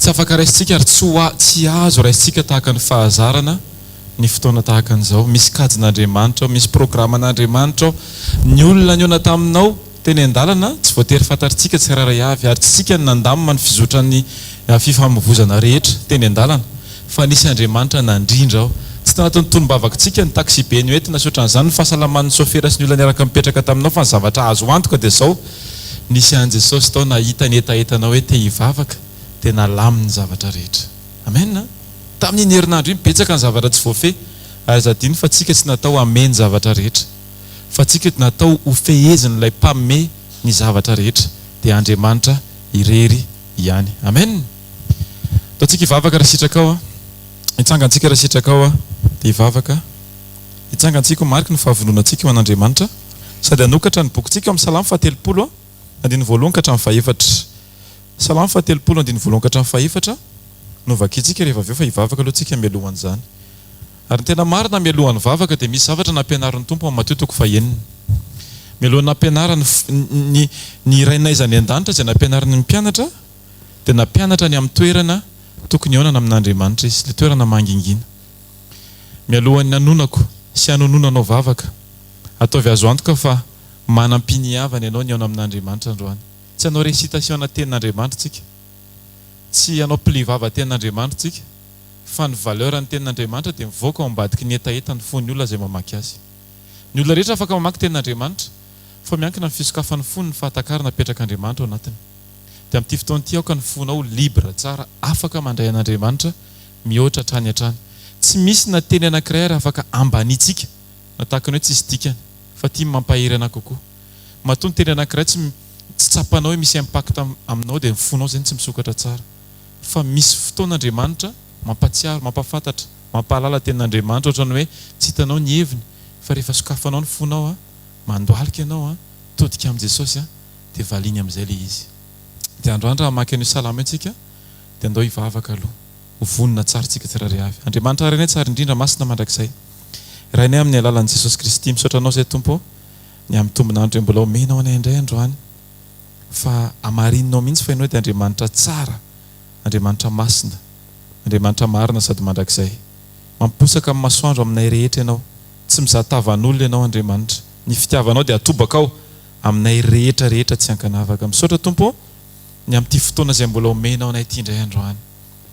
tsy afaka raisitsika ary tsy azo raisitsika tahaka ny fahazarana ny fotoana tahaka an'izao. Misy kajin'Andriamanitra, misy programan'Andriamanitra. Ny olona niona taminao teny an-dalana tsy voatery fantaritsika tsirairay avy ary tsy sika nandamina ny fizotran'ny fifamoivoizana rehetra teny an-dalana, fa nisy Andriamanitra nandrindra ao. Tsy tanatin'ny tolombavakatsika ny taxi be ny oentina sotran'izany ny fahasalaman'ny sofera sy ny olona niaraka mipetraka taminao fa ny zavatra azo antoka dia izao nisy an Jesosy tao nahita ny etaetanao hoe te hivavaka dia nalamy ny zavatra rehetra. Amen. Tamin'iny herinandro iny betsaka ny zavatra tsy voafehy ary zadiny fa tsika tsy natao hameny zavatra rehetra, fa tsika natao ho fehezin'ilay mpamme ny zavatra rehetra dia Andriamanitra irery ihany. Amen. Ataontsika hivavaka raha sitraka ao, hitsangantsika raha sitraka ao dia hivavaka. Hitsangantsika mariky ny fahavononantsika ho an'Andriamanitra sady hanokatra ny bokintsika amin'ny Salamo 70 andiny voalohany ka hatramin'ny fahaefatra. Salamo 70 andiny voalohany ka hatramin'ny fahaefatra no vakintsika rehefa avy eo fa hivavaka aloha tsika mialohan'izany. Ary tena marina mialohan'ny vavaka dia misy zavatra nampianarin'ny Tompo amin'ny Mateo 9. Mialohan'ny nampianarana ny rainaizany an-danitra izay nampianarany ny mpianatra dia nampianatra ny amin'ny toerana tokony haonana amin'Andriamanitra izy, ilay toerana mangingina. Mialohan'ny nanonako sy hanononanao vavaka, ataovy azo antoka fa manam-piniavana ianao ny haona amin'Andriamanitra androany. Tsy hanao récitation tenin'Andriamanitra tsika, tsy hanao pli vava tenin'Andriamanitra tsika, fa ny valeur ny tenin'Andriamanitra dia mivoaka ao ambadiky ny etaeta ny fon'ny olona izay mamaky azy. Ny olona rehetra afaka mamaky tenin'Andriamanitra fa miankina amin'ny fisokafan'ny fony ny fahatakarana apetrak'Andriamanitra ao anatiny. Dia amin'ity fotoana ity aoka ny fonao libre tsara, afaka mandray an'Andriamanitra mihoatra hatrany hatrany. Tsy misy na teny anankiray ary afaka ambanitsika na tahaka ny hoe tsisy dikany fa tia mampahery anao kokoa. Matoa ny teny anankiray tsy tsapanao hoe misy impact aminao dia ny fonao izay tsy misokatra tsara. Fa misy fotoan'Andriamanitra mampatsiaro, mampafantatra, mampahalala tenin'Andriamanitra ohatrany hoe tsy hitanao ny heviny fa rehefa sokafanao ny fonao mandoalika ianao todika amin'i Jesosy dia valiny amin'izay ilay izy. Dia androandro hamaky an'io salama antsika dia andao hivavaka aloha, ho vonona tsara tsika tsirairay avy. Andriamanitra rainay tsara indrindra masina mandrakizay. Rainay amin'ny alalan'i Jesosy Kristy misaotra anao izay Tompo ny amin'ny tombon'andro mbola omenao anay indray androany fa hamarinanao mihitsy fa ianao dia Andriamanitra tsara, Andriamanitra masina, Andriamanitra marina sady mandrakizay. Mamposaka amin'ny masoandro aminay rehetra ianao, tsy mizahatavan'olona ianao Andriamanitra. Ny fitiavanao dia atobaka ao aminay rehetra rehetra tsy hankanavaka. Misaotra Tompo ny amin'ity fotoana izay mbola omenao anay ity indray androany.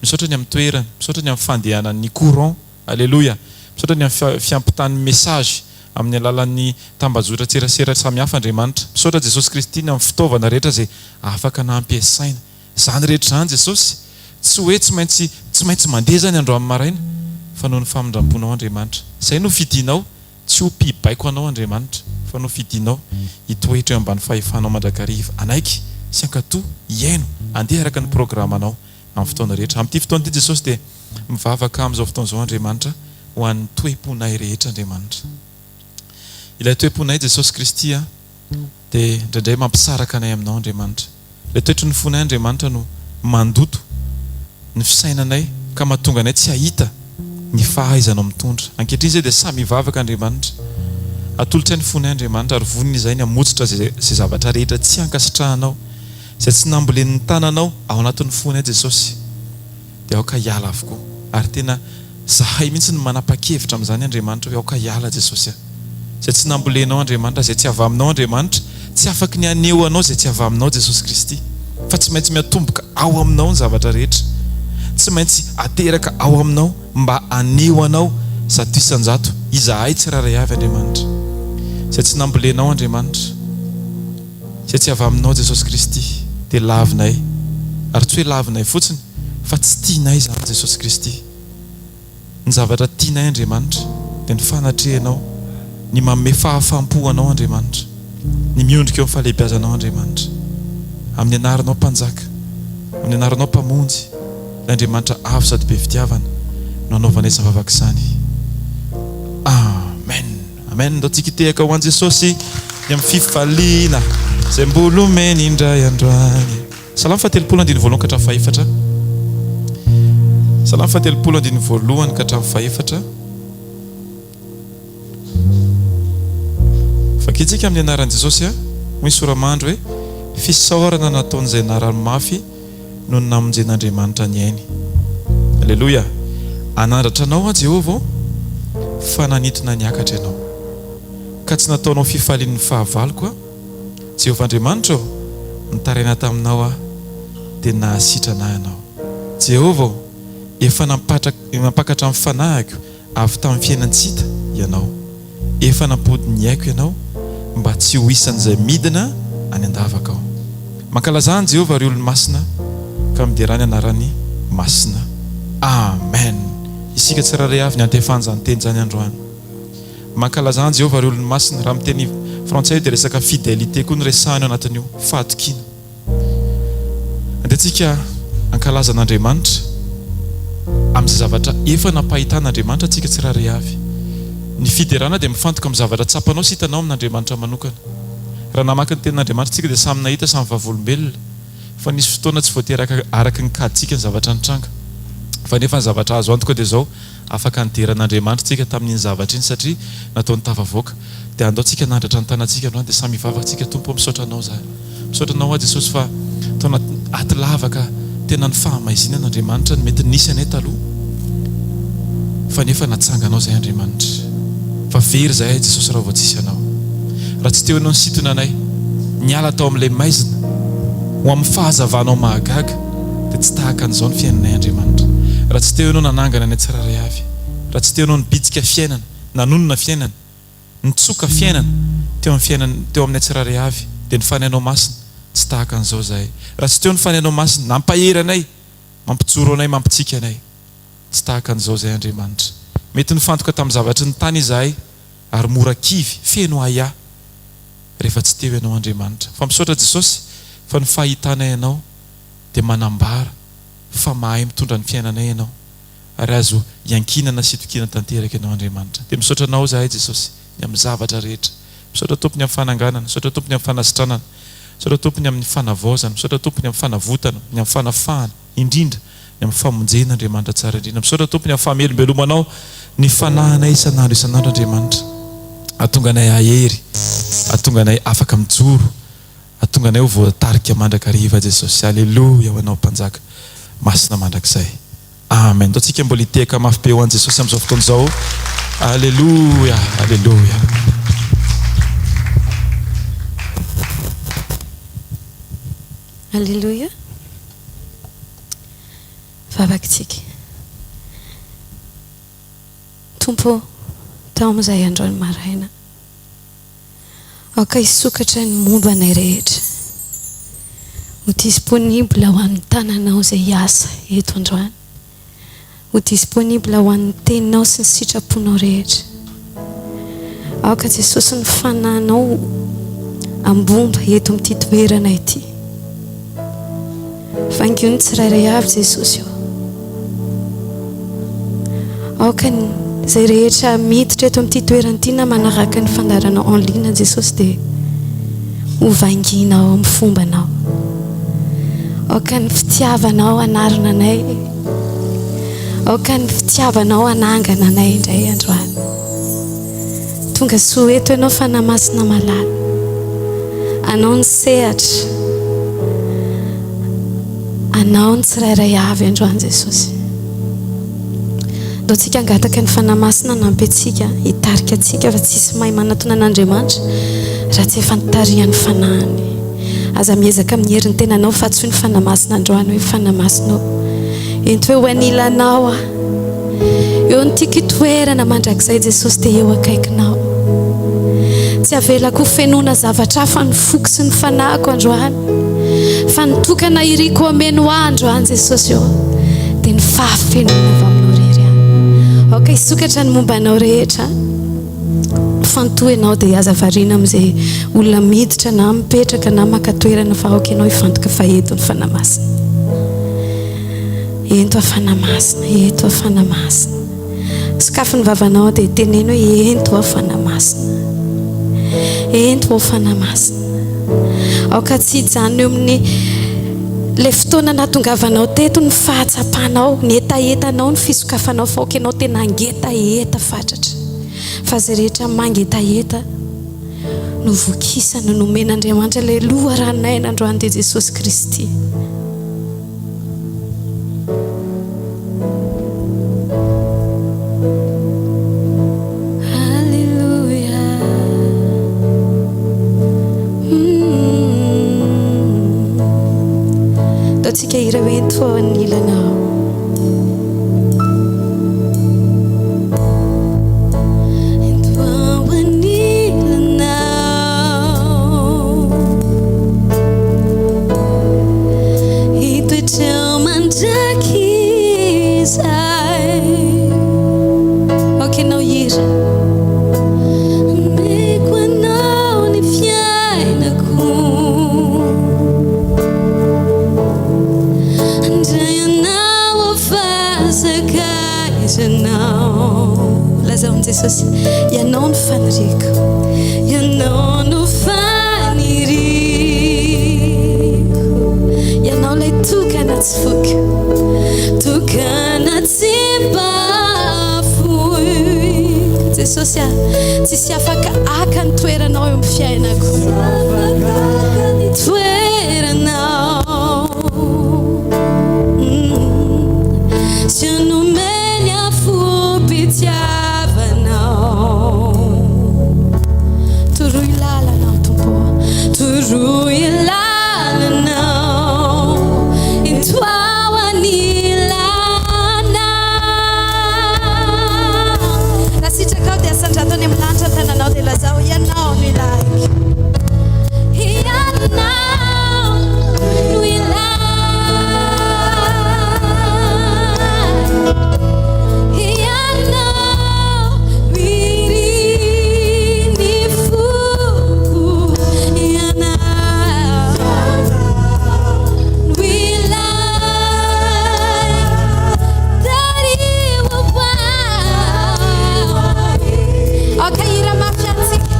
Misaotra ny amin'ny toerana, misaotra ny amin'ny fandehanan'ny courant, alleluia. Misaotra ny amin'ny fiampitan'ny message amin'ny alalan'ny tambazotra tserasera samihafa Andriamanitra. Misaotra Jesosy Kristy ny amin'ny fitaovana rehetra izay afaka nampiasaina. Izany rehetra izany Jesosy, tsy hoe tsy maintsy mandeha zany andro amin'ny maraina fa noho ny famindramponao Andriamanitra. Izay no fidinao, tsy ho mpibaiko anao Andriamanitra fa no fidinao hitoetra eo ambany fahefanao mandrakariva. Anaiky sy ankatoa hiaino andeha araka ny programanao amin'ny fotoana rehetra. Amin'ity fotoana ity Jesosy dia mivavaka amin'izao fotoana izao Andriamanitra ho an'ny toe-ponay rehetra Andriamanitra. Ilay toe-ponay Jesosy Kristy dia indraindray mampisaraka anay aminao Andriamanitra. Ilay toetry ny fonay Andriamanitra no mandoto ny fisainanay ka mahatonga anay tsy hahita ny fahaizanao mitondra. Ankehitriny izay dia samy hivavaka Andriamanitra. Atolotra ny fonay Andriamanitra ary vonina izay ny hamotsitra izay zavatra rehetra tsy hankasitrahanao, izay tsy nambolen'ny tananao ao anatin'ny fonay Jesosy dia aoka hiala avokoa. Ary tena zahay mihitsy ny manapa-kevitra amin'izany Andriamanitra hoe aoka hiala Jesosy. Izay tsy nambolenao Andriamanitra, izay tsy avy aminao Andriamanitra, tsy afaka ny aneho anao izay tsy avy aminao Jesosy Kristy, fa tsy maintsy miatomboka ao aminao ny zavatra rehetra. Tsy maintsy ateraka ao aminao mba aneho anao zato isan-jato izahay tsirairay avy Andriamanitra. Izay tsy nambolenao Andriamanitra, izay tsy avy aminao Jesosy Kristy dia lavinay, ary tsy hoe lavinay fotsiny fa tsy tianay izany Jesosy Kristy. Ny zavatra tianay Andriamanitra dia ny fanatrehanao, ny manome fahafampo anao Andriamanitra, ny miondrika eo amin'ny fahalehibiazanao Andriamanitra. Amin'ny anaranao mpanjaka, amin'ny anaranao mpamonjy, Andriamanitra avo sady be fitiavana no anaovanay zavavaka izany. Amen. Amen. Ndao tsika hitehaka ho an'i Jesosy ny amin'ny fifaliana izay mbola omeny indray androany. Salamo 70 andiny voalohany ka hatramin'ny fahaefatra. Salamo 70 andiny voalohany ka hatramin'ny fahaefatra. Vakitsika amin'ny anaran'i Jesosy misy soramandry hoe fisaorana nataon'izay anarany mafy no ny namonjen'Andriamanitra ny ainy. Alleluia. Anandratra anao a Jehovah fa nanitona niakatra ianao ka tsy nataonao fifalian'ny fahavaloko a Jehovah Andriamanitra nitaraina taminao a dia nahasitra anahy ianao. Jehovah efa nampakatra amin'ny fanahiko avy tamin'ny fiainantsita ianao, efa nampody ny aiko ianao mba tsy ho isan'izay midina any andavaka ao. Mankalazany Jehovah ry olo-masina ka miderany anarany masina. Amen. Isika tsiraray avy ny antefan-izany teny zany androany. Mankalazany Jehovah ry olo-masina, raha miteny frantsay dia resaka fidélité koa ny resahany ao anatin'io, fahatokiana. Andehantsika ankalaza an'Andriamanitra amin'izay zavatra efa nampahitan'Andriamanitra antsika tsiraray avy. Ny fiderana dia mifantoka amin'ny zavatra tsapanao sy hitanao amin'Andriamanitra manokana. Raha namaky ny tenin'Andriamanitra tsika dia samy nahita samy vavolombelona, fa nisy fotoana tsy voatery araka ny kaditsika ny zavatra nitranga, fa nefa ny zavatra azo antoka dia izao afaka nideran'Andriamanitra tsika tamin'iny zavatra iny satria nataony tafavoaka. Dia andao tsika nandratra ny tanantsika androany dia samy hivavaka tsika, Tompo misaotra anao zahay, misaotra anao a Jesosy fa taona aty lavaka tena ny fahamaizina n'Andriamanitra ny mety nisy anay taloha, fa nefa natsanganao zay Andriamanitra, fa very zahay Jesosy raha vao tsisy anao. Raha tsy teo ianao ny situna anay niala tao amin'ilay maizina ho amin'ny fahazavanao mahagaga dia tsy tahaka an'izao ny fiainanay Andriamanitra. Raha tsy teo ianao nanangana anay tsiraray avy, raha tsy teo ianao nibitsika fiainana, nanonona fiainana, nitsoka fiainana teo aminay tsiraray avy dia ny fanainao masina tsy tahaka an'izao zahay. Raha tsy teo ny fanainao masina nampahery anay, mampijoro anay, mampitsika anay, tsy tahaka an'izao zahay Andriamanitra. Mety nifantoka tamin'ny zavatra ny tany izahay ary mora kivy feno aya rehefa tsy teo ianao Andriamanitra. Fa misaotra Jesosy fa ny fahitanay ianao dia manambara fa mahay mitondra ny fiainanay ianao ary azo iankinana sy tokina tanteraka ianao Andriamanitra. Dia misaotra anao zahay Jesosy ny amin'ny zavatra rehetra. Misaotra tompony amin'ny fananganana, misaotra tompony amin'ny fanasitranana, misaotra tompony amin'ny fanavaozana, misaotra tompony amin'ny fanavotana, ny amin'ny fanafahana, indrindra ny amin'ny famonjena Andriamanitra tsara indrindra. Misaotra tompony amin'ny fahamelombelomana ny fanahinay isan'andro Andriamanitra. Atonga anay ahery, atonga anay afaka mijoro, atonga anay ho voatarika mandrakariva Jesosy. Alleluia ho anao mpanjaka masina mandrakizay. Amen. Dao tsika mbola hiteka mafy be ho an'i Jesosy amin'izao fotoana izao. Alleluia, alleluia. Alleluia. Vavakitsika. Tompo, tao amin'izay androany maraina, aoka hisokatra ny momba anay rehetra, ho disponible ho an'ny tananao izay hiasa eto androany, ho disponible ho an'ny teninao sy ny sitraponao rehetra. Aoka Jesosy ny fanahinao ambomba eto amin'ity toerana ity. Vangio ny tsirairay avy Jesosy eo. Aoka izay rehetra miditra eto amin'ity toerana ity na manaraka ny fandaranao en ligne Jesosy dia ho vanginao amin'ny fombanao. Aoka ny fitiavanao anarina anay, aoka ny fitiavanao anangana anay indray androany. Tonga soa eto ianao fanamasina malala, anao ny sehatra, anao ny tsirairay avy androany Jesosy. Dao tsika angataka ny fanamasina nampy antsika, hitarika antsika fa tsisy mahay manatona an'Andriamanitra raha tsy efa nitarihan'ny fanahiny. Aza miezaka amin'ny herin'ny tenanao fa tsy ho ny fanamasina androany hoe fanamasinao. Ento hoe ho anilanao a, eo nytika toerana mandrakizay Jesosy dia eo akaikinao. Tsy avelako ho fenoana zavatra fa ny foky sy ny fanahiko androany, fa nitokana iriko ameno androany Jesosy eo dia ny fahafenoana avy aminao rery any. Aoka hisokatra ny mombanao rehetra, fantohy ianao dia aza variana amin'izay olona miditra na mipetraka na maka toerana fa aoka ianao hifantoka fa eto ny fanamasina. Ento afanamasina, ento afanamasina. Sokafy ny vavanao dia teneno hoe ento afanamasina, ento afanamasina. Aoka tsy hijanona eo amin'ny le fotoana nahatongavanao teto ny fahatsapanao, ny etaetanao, ny fisokafanao fa aoka ianao tena angetaeta fatratra. Fa zay rehetra mangetaeta no vokisana nomen'Andriamanitra ilay loha ranonaina androany dia Jesosy Kristy. toanilanao okenao ira meko anao ny fiainako andray anao afazakaizanao lazao an jesosy ianao no faniriko ianao no faniriko ianao lay tokana tsy foko tokana tsy bafoy jesosy a tsisy afaka aka ny toeranao eo amin'ny fiainako toeranao sy anomeny afo-pitiavanao toroy lalanao tompo toroy lalanao intoawany sandrato ny amlanitra tananao dia lazao ianao no ilaiky ianao no ilaiky ianao miriny foko ianao no ilaiky dariwa okay, ira mafiantsika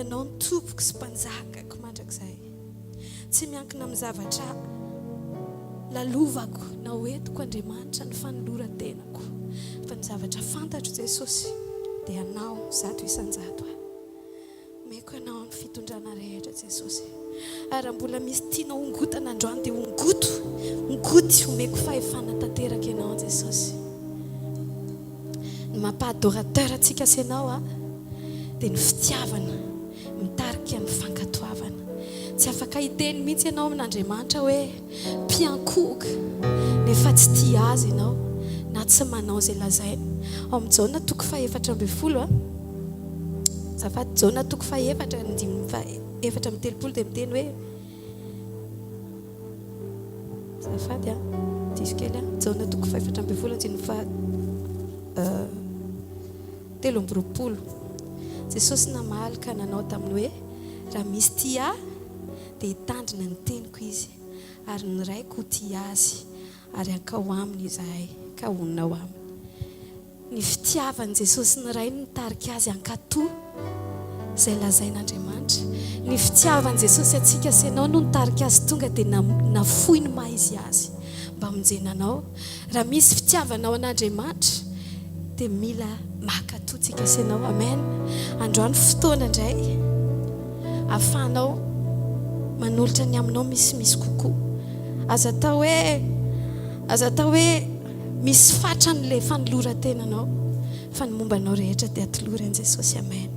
anao ny tompoko sy mpanjakako mandrakizay tsy miankina amin'ny zavatra lalovako na hoentiko Andriamanitra ny fanoloran-tenako fa ny zavatra fantatro Jesosy dia anao zato isan-jato omeko anao amin'ny fitondrana rehetra Jesosy ary mbola misy tianao ongotana androany dia ongoty omeko fahefana tanteraka ianao Jesosy ny mampahadorateur atsika sy ianao dia ny fitiavana mitarika ny fankatoavana tsy afaka hiteny mihitsy ianao amin'Andriamanitra hoe mpiankohoka nefa tsy tia azy ianao na tsy manao izay lazainy ao amin'ny Jaona 4:12 zafady Jaona 4:4-13 dia miteny hoe zafady diso kely Jaona 4:13 Jesosy namahalaka nanao taminy hoe raha misy tia dia hitandrina ny teniko izy ary ny raiko ho tia azy ary ankao aminy izahay ka honina ao aminy ny fitiavany Jesosy ny ray nitarika azy ankatoa izay lazain'Andriamanitra ny fitiavany Jesosy atsika sy ianao no nitarika azy tonga dia nafoy ny maha izy azy mba mijenanao raha misy fitiavanao an'Andriamanitra dia mila makatoatsika sy ianao amen androany fotoana indray ahafahanao manolotra ny aminao misy kokoa aza tao hoe misy fatran'ilay fanoloran-tenanao fa ny mombanao rehetra dia atolory an Jesosy amen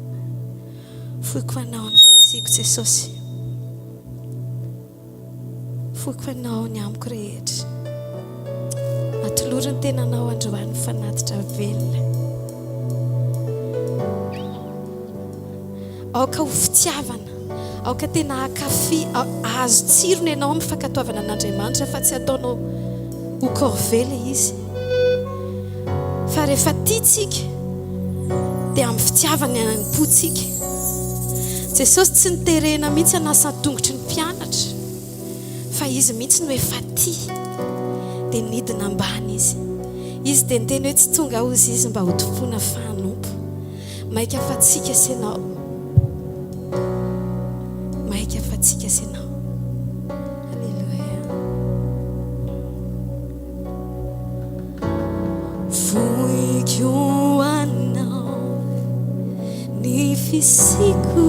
foiko anao ny fitsiko Jesosy foiko anao ny amiko rehetra atolory ny tenanao androany fanatitra velona aoka ho fitiavana aoka tena akafi azo tsirony ianao amin'ny fankatoavana an'Andriamanitra fa tsy ataonao ho corvée izy fa rehefa tiatsika dia amin'ny fitiavana anim-potsika Jesosy tsy niterena mihitsy anasa-tongotry ny mpianatra fa izy mihitsy no efa tia dia nidina ambany izy dia niteny hoe tsy tonga ozy izy mba ho tompoana fahanompo maika fatsika sy ianao maika fatsika sy ianao alleluia voiko anao ny fisiko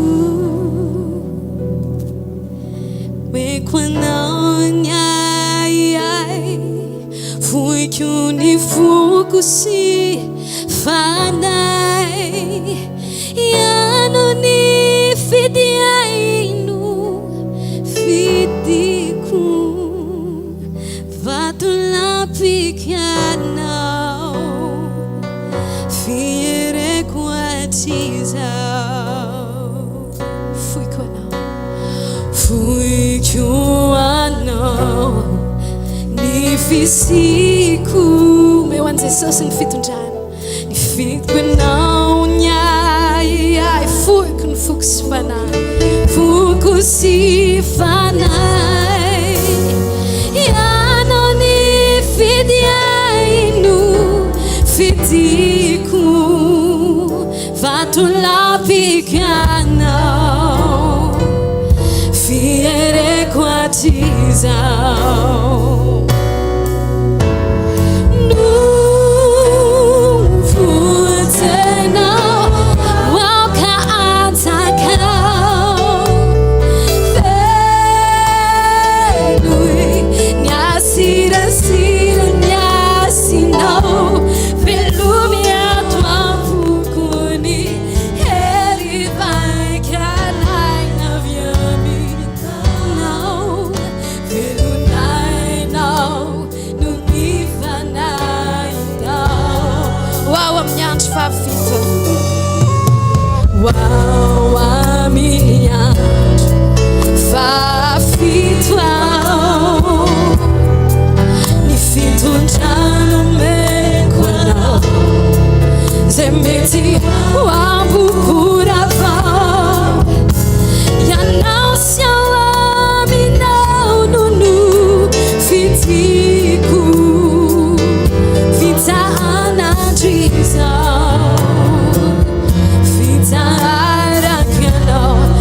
voiko anao ny ai voiko ny foko sy fanay ianao ny fidiaino fidiko vatolapikanao fiereko atizao voiko anao ny fisiko meu an Jesosy ny fitondrana ny fidiko anao ny ai foiko ny foko sy fanay ianao ny fidiaino fidiko vatolapikanao fiereko atizao Wow, a minha fafito ni fitondrano mekoanao zay mety ambokoravao ianao sy ao aminao nono fitiko fitahanadrizao fitarakanao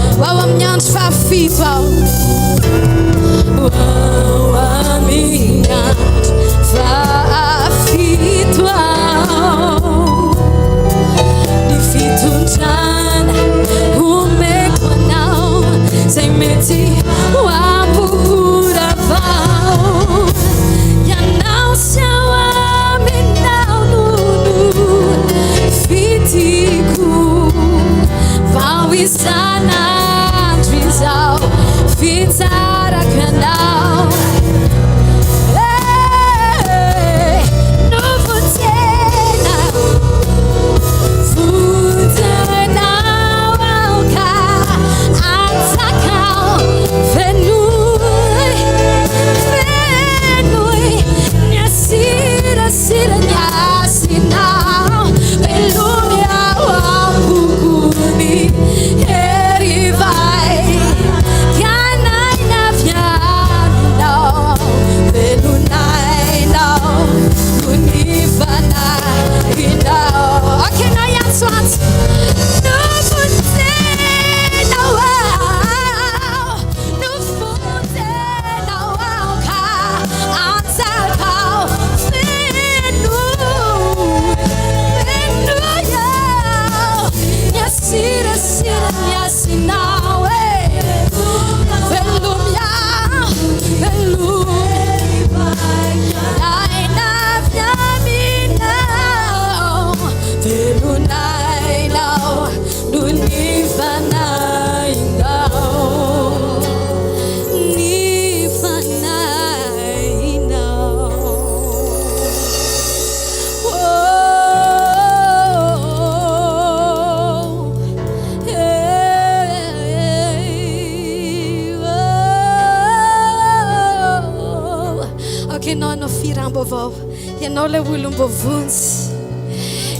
ianao le olombovonjy,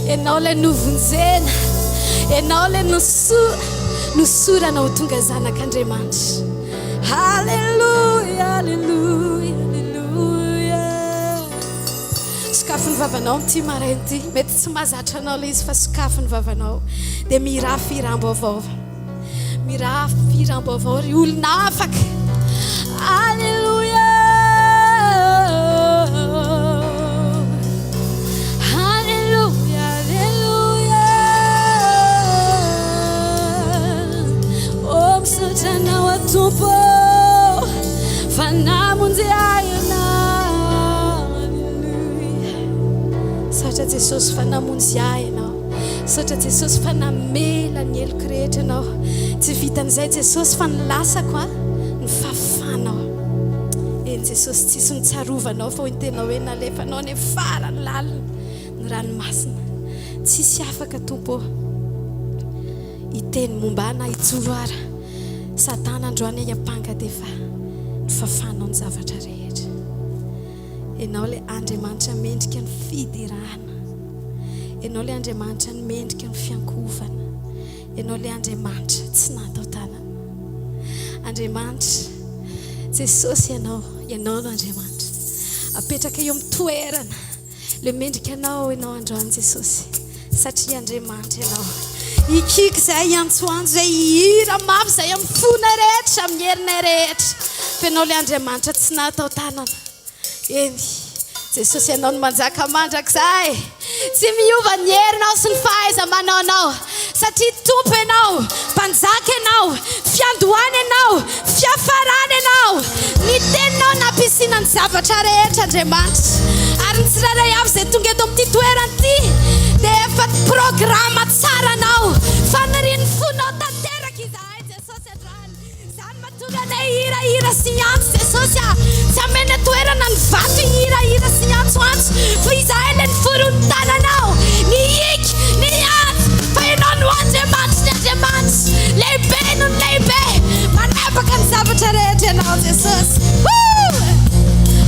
ianao le novonjena, ianao le nosorana ho tonga zanak'Andriamanitra. Halleluja, halleluja, halleluja. Sokafo ny vavanao ty maraina ty, mety tsy mahazatra anao le izy fa sokafo ny vavanao dia mirafy iram-baovao, mirafy iram-baovao ry olona afaka. Halleluja. Misaotranao Tompo fa namonjy ahy ianao. Halleluja. Saotra Jesosy fa namonjy ahy ianao, saotra Jesosy fa namela ny heloko rehetra ianao. Tsy vitan'izay Jesosy fa nilasako ny fahafanao. Eny Jesosy tsisy nitsarovanao fa hoentenao hoe nalefanao ny farany lalina ny ranomasina. Tsisy afaka Tompo hiteny momba na hijoro ara. Satana androany hiampanga dia fa ny fahafanao ny zavatra rehetra. Ianao le Andriamanitra mendrika ny fidirana, ianao le Andriamanitra ny mendrika ny fiankovana, ianao le Andriamanitra tsy natao tanana. Andriamanitra Jesosy ianao no Andriamanitra apetraka eo amin'ny toerana le mendrika anao ianao androany Jesosy, satria Andriamanitra ianao. Ikiky zay antsoandro zay hira mafy zay amin'ny fona rehetra, amin'ny herina rehetra, fa ianao le Andriamanitra tsy natao tanana. Eny Jesosy ianao no manjaka mandrakizay, tsy miova ny herinao sy ny fahaiza-manaonao, satria Tompo ianao, mpanjaka ianao, fiandohana ianao, fiafarana ianao, ny teninao nampiasiana ny zavatra rehetra Andriamanitra. Ary ny tsirairay avy zay tonga eto amin'ity toerana ity dia efa programa tsara anao, fanirian'ny fonao tanteraka izahay Jesosy androany. Izany mahatonga anay hirahira sy antso Jesosy, tsy amena toerana ny vato hirahira sy antsoantso, fa izahay le niforon'ny tananao, ny iky, ny antso, fa ianao no Andriamanitra ny Andriamanitra, lehibe no ny lehibe, manapaka ny zavatra rehetra ianao Jesosy.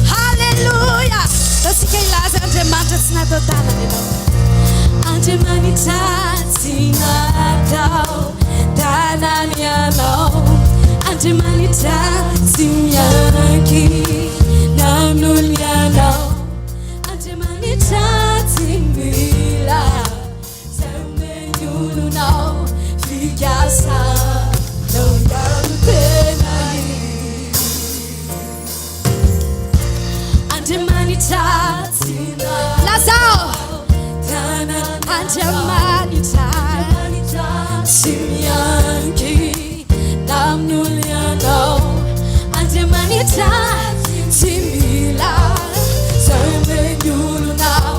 Halleluja. Tasika ilaza Andriamanitra tsy natao tanana ianao. Andriamanitra tsy natao tanana ianao, Andriamanitra tsy mianky namin'olo ianao, Andriamanitra tsy mila zay omeny olonao fikasanao ihany tena. Andriamanitra tsy lazao Andriamanitra tsy mianky namin'olo ianao, Andriamanitra tsy mila zay omeny olonao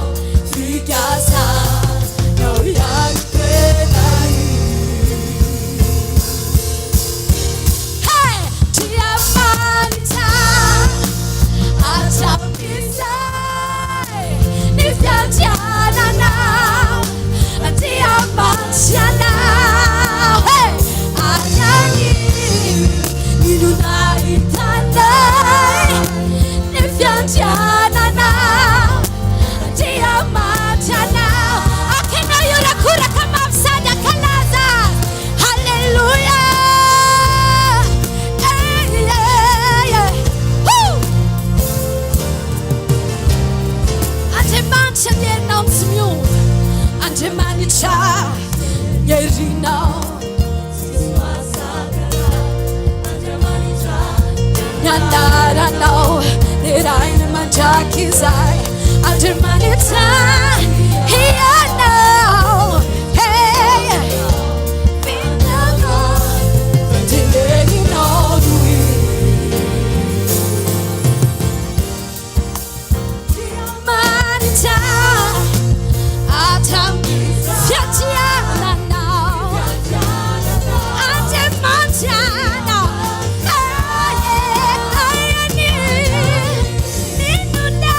fikasanao ihany tena. Andriamanitra atrapisay ny fiantiananao, Andriamanitryanao anyany nilonahitanay ny fiantiananao, Andriamanitryanao. Akenao iorakoraka mavy akalaza. Halleluja. Andriamanitra ny herinao tsy miova, Andriamanitra ny herinao tsy masakana, Andriamanitra ny anaranao nirainy mandraky izay, Andriamanitra ianao. Vinanao dileninao lui Andriamanitra fiantiananao, Andriamanitryanao ayany ninona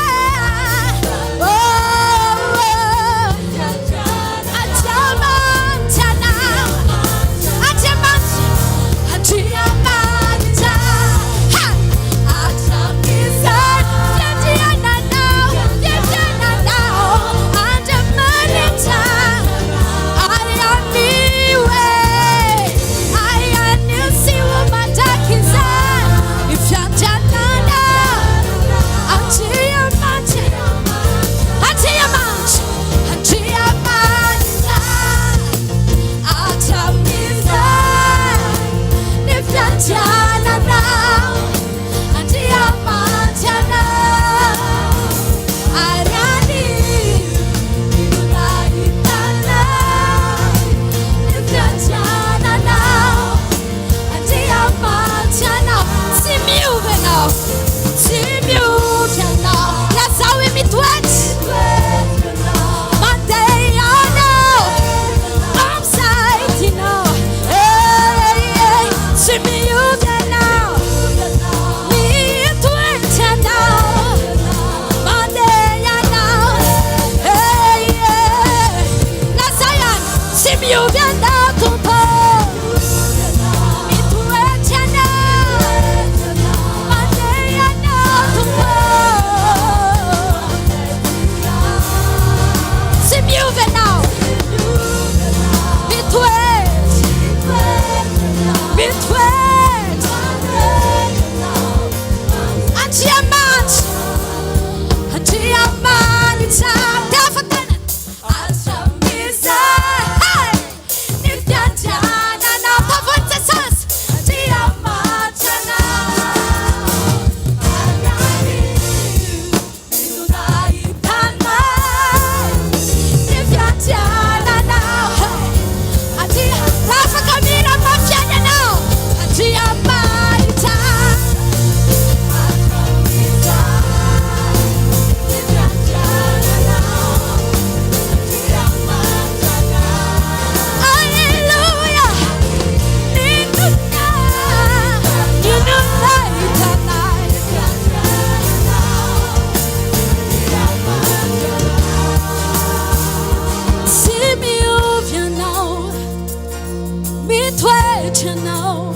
you know.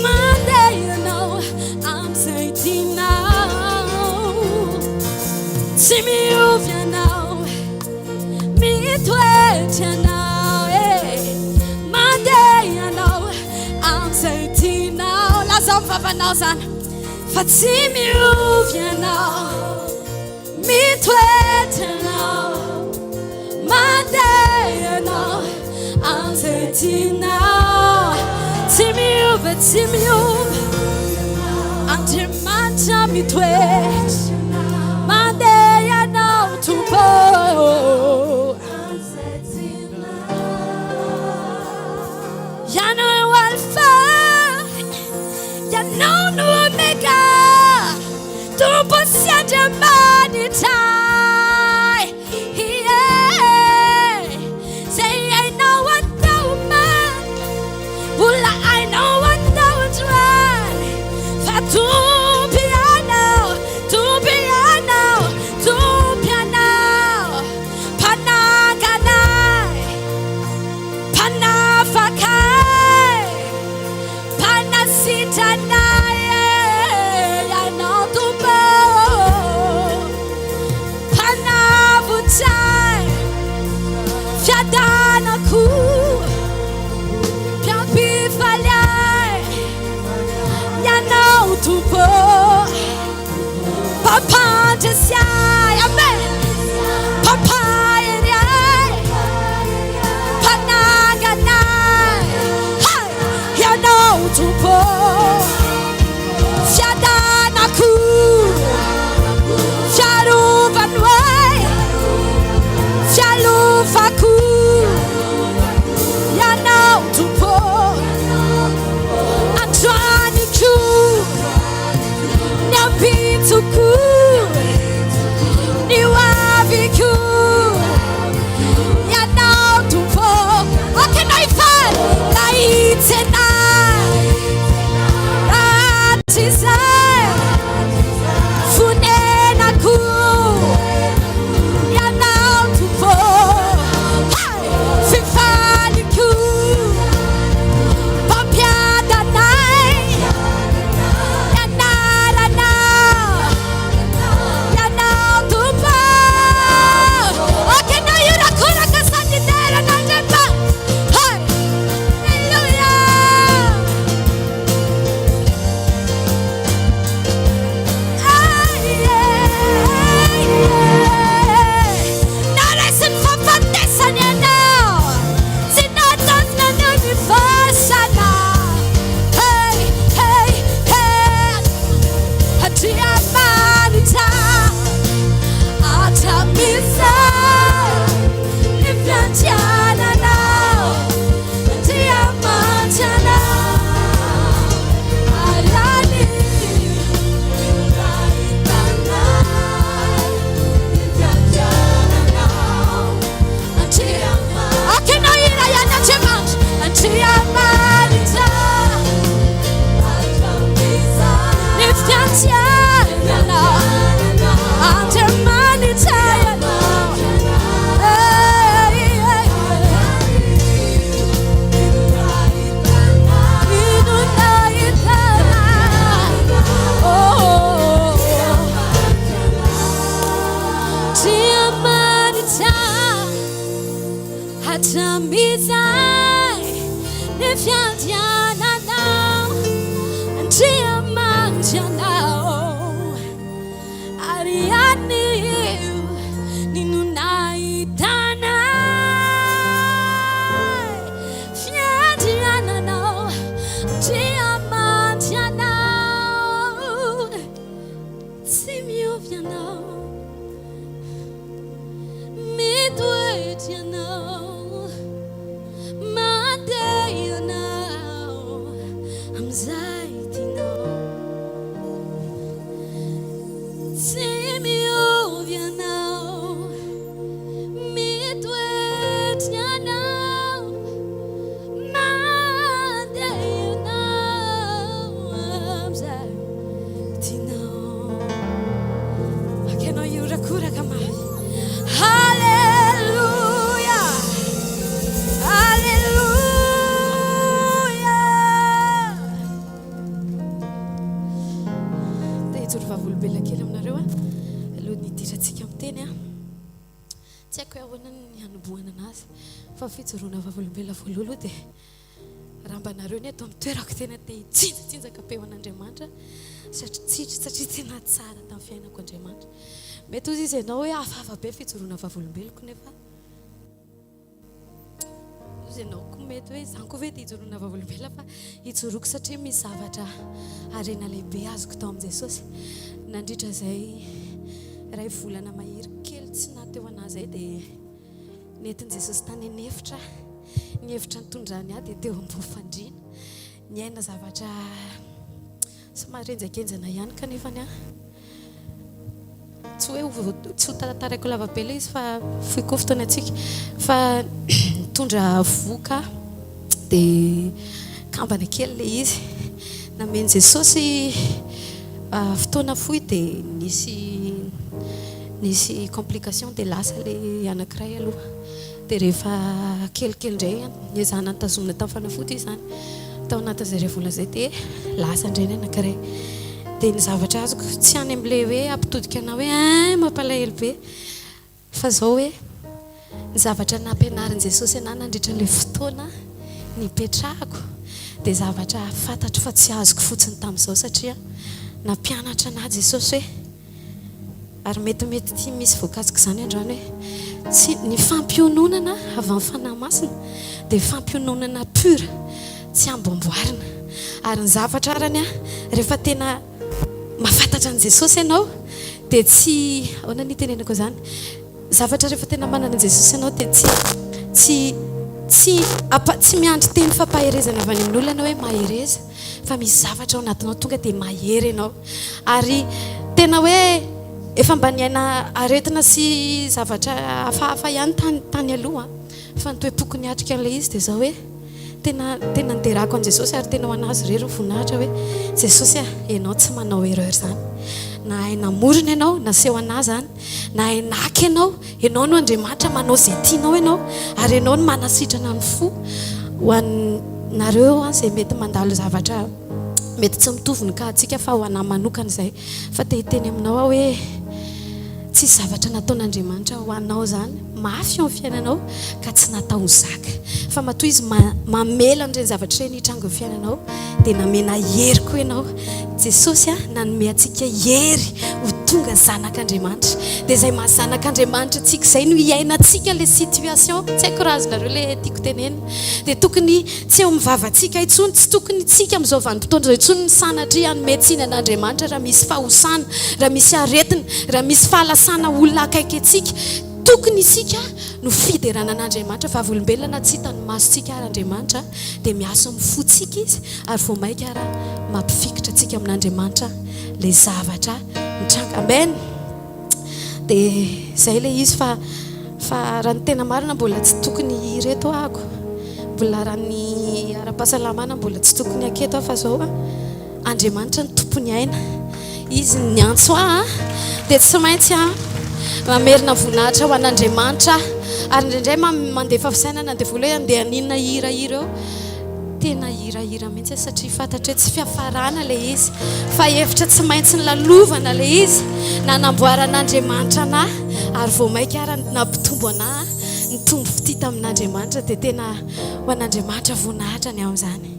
Monday, you know, I'm saying now. See me, you know. Me, twelve, you know. Monday, you know, I'm saying now. Let's all Papa now, son. But see me, you know. Me, twelve, you know. Monday, you know, I'm saying now. See me over, until my time you twitch. Monday, I know to go. Ya know what for? Ya know no omega. To push your money tie. Yeah. Say I know what no man. Well, I know what don't run. For two piano, Panaganai, Panafakai, Panasitanai, I know to bow, Panavutai, Fiadanaku. Papa just amen. Papa Panagana. You know to po. Shadanaku. Sharuvanway. Shalufaku. You know to po. I'm trying to cool. Now be too cool. You are be cool. You know to fall. What can I find? Light tonight. That is I. Funena cool. You know to fall. Fifty cool. Papia the night. Monday, you know. hanoboana anazy fa fijoroana vavolombelona voalohaloha dia raha mba nareo ny ato amin'ny toerako tena te hitsinjatsinjaka peo an'Andriamanitra satria tena tsara tamin'ny fiainako Andriamanitra. Mety ozy izy ianao hoe hafahafa be fijoroana vavolombeloko nefa ozy ianao koa mety hoe izany koa ve dia hijoroana vavolombelona fa hijoroako satria misy zavatra harena lehibe azoko tao amin'i Jesosy. Nandritra izay iray volana mahery kely tsy nateo anazy zay dia nentin'i Jesosy tany anefitra ny hevitra nitondrany ahy dia teo ambony fandriana ny aina zavatra somary renjakenjana ihany kanefany tsy hoe tsy ho taratarako lavabe ilay izy fa fohy koa fotoana antsika fa nitondra voka dia kambana kely ilay izy nameny Jesosy fotoana fohy dia nisy complication dia lasa ilay anankiray aloha dia rehefa kelikely indray niezahana nitazomina tamin'ny fanafody izy izany tao anatin'izay iray volana izay dia lasa indray ny anankiray dia ny zavatra azoko tsy any amin'ilay hoe ampitodika anao hoe mampalahelo be fa izao hoe ny zavatra nampianarin'i Jesosy anahy nandritra ilay fotoana nipetrahako dia zavatra fantatro fa tsy azoko fotsiny tamin'izao satria nampianatra anahy Jesosy hoe ary metimety tia misy voakasika izany androany hoe tsy ny fampiononana avy amin'ny fanahy masina dia fampiononana pura tsy amboamboarina ary ny zavatra arany rehefa tena mahafantatra an' Jesosy ianao dia tsy ahoana ny tenenako izany zavatra rehefa tena manana an' Jesosy ianao dia tsy miandry teny fampaherezana avy any amin'olona ianao hoe mahereza fa misy zavatra ao anatinao tonga dia mahery ianao ary tena hoe efa mba niaina aretina sy zavatra hafahafa ihany tany aloha fa ny toe-poko niatrika an'ilay izy dia izao hoe tena niterahako an' Jesosy ary tena ho anazy rery voninahitra hoe Jesosy ianao tsy manao erreur izany na hay namorona ianao na seho anazy zany na hay naky ianao no Andriamanitra manao izay tianao ianao ary ianao no manasitrana ny fo ho anareo izay mety mandalo zavatra mety tsy mitovy ny kahantsika fa ho anahy manokana izay fa te hiteny aminao aho hoe tsy zavatra nataon'Andriamanitra ho anao zany mafy ao amin'ny fiainanao ka tsy natao ho zaka fa matoa izy mamela an'ireny zavatra ireny hitrango ny fiainanao dia namena hery koa ianao. Jesosy nanome antsika hery ho tonga zanak'Andriamanitra dia izay mahazanak'Andriamanitra antsika izay no hiainantsika ilay situation tsy haiko raha azonareo ilay tiako tenena dia tokony tsy eo mivavantsika intsony tsy tokony tsika amin'izao vanim-potoana izao intsony ny sanatria hanome tsinan'Andriamanitra raha misy fahosana raha misy aretina raha misy fahalasana olona akaiky antsika tokony isika no fideranan'Andriamanitra fa avolombelona tsy hitany masontsika ary Andriamanitra dia miaso amin'ny fotsika izy ary vao maika raha mampifikitra antsika amin'Andriamanitra ilay zavatra mitranga amen dia izay ilay izy fa raha ny tena marina mbola tsy tokony reto ahako mbola raha ny ara-pahasalamana mbola tsy tokony aketo aho fa zao Andriamanitra ny tompony aina izy ny antso dia tsy maintsy mamerina voninahitra ho an'Andriamanitra ary indraindray mandefa fisainana dia vola hoe andeha aninona hirahira eo tena hirahira mihitsy satria fantatra hoe tsy fiafarana ilay izy fa hevitra tsy maintsy ny lalovana ilay izy nanamboaran'Andriamanitra anahy ary vao maika ara nampitombo anahy nitombo fitita amin'Andriamanitra dia tena ho an'Andriamanitra voninahitra ny ao amin'izany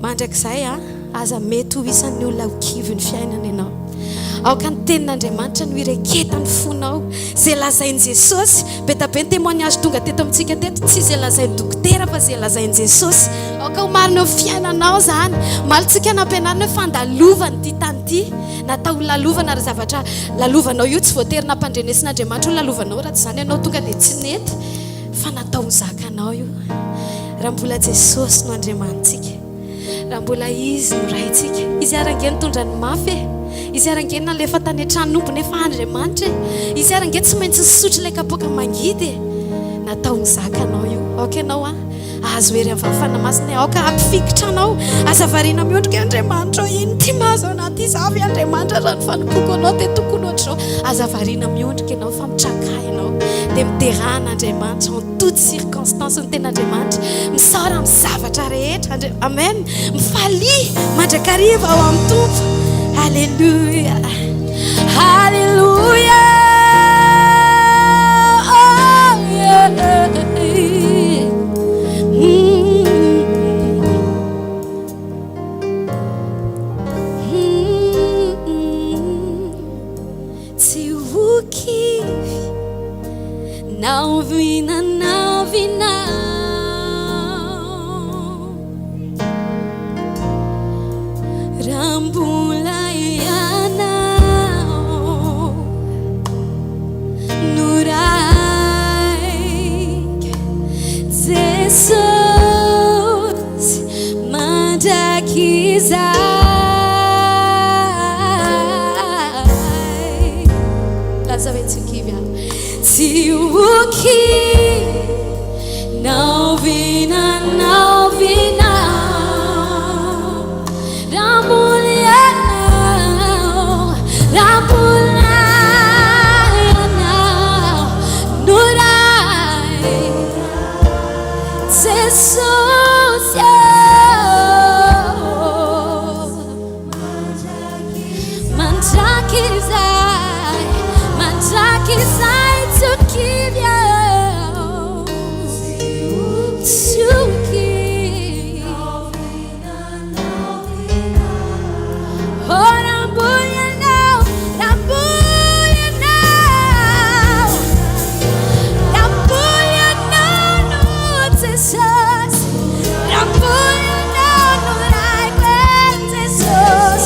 mandrakizay aza mety ho isan'ny olona ho kivy ny fiainana ianao aoka ny tenin'Andriamanitra no ireketany fonao izay lazain'i Jesosy be tabe ny témoignage tonga teto amintsika teto tsy izay lazain'ny dokotera fa izay lazain'i Jesosy aoka ho marina eo fiainanao zany malitsika nampianarina hoe fandalovana ity tany ity natao lalovana ary zavatra lalovanao io tsy voatery nampandrenesin'Andriamanitra ho lalovanao raha tsy izany ianao tonga dia tsy nety fa natao ho zakanao io raha mbola Jesosy no Andriamanitsika raha mbola izy no raintsika izy arangeny tondra ny mafy izy arangeny nalefa tany an-trano nefa Andriamanitra izy arangeny tsy maintsy sotry ilay kapoaka mangidy natao ny zakanao io aoka ianao azo hery amin'ny fanamasina aoka ampifikitra anao azavariana miondrika Andriamanitra ino ty mahazo anaty zavy Andriamanitra raha ny fanopoko anao dia tokony ohatr'izao azavariana miondrika ianao fa mitraka ianao dia miterahana-Andriamanitra en toute circonstance ny ten'Andriamanitra misaora amin'ny zavatra rehetra amen mifaly mandrakariva ao amin'ny tompo Alléluia Alléluia oh, yeah. Jesus, manjakizai to give you, oh, Rambuya now, no, Jesus, Rambuya now, no, like Jesus,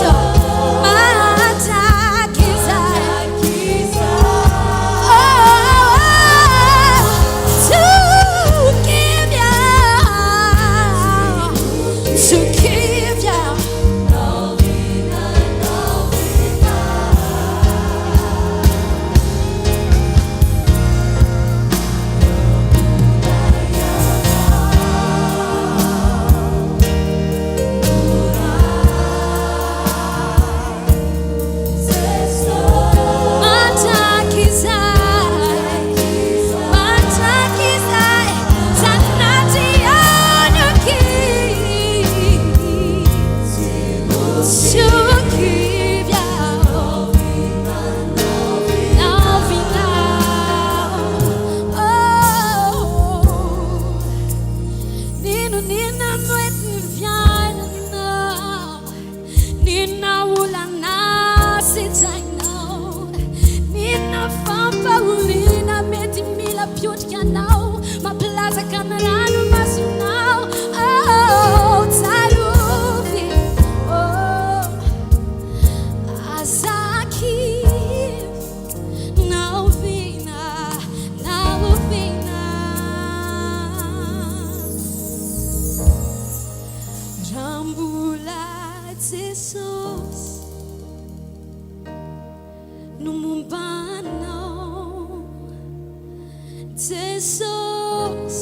Jesus,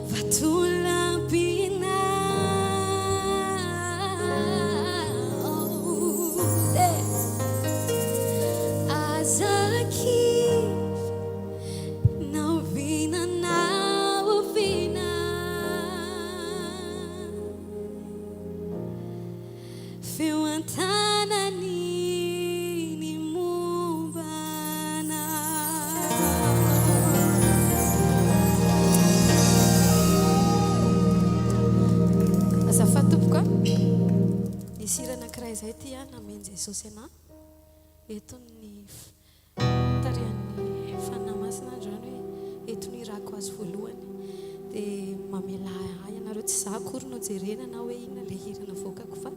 vatulapina, azaki, nauvina, fiuantana nini mubana. Azafatopoka nisira anankiray izay ty namen'i Jesosy ana eto ny tarihan'ny fanahy masina androany hoe eto ny irako azy voalohany dia mamela ahy ianareo tsy za akory no jerena na hoe inona le hirana voakako fa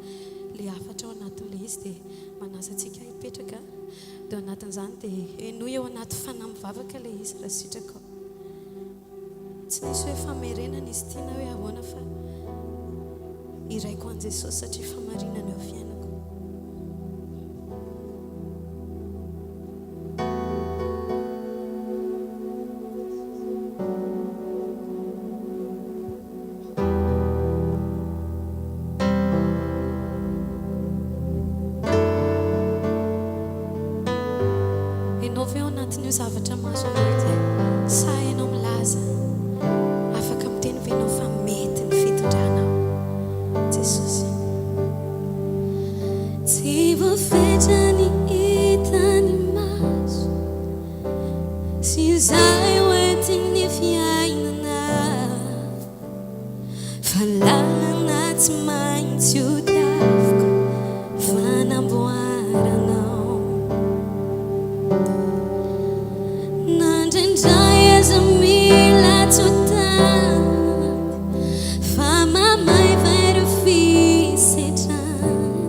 le afatra ao anatin'le izy dia manasa antsika hipetraka dia anatin'izany dia enoy eo anaty fanahy mivavaka le izy raha sitraka ao tsy nisy hoe famerenana izy tiana hoe ahoana fa iraiko an' Jesosy satria famarinana eo fiainako. Ianao ao anatin'io zavatra maso anao sa ianao milaza afaka miteny ve ianao fa mety ny fitondranao Jesosy. Tsy voafetra ny hita ny maso sy izay hoentiny fiainana fa lalana tsy maintsy ho diaviko fanamboaranao. Nandrindray aza mila tsotany fa mamay vairo fisetrany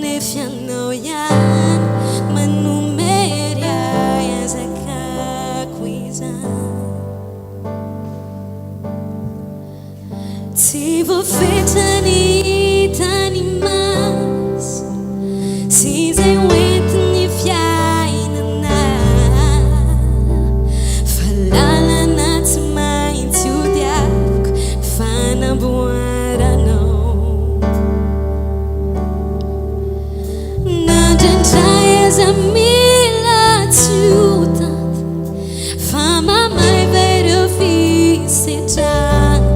nefianao ihany manomery ahy azakako izany. Tsy voafetra ny hitany maso sy izay hoentiny fiainana fa lalana tsy maintsy ho diaviko fanamboaranao. Nandrindray aza mila tsotany fa mamay vaireo fisetrany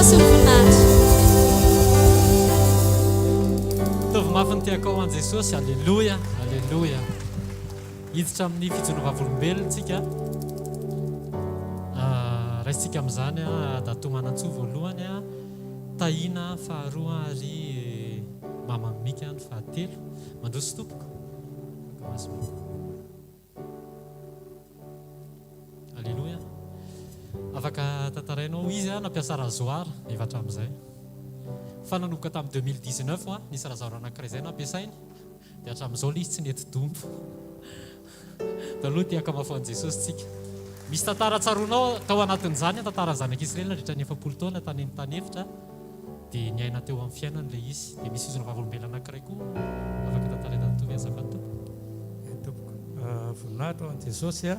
jesosy ny voninahitra. Tovy mafy ny tiako ao an Jesosy. Alleluia, alleluia. Hiditra amin'ny fijona vavolombelona tsika. Raisitsika amin'izany datomanantsoa voalohany tahina faharoa ary mamamika ny fahatelo. Mandroso tompoko. Alleluia. Afaka tantarainao izy nampiasa razoara efatra amin'izay. Fa nanomboka tamin'ny 2019 nisy razoara anankiray izay nampiasainy dia hatramin'izao ilay izy tsy nety dombo. Taloha tiaka mahafoan'i Jesosy tsika. Misy tantara tsaronao tao anatin'izany tantaran'izany ankizy nandritra ny 7 taona tany amin'ny tany efitra dia niaina teo amin'ny fiainany ilay izy. Dia misy izona vavolombelona anankiray koa afaka tantaraina mitovy azafady tompoko. Voninahitra an Jesosy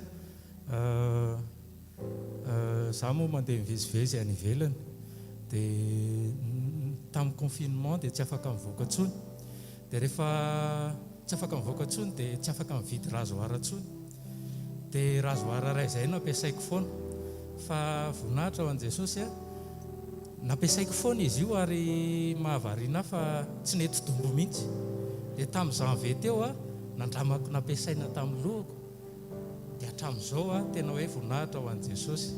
za moa mandeha mivezivezy any ivelany dia tamin'ny confinement dia tsy afaka mivoaka ntsony dia rehefa tsy afaka mivoaka ntsony dia tsy afaka mividy razoara ntsony dia razoara ray izay nampiasaiko foana fa voninahitra ho an Jesosy nampiasaiko foana izy io ary mahavariana fa tsy nety dombo mihitsy dia tamin'ny janvier teo nandramako nampiasaina tamin'ny lohako dia hatramin'izao tena hoe voninahitra ho an Jesosy.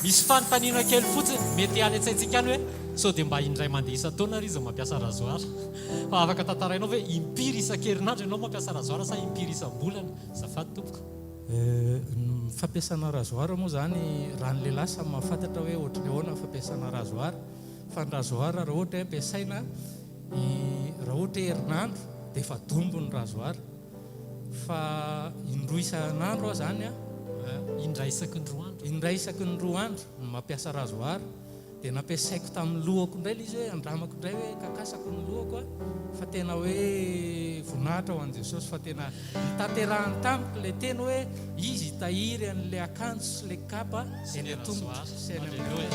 Misy fanontaniana kely fotsiny mety any antsaintsika any hoe sao dia mba indray mandeha isan-taona ary izy mampiasa razoara. Fa afaka tantarainao hoe impiry isan-kerinandro ianao mampiasa razoara sa impiry isam-bolana azafady tompoko. Ny fampiasana razoara moa zany raha ny lehilahy samy mahafantatra hoe ohatry ahoana fampiasana razoara. Fa ny razoara raha ohatra hoe ampiasaina raha ohatra herinandro dia efa dombo ny razoara. Fa indroa isan'andro zany indray isaky ny 2 andro. Indray isaky ny 2 andro no mampiasa razoara dia nampiasaiko tamin'ny lohako indray izy hoe andramako indray hoe kakasako ny lohako fa tena hoe voninahitra ho an Jesosy fa tena nitanterahany tamiko ilay teny hoe izy tahiry an'ilay akanjo sy ilay kapa eny an-tongotra sy eny Alleluia.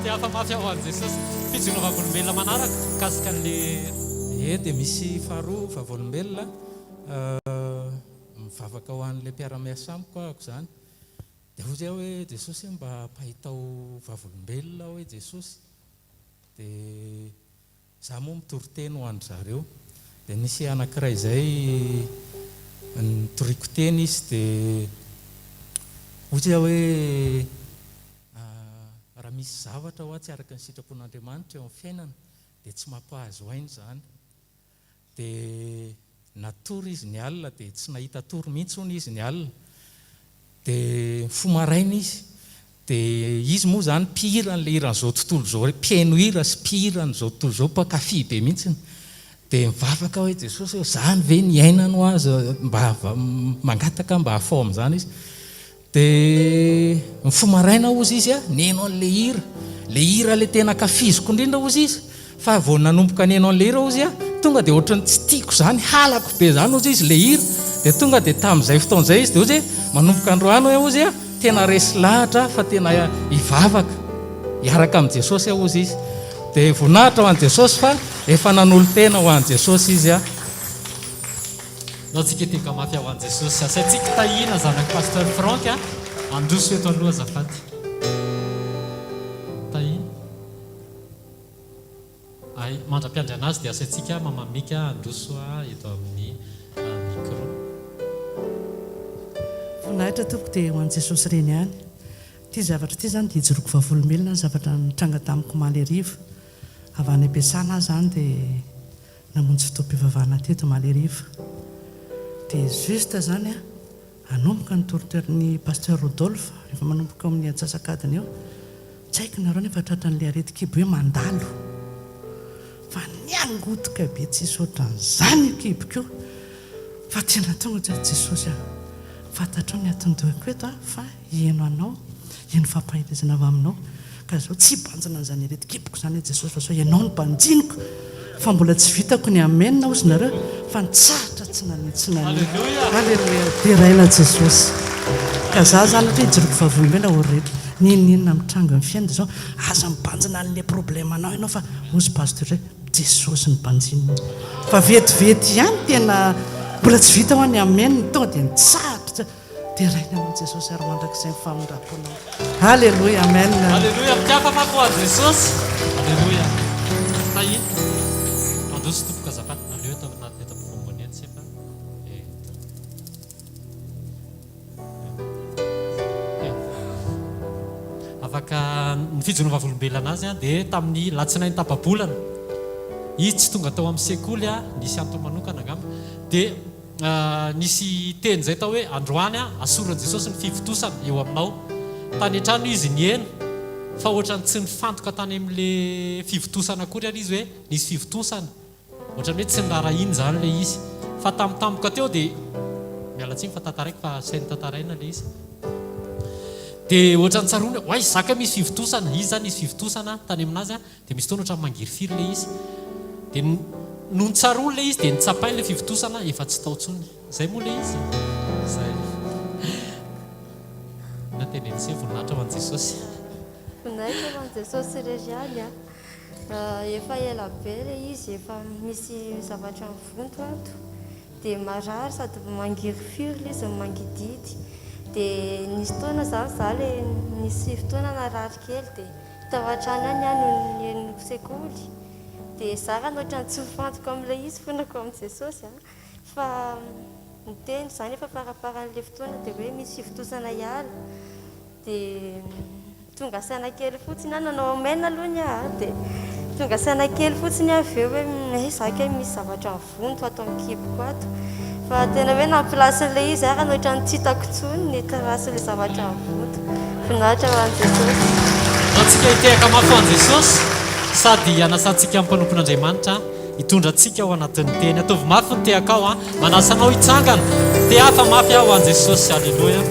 Tia hafa mafy ho an Jesosy. Fijona vavolombelona manaraka mikasika an'ilay dia misy faharoa vavolombelona mivavaka ho an'ilay mpiara-miasa amiko ahako izany dia hoy zay hoe Jesosy mba mpahitao vavolombelona hoe Jesosy dia za moa mitory-teny ho andry zareo dia nisy anankiray izay nitoriako teny izy dia hoy zay hoe raha misy zavatra ho tsy araka ny sitrapon'Andriamanitra eo amin'ny fiainana dia tsy mampahazo aina izany dia natory izy ny alina dia tsy nahita tory mihitsy hono izy ny alina dia fomaraina izy dia izy moa zany mpihira n'ilay hiran'izao tontolo izao mpiaino hira sy mpihira n'izao tontolo izao mpankafy be mihitsy dia mivavaka hoe Jesosy hoe zany ve ny ainano azy mba mangataka mba hafao amin'izany izy dia mifomaraina ozy izy neno an'ilay hira ilay tena kafiziko indrindra ozy izy fa vao nanomboka neno an'ilay hira ozy tonga dia ohatrany tsy tiako zany halako be zany ozy izy ilay hira dia tonga dia tamin'izay fotoan'izay izy dia ozy manomboka androany hoe ozy tena resy lahatra fa tena hivavaka hiaraka amin'ny Jesosy ozy izy dia voninahitra ho an Jesosy fa efa nanolo tena ho an Jesosy izy Nao tsika tika mafy ho an Jesosy. Asaintsika tahina zanaky pasteur Franck androso eto aloha azafady. Tahina ay mandra-piandry anazy dia asaintsika mamamika androso eto amin'ny micro. Voninahitra tompoko dia ho an Jesosy reny ihany. Ty zavatra ty zany dia hijoroako vavolombelona ny zavatra nitranga tamiko maly arivo avy any am-piasana zany dia namonjy fotoam-pivavahana teto maly arivo dia juste zany anomboka ny toritoerin'ny pasteur Rodolphe rehefa manomboka amin'ny atsasakadiny eo tsy haiko nareo nefa tratran'ilay areti-kibo hoe mandalo fa niangotoka be tsisy ohatran'izany kiboko fa tena tonga Jesosy fantatrao ny atondohako eto fa hieno anao hieno fampahirizana avy aminao ka zao tsy banjina n'izany areti-kiboko zany Jesosy fa sao ianao ny mpanjiniko fa mbola tsy vitako ny amenina ozy nareo fa nitsahatra tsy nanitsy Alleluia dia raina Jesosy ka za zany ohatra hijoroako vavolombelona orehetra ninina mitranga ny fiaina dia zao aza mibanjina an'ilay problème anao ianao fa ozy pasteur hoe Jesosy ny mpanjinina fa vetivety ihany tena mbola tsy vita ho any amenina tonga dia nitsahatra dia raina anao Jesosy ary mandrakizay ny famindraponao Halleluja, amen. Halleluja, mitiafafako ho Jesosy. Halleluja. Tahi. Mandroso tompoka azafady aleo eto anaty eto ampovombony eny sefa. Afaka ny fijonova volombelona azy dia tamin'ny latsinainy tapabolana. Izy tsy tonga tao amin'ny sekoly nisy antony manokana angamba. Dia nisy teny zay tao hoe androany asoran'i Jesosy ny fivotosana eo aminao. Tany an-trano izy niena fa ohatrany tsy nifantoka tany amin'le fivotosana akory ary izy hoe nisy fivotosana. Ohatrany hoe tsy niraharainy zany le izy. Fa tampotampoka teo dia mialatsiny fa tantaraiko fa sainy tantaraina le izy. Dia ohatrany tsarony hoe zaka misy fivotosana. Izy zany nisy fivotosana tany aminazy dia misy fotoana ohatrany mangirifiry le izy. Dia no nitsarony le izy dia nitsapainy le fivotosana efa tsy tao tsony. Zay moa le izy. Zay. Natenen'izay voninahitra ho an'i Jesosy. Voninahitra ho an'i Jesosy rery efa ela be le izy, efa misy zavatra mivonto ato dia marary sady mangirifiry le izy mangididy. Dia nisy fotoana zany le nisy fotoana narary kely dia tao an-trano any no nieniko sekoly. Dia zarany ohatrany tsy mifantoka amin'ilay izy fonako amin'i Jesosy fa niteny zany efa faraparan'ilay fotoana dia hoe misy fivotosana hiala. Dia tonga saina kely fotsiny nanao maina aloha dia tonga saina kely fotsiny avy eo hoe zaka misy zavatra mivonto ato amin'ny kiboko ato. Fa tena hoe nampilasin'ilay izy ary ohatrany tsy hitako tsony ny trasin'ilay zavatra mivonto. Voninahitra ho an'i Jesosy. Antsika hitehaka mafy ho an'i Jesosy sady hanasantsika amin'ny mpanompon'Andriamanitra hitondra antsika ao anatin'ny teny. Ataovy mafy ny tehaka ao manasa anao hitsangana. Te hafa mafy ao an'i Jesosy. Alleluia.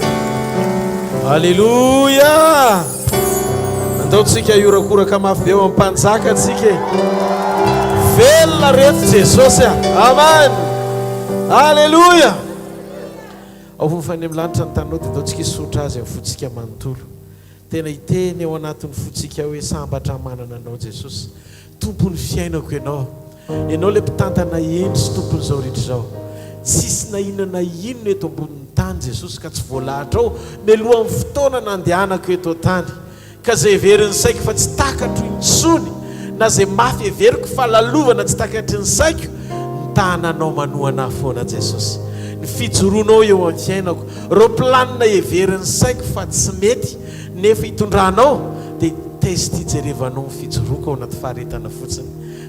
Alleluia. Andaontsika iorakoraka mafy be eo amin'ny mpanjaka antsika. Velona reto Jesosy. Amen. Alleluia. Ao fofany amin'ny lanitra ny tanao dia andaontsika hisotra azy amin'ny fotsika manontolo. Tena hiteny eo anatin'ny fotsika hoe sambatra manana anao Jesosy. Tompony fiainako ianao. Ianao le mpitantana endry tompony izao rehetra izao. Tsisy na inona inona eto ambonin'ny tany Jesosy ka tsy voalahatra ao mialoha amin'ny fotoana nandehanako eto tany. Ka zay everiny saiko fa tsy takatro intsony na zay mafy everiko fa lalovana tsy takatry ny saiko ny tananao manohana foana Jesosy. Ny fijoroanao eo amin'ny fiainako. Reo planina everiny saiko fa tsy mety nefa hitondranao dia test hijerevanao ny fijoroako ao anaty faharetana fotsiny.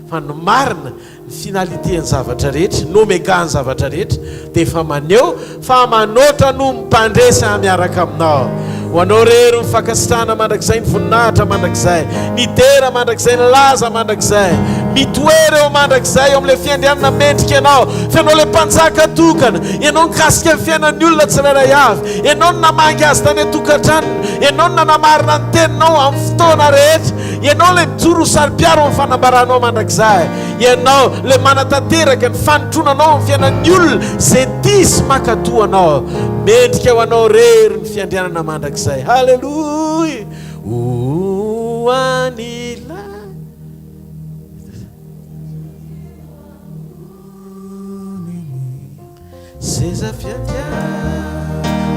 Fa ny marina ny finaliteany zavatra rehetra no omega ny zavatra rehetra dia efa maneo fa manoatra no mimpandresy miaraka aminao. Ho anao rery mifankasitrahana mandrakizay ny voninahitra mandrakizay, midera mandrakizay ny laza mandrakizay, mitoery eo mandrakizay eo amin'ilay fiandrianana mendrika ianao. Fa ianao le mpanjaka tokana, ianao nikasika ny fiainan'ny olona tsirairay avy, ianao no namangy azy tany an-tokantranony, ianao no nanamarina ny teninao amin'ny fotoana rehetra, ianao le mijoro ho sary-piaro amin'ny fanambaranao mandrakizay, ianao le manatanteraka ny fanotronanao amin'ny fiainan'ny olona zay disy makatoanao. Mendrika ho anao rery ny fiandrianana mandrakizay. Halleluja. Anila seza fiandriana.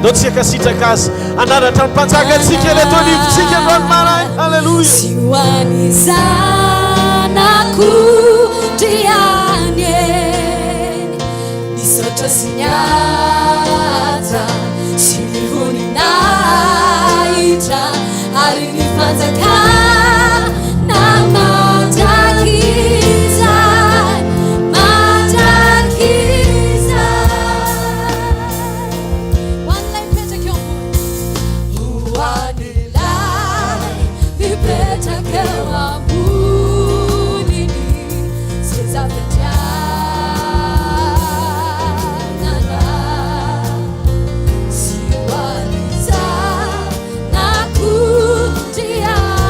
Dao tsika sitraka azy anaratra ny mpanjaka antsika le tonivontsika androany maraina. Halleluja. Sy ho an'ny zanako driany nisaotra sy niatra sy nivoninahitra ary ny fanjakana mandrakizay ho an'ilay mipetraka eo ambony, ho an'ilay mipetraka eo amboniny seza fiandrianana sy ho an'ny zanako driany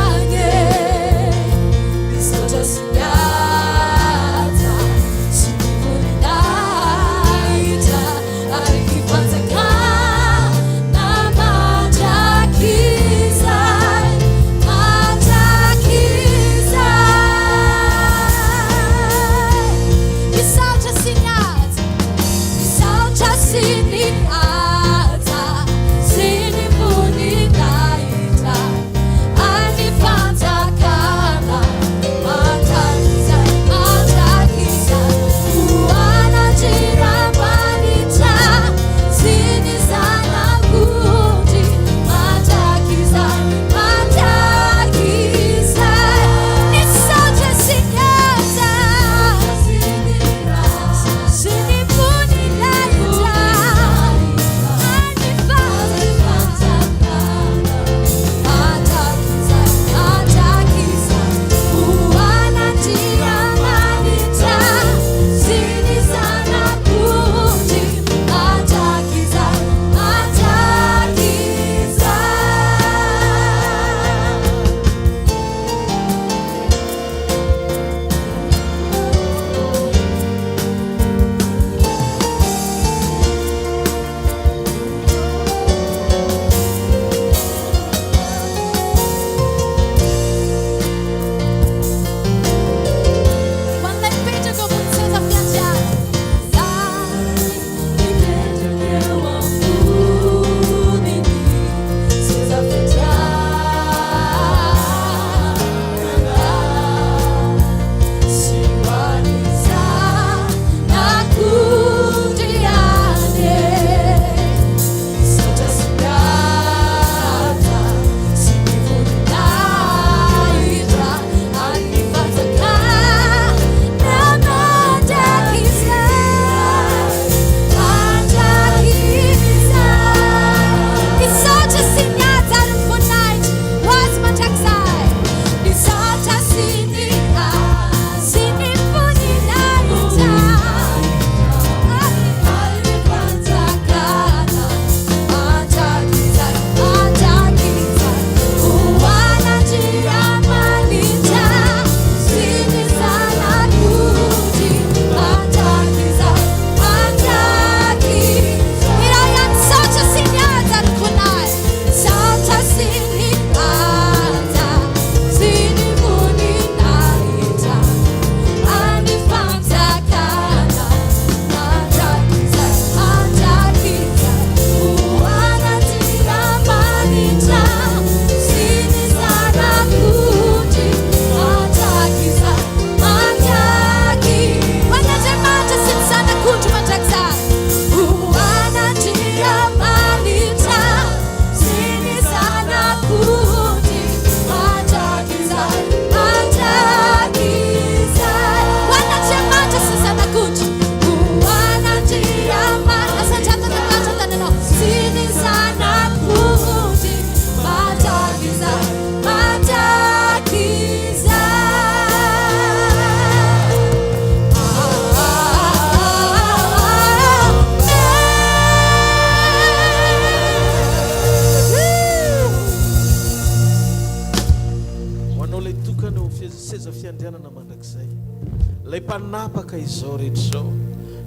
lay mpanapaka izao rehetra izao,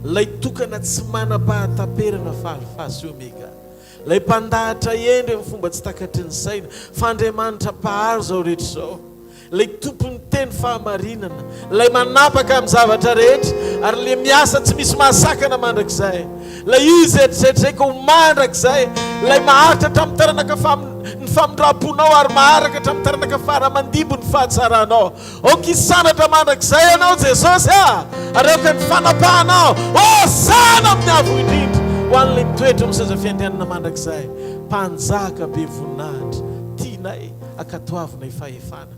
lay tokana tsy manam-pahataperana falifazy omega, lay mpandahatra endry amin'ny fomba tsy takatry ny saina, fa Andriamanitra mpaharo zao rehetra izao, lay tompony teny fahamarinana, lay manapaka amin'ny zavatra rehetra ary le miasa tsy misy mahasakana mandrakizay, lay izy eritreritreika ho mandrakizay, lay maharitra hatramin'ny taranaka ny famindram-ponao ary maharaka hatramin'ny taranaka fara-mandibo ny fahatsaranao. Okisanatra mandrakizay ianao Jesosy ary aoka ny fanapahanao hosana amin'ny avo indrindra ho an'ilay mitoetra amin'ny seza fiandrianana mandrakizay. Mpanjaka be voninahitra tianay akatoavinay fahefana,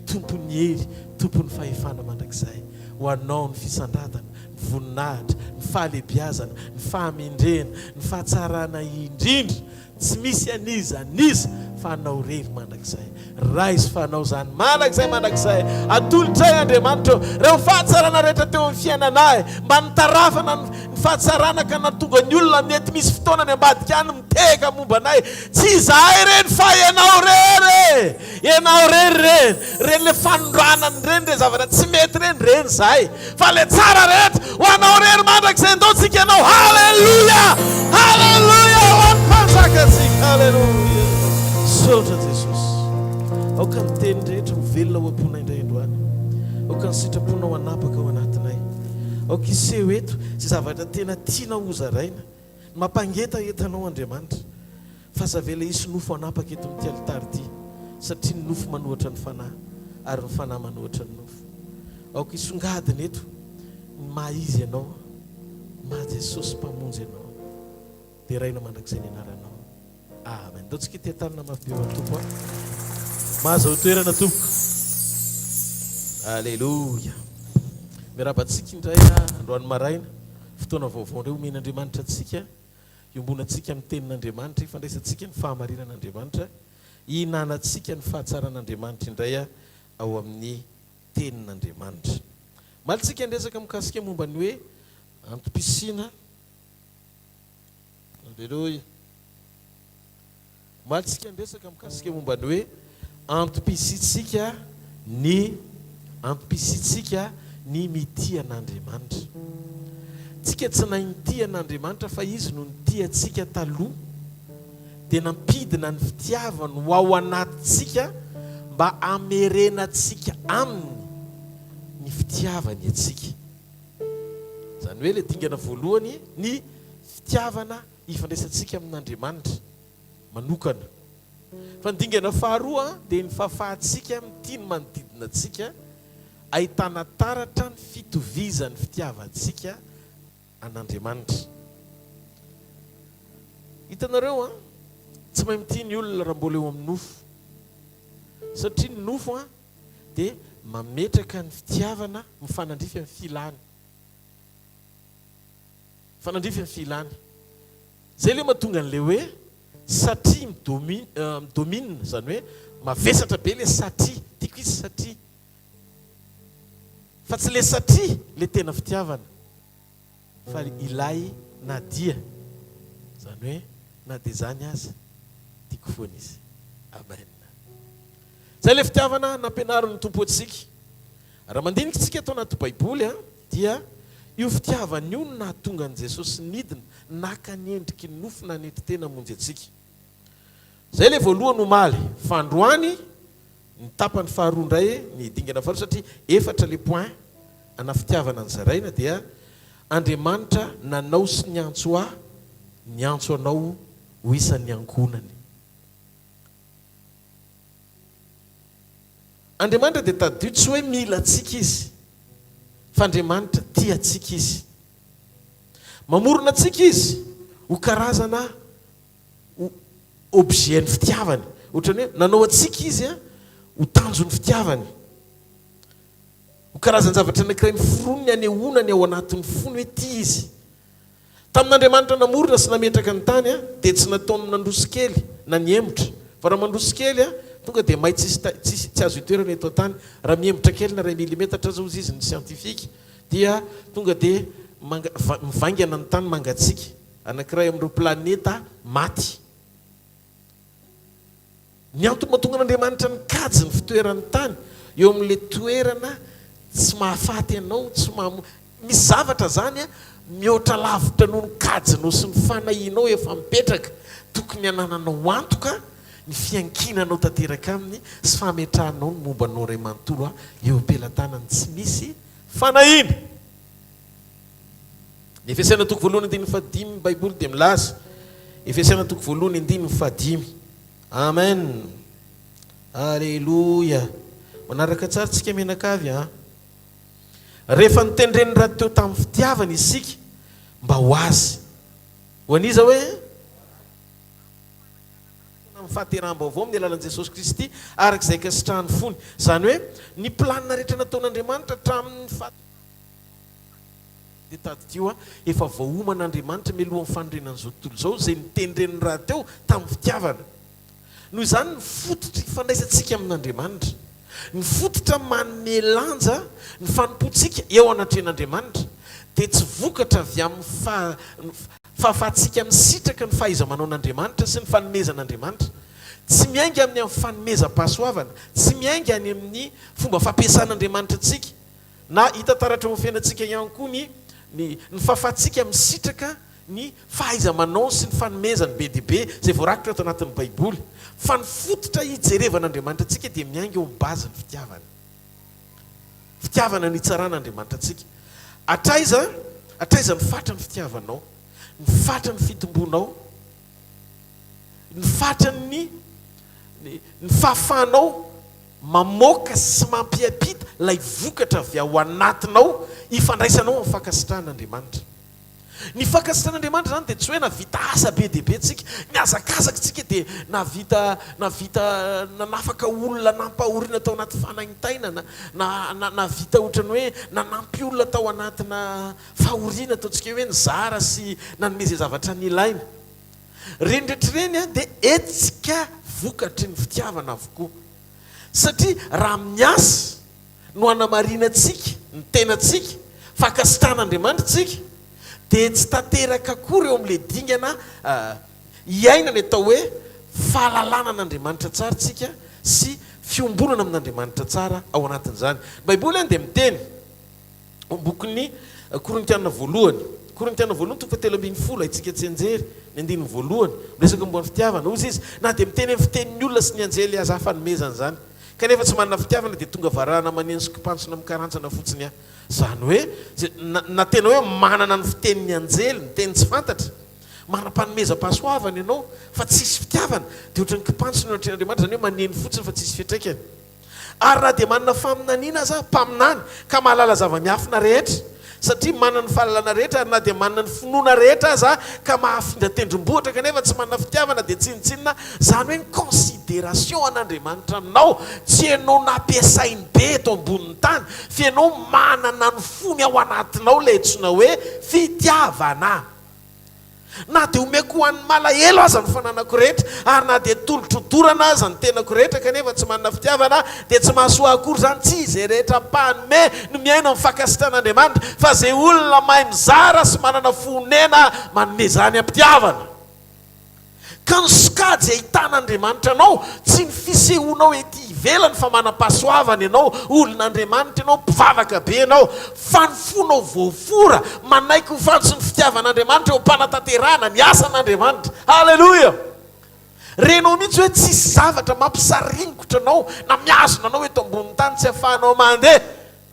tompony hery, tompony fahefana mandrakizay, ho anao ny fisandratana, ny voninahitra, ny fahalebiazana, ny fahamendrena, ny fahatsarana indrindra, tsy misy aniza fa anao rery mandrakizay. Raha izy fa anao zany mandrakizay atolotray Andriamanitra reo fahatsarana rehetra teo amin'ny fiainanay, mba nitarafana ny fahatsarana ka natonga ny olona mety misy fotoana ny ambadika any miteka momba anay, tsy izahay reny fa ianao reny le fanondroanany reny le zavatra tsy mety reny zahay, fa le tsara rehetra ho anao rery mandrakizay. Ndaontsika ianao. Halleluja, halleluja, ho an'ny mpanjakatsika. Halleluja. Sotra Jesosy, aoka ny teny rehetra ho velona ho amponay indray androany, aoka ny sitrapona ho anapaka ao anatinay, aoka iseho eto sy zavatra tena tiana ho zaraina, mampangeta entanao Andriamanitra, fa zavela isy nofo anapaka eto amin'ity alitary ity, satria ny nofo manohatra ny fanahy ary ny fanahy manohatra ny nofo. Aoka isongadiny eto ny maha-izy ianao, maha Jesosy mpamonjy ianao, dia raina mandrakizay ny anaranao. Amen. Ndaontsika ity tanana mafy be ao Tompo, mahazo toerana Tompo. Alleluia. Miarabantsika indray androany maraina, fotoana vaovao indray omen'Andriamanitra antsika, iombonantsika amin'ny tenin'Andriamanitra, ifandraisantsika ny fahamarinan'Andriamanitra, ihinanantsika ny fahatsaran'Andriamanitra indray ao amin'ny tenin'Andriamanitra. Malitsika andresaka mikasika momba ny hoe antom-pisiana. Alleluia. Malitsika andresaka mikasika momba ny hoe antom-pisitsika ny mitia an'Andriamanitra. Tsika tsy naintia an'Andriamanitra fa izy no nitia atsika taloha, dia nampidina ny fitiavany ho ao anatintsika mba amerenatsika aminy ny fitiavany atsika. Zany hoe le dingana voalohany ny fitiavana ifandraisantsika amin'Andriamanitra manokana. Fa ny dingana faharoa dia ny fahafahantsika amin'ny tiany manodidina atsika, ahitana taratra ny fitovizan'ny fitiavantsika an'Andriamanitra. Hitanareo tsy mahay mity ny olona raha mbola eo amin'ny nofo, satria ny nofo dia mametraka ny fitiavana mifanandrify amin'ny filany. Mifanandrify amin'ny filany. Zay le mahatonga an'le hoe satria midomine, zany hoe mavesatra be le satria, tiako izy satria. Fa tsy le satria le tena fitiavana, fa ilay na dia, zany hoe na dia zany aza tiako foana izy. Amen. Zay le fitiavana nampianarin'ny Tompo antsika. Raha mandinika tsika atao anaty Baiboly dia io fitiavana io no nahatonga an' Jesosy nidina naka ny endriky ny nofo na nety tena monjy atsika. Zay le voalohany omaly, fandroany ny tapany faharoa indray ny dingana faharoa, satria efatra le point ana fitiavana ny zaraina dia Andriamanitra nanao sy ny antso anao ho isan'ny ankonany. Andriamanitra dia tadio tsy hoe mila atsika izy, fa Andriamanitra tia atsika izy, mamorona atsika izy ho karazana objet ny fitiavany. Ohatrany hoe nanao atsika izy ho tanjon'ny fitiavany, ho karazany zavatra anankiray ny foronony anehoanany ao anatin'ny fony hoe tia izy. Tamin'Andriamanitra namorona sy nametraka ny tany dia tsy nataony nandroso kely na niemotra, fa raha mandroso kely tonga dia may tsy azo itoerana eto tany. Raha miemotra kely na 2 milimetatra zao izy ny siantifika dia tonga dia mivaingana ny tany mangatsika, anankiray amin'ireo planeta maty. Ny antony mahatonga an'Andriamanitra nikajy ny fitoeran'ny tany eo amin'le toerana tsy mahafaty anao tsy misy zavatra zany a mihoatra lavitra noho ny kajinao sy ny fanahinao efa mipetraka tokony anananao antoka ny fiankinanao tanteraka aminy sy fametrahanao ny mombanao ray manontolo a eo ampelantanany tsy misy fanahina. Ny Efesiana toko voalohany 1:5 baiboly dia milaza. Efesiana toko voalohany 1:5. Amen. Alleluia. Manaraka tsara tsika menakavy a. Rehefa nitendreny raha teo tamin'ny fitiavana isika mba ho azy. Ho aniza hoe amin'ny fahateram-baovao amin'ny alalan'i Jesosy Kristy arak'izay kasitrahany fony. Zany hoe ny planina rehetra nataon'Andriamanitra hatramin'ny dia taditio a efa voahoman'Andriamanitra mialohan'ny fanorenan'izao tontolo izao zay nitendreny raha teo tamin'ny fitiavana. Noho izany ny fototra ifandraisantsika amin'Andriamanitra, ny fototra manome lanja ny fanompoantsika eo anatren'Andriamanitra dia tsy vokatra avy amin'ny fahafahantsika misitraka ny fahaiza-manao n'Andriamanitra sy ny fanomezan'Andriamanitra. Tsy miainga amin'ny fanomezam-pahasoavana, tsy miainga any amin'ny fomba fampiasan'Andriamanitra antsika, na hita taratra amin'ny fiainantsika ihany koa ny fahafahantsika misitraka ny fahaiza-manao sy ny fanomezany be dia be zay voarakitra ato anatin'ny baiboly. Fa ny fototra hijerevan'Andriamanitra antsika dia miainga eo amin'ny bazin'ny fitiavana. Fitiavana ny hitsaran'Andriamanitra antsika. Atraiza ny fatra ny fitiavanao, ny fatra ny fitombonao, ny fatra ny fahafahanao mamoaka sy mampiapita lay vokatra avy ao anatinao ifandraisanao amin'ny fankasitrahan'Andriamanitra. Ny fankasitrahan'Andriamanitra zany dia tsy hoe navita asa be dia be tsika, niazakazaka tsika dia navita nanafaka olona nampahoriana tao anaty fanahintaina, navita ohatrany hoe nanampy olona tao anatina fahoriana ataontsika hoe nizara sy nanome zay zavatra ny ilaina. Reny rehetrareny a dia etsika vokatry ny fitiavana avokoa. Satria raha miasa no hanamarinantsika ny tenantsika, fankasitrahan'Andriamanitra tsika, dia tsy tanteraka akory eo amin'ilay dingana hiaina ny atao hoe fahalalana n'Andriamanitra tsara tsika sy fiombonana amin'Andriamanitra tsara ao anatin'izany. Baiboly any dia miteny bokin'ny Korintiana voalohany 3:10 itsika tsy anjery ny 2 resaka momba ny fitiavana. Ozy izy na dia miteny amin'ny fitenin'ny olona sy ny anjely aza fanomezana zany, kanefa tsy manana fitiavana dia tonga varahana maneno sy kipantsona mikarantsana fotsiny a. Zany hoe na tena hoe manana ny fitenin'ny anjely, ny teny tsy fantatra, manam-panomezam-pahasoavana ianao fa tsisy fitiavana dia ohatran'ny kipantsona natren'Andriamanitra, zany hoe maneno fotsiny fa tsisy fiantraikany. Ary na dia manana faminaniana aza mpaminany ka mahalala zava-miafina rehetra, satria manana ny fahalalana rehetra, ary na dia manana ny finoana rehetra aza ka mahafindra tendrombohitra kanefa tsy manana fitiavana dia tsinitsinina. Zany hoe ny considération an'Andriamanitra aminao tsy ianao nampiasainy be eto ambonin'ny tany, fa ianao manana ny fony ao anatinao ilay antsoina hoe fitiavana. Na dia omeko ho an'ny malahelo aza ny fananako rehetra, ary na dia tolotrodorana aza ny tenako rehetra kanefa tsy manana fitiavana dia tsy mahasoa akory zany. Tsy izay rehetra mpanome no miaina amin'ny fankasitrahan'Andriamanitra, fa zay olona mahay mizara sy manana fonena manome zany am-pitiavana. Ka ny sokajy ahitan'Andriamanitra anao tsy ny fisehoanao ety ivelany fa manam-pahasoavana ianao, olon'Andriamanitra ianao, mpivavaka be ianao, fa ny fonao voafora manaiky ho fantsy ny fitiavan'Andriamanitra eo am-panatanterahana ny asan'Andriamanitra. Halleluia. Renao mihitsy hoe tsisy zavatra mampisaringotra anao na miazona anao eto ambonin'ny tany tsy ahafahanao mandeha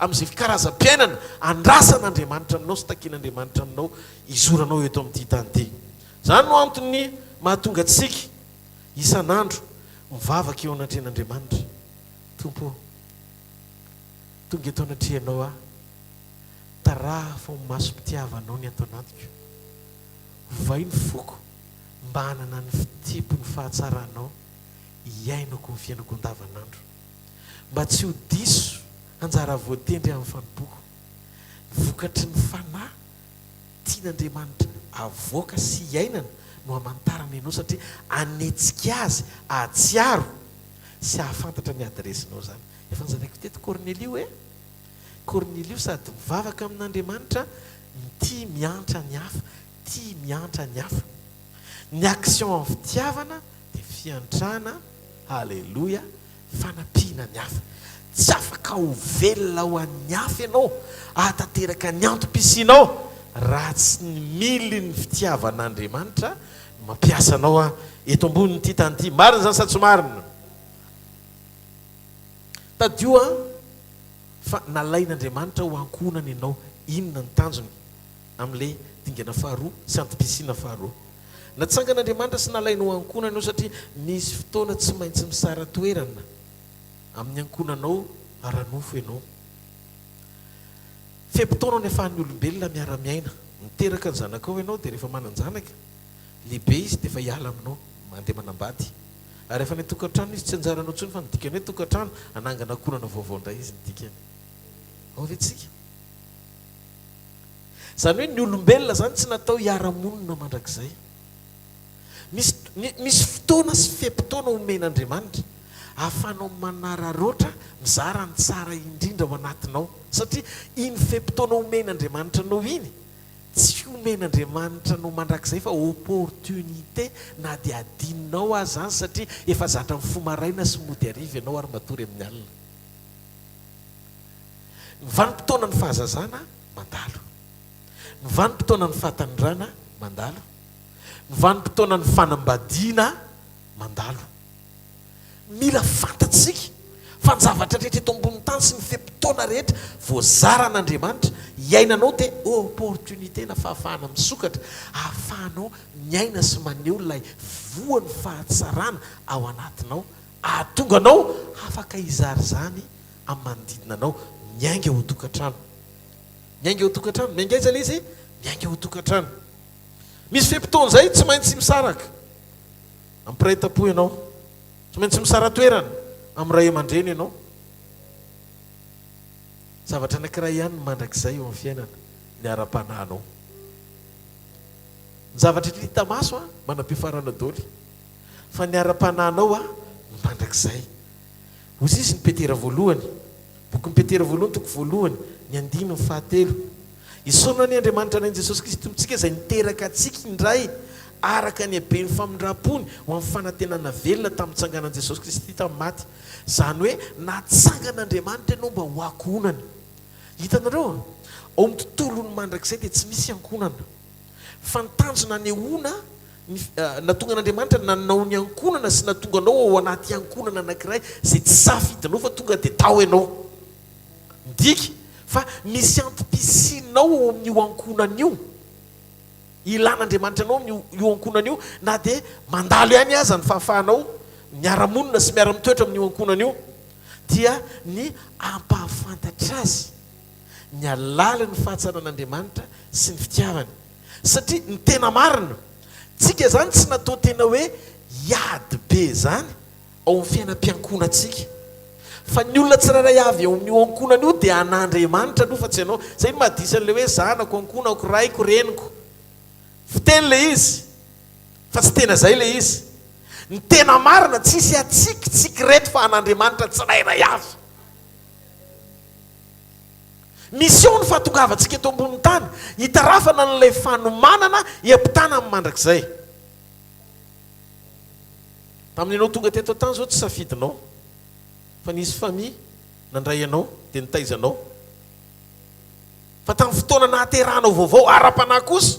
amin'izay karazam-piainana andrasan'Andriamanitra aminao sy takian'Andriamanitra aminao izoranao eto amin'ity tany ity. Zany no antony mahatonga antsika isan'andro mivavaka eo anatren'Andriamanitra. Tompo, tonga eto anatrehanao a, taraha fa masom-pitiavanao ny ato anatiko, vai ny foko mba hanana ny fitipo ny fahatsaranao hiainako ny fiainako andavanandro, mba tsy ho diso anjara voatendry amin'ny fanompoko, vokatry ny fanahy tian'Andriamanitra avoaka sy hiainana no hamantarana ianao, satria anetsika azy ahatsiaro sy ahafantatra ny adresinao zany. Efa nizanaiko teto Cornelio Cornelio sady mivavaka amin'Andriamanitra, tia miantra ny hafa, tia miantra ny hafa. Ny action amin'ny fitiavana dia fiantrana, halleluia, fanampiana ny hafa. tsy afaka ho velona ho an'ny afy ianao ahatateraka ny antom-pisianao raha tsy ny mily ny fitiavan'Andriamanitra mampiasa anao a eto amboniny ity tany ity. Marina zany sa tsy marina? Tadio a fa nalain'Andriamanitra ho ankonany ianao. Inona ny tanjony amin'ilay dingana faharoa sy antom-pisiana faharoa? Natsangan'Andriamanitra sy nalaina ho ankonany ianao satria nisy fotoana tsy maintsy misara toerana amin'ny ankonanao ara-nofo ianao. Fepotona ny ahafahan'ny olombelona miara-miaina. Miteraka ny zanakao ianao dia rehefa manan-janaka lehibe izy dia efa hiala aminao mandeha manambady. Ary rehefa ny tokantrano izy tsy anjaranao intsony fa nidikany hoe tokantrano anangana ankonana vaovao indray izy nidikany. Ao ve tsika? Zany hoe ny olombelona zany tsy natao hiara-monina mandrakizay. Misy fotoana sy fepotona omen'Andriamanitra ahafanao manararoatra mizara ny tsara indrindra ao anatinao. Satria iny fepotona omen'Andriamanitra anao iny tsy omen'Andriamanitra no mandrakizay fa opportunité na dia adinonao azy zany satria efa zatra mifomaraina sy mody ariva ianao ary matory amin'ny alina. Ny vanim-potoana ny fahazazana mandalo, ny vanim-potoana ny fahatanindràna mandalo, ny vanim-potoana ny fanambadiana mandalo. Mila fantatsika fa ny zavatra rehetra eto ambony tany sy ny fepotona rehetra voazaran'Andriamanitra iainanao dia opportunité na fahafahana misokatra ahafahanao miaina sy maneho ilay voan'ny fahatsarana ao anatinao, ahatonga anao afaka izary zany amin'ny manodidina anao. Miainga ho tokantrano, miainga ho tokantrano, miainga iza izy miainga ho tokantrano. Misy fepotona zay tsy maintsy misaraka ampiray tam-po ianao, tsy maintsy misara toerana amin'ny ray aman-dreny ianao. Zavatra anankiray ihany mandrakizay eo amin'ny fiainana, ny ara-panahinao. Ny zavatra hita maso a manam-piafarana daholo fa ny ara-panahinao a mandrakizay. Ozy izy ny Petera voalohany, boky ny Petera voalohany toko voalohany ny 9:7. Isaona ny Andriamanitra an'i Jesosy Kristy tompontsika izay niteraka antsika indray araka ny habeny famindrapony ho amin'ny fanantenana velona tamin'ny tsanganan'i Jesosy Kristy tamin'ny maty. Zany hoe natsangan'Andriamanitra ianao mba ho ankonany. Hitanareo ao amin'ny tontolony mandrakizay dia tsy misy ankonana fa ny tanjona anehoana natonga n'Andriamanitra nanao ny ankonana sy natonga anao ao anaty ankonana anankiray izay tsy safidinao fa tonga dia tao ianao. Midika fa misy antom-pisianao ao amin'io ankonana io. Ilan'Andriamanitra anao io ankonana io na dia mandalo ihany aza ny fahafahanao miara-monina sy miara-mitoetra amin'io ankonana io dia ny ampahafantatra azy ny alalan'ny fahatsara'Andriamanitra sy ny fitiavany. Satria ny tena marina tsika zany tsy natao tena hoe hiady be zany ao amin'ny fiainam-piankonantsika fa ny olona tsiraray avy ao amin'io ankonana io dia an'Andriamanitra aloha fa tsy ianao. Zay ny mahadisa an'ilay hoe zanako, ankonako, raiko, reniko, fiteny le izy fa tsy tena zay le izy. Ny tena marina tsisy atsika reto fa an'Andriamanitra tsirairay avy. Misy eo ny fahatongavantsika eto ambony tany hitarafana n'ilay fanomanana hiampitana amin'ny mandrakizay. Tamin'ianao tonga teto tany zao tsy safidinao fa nisy famille nandray anao dia nitaizanao. Fa tamin'ny fotoana nahaterahanao vaovao ara-panahy kosa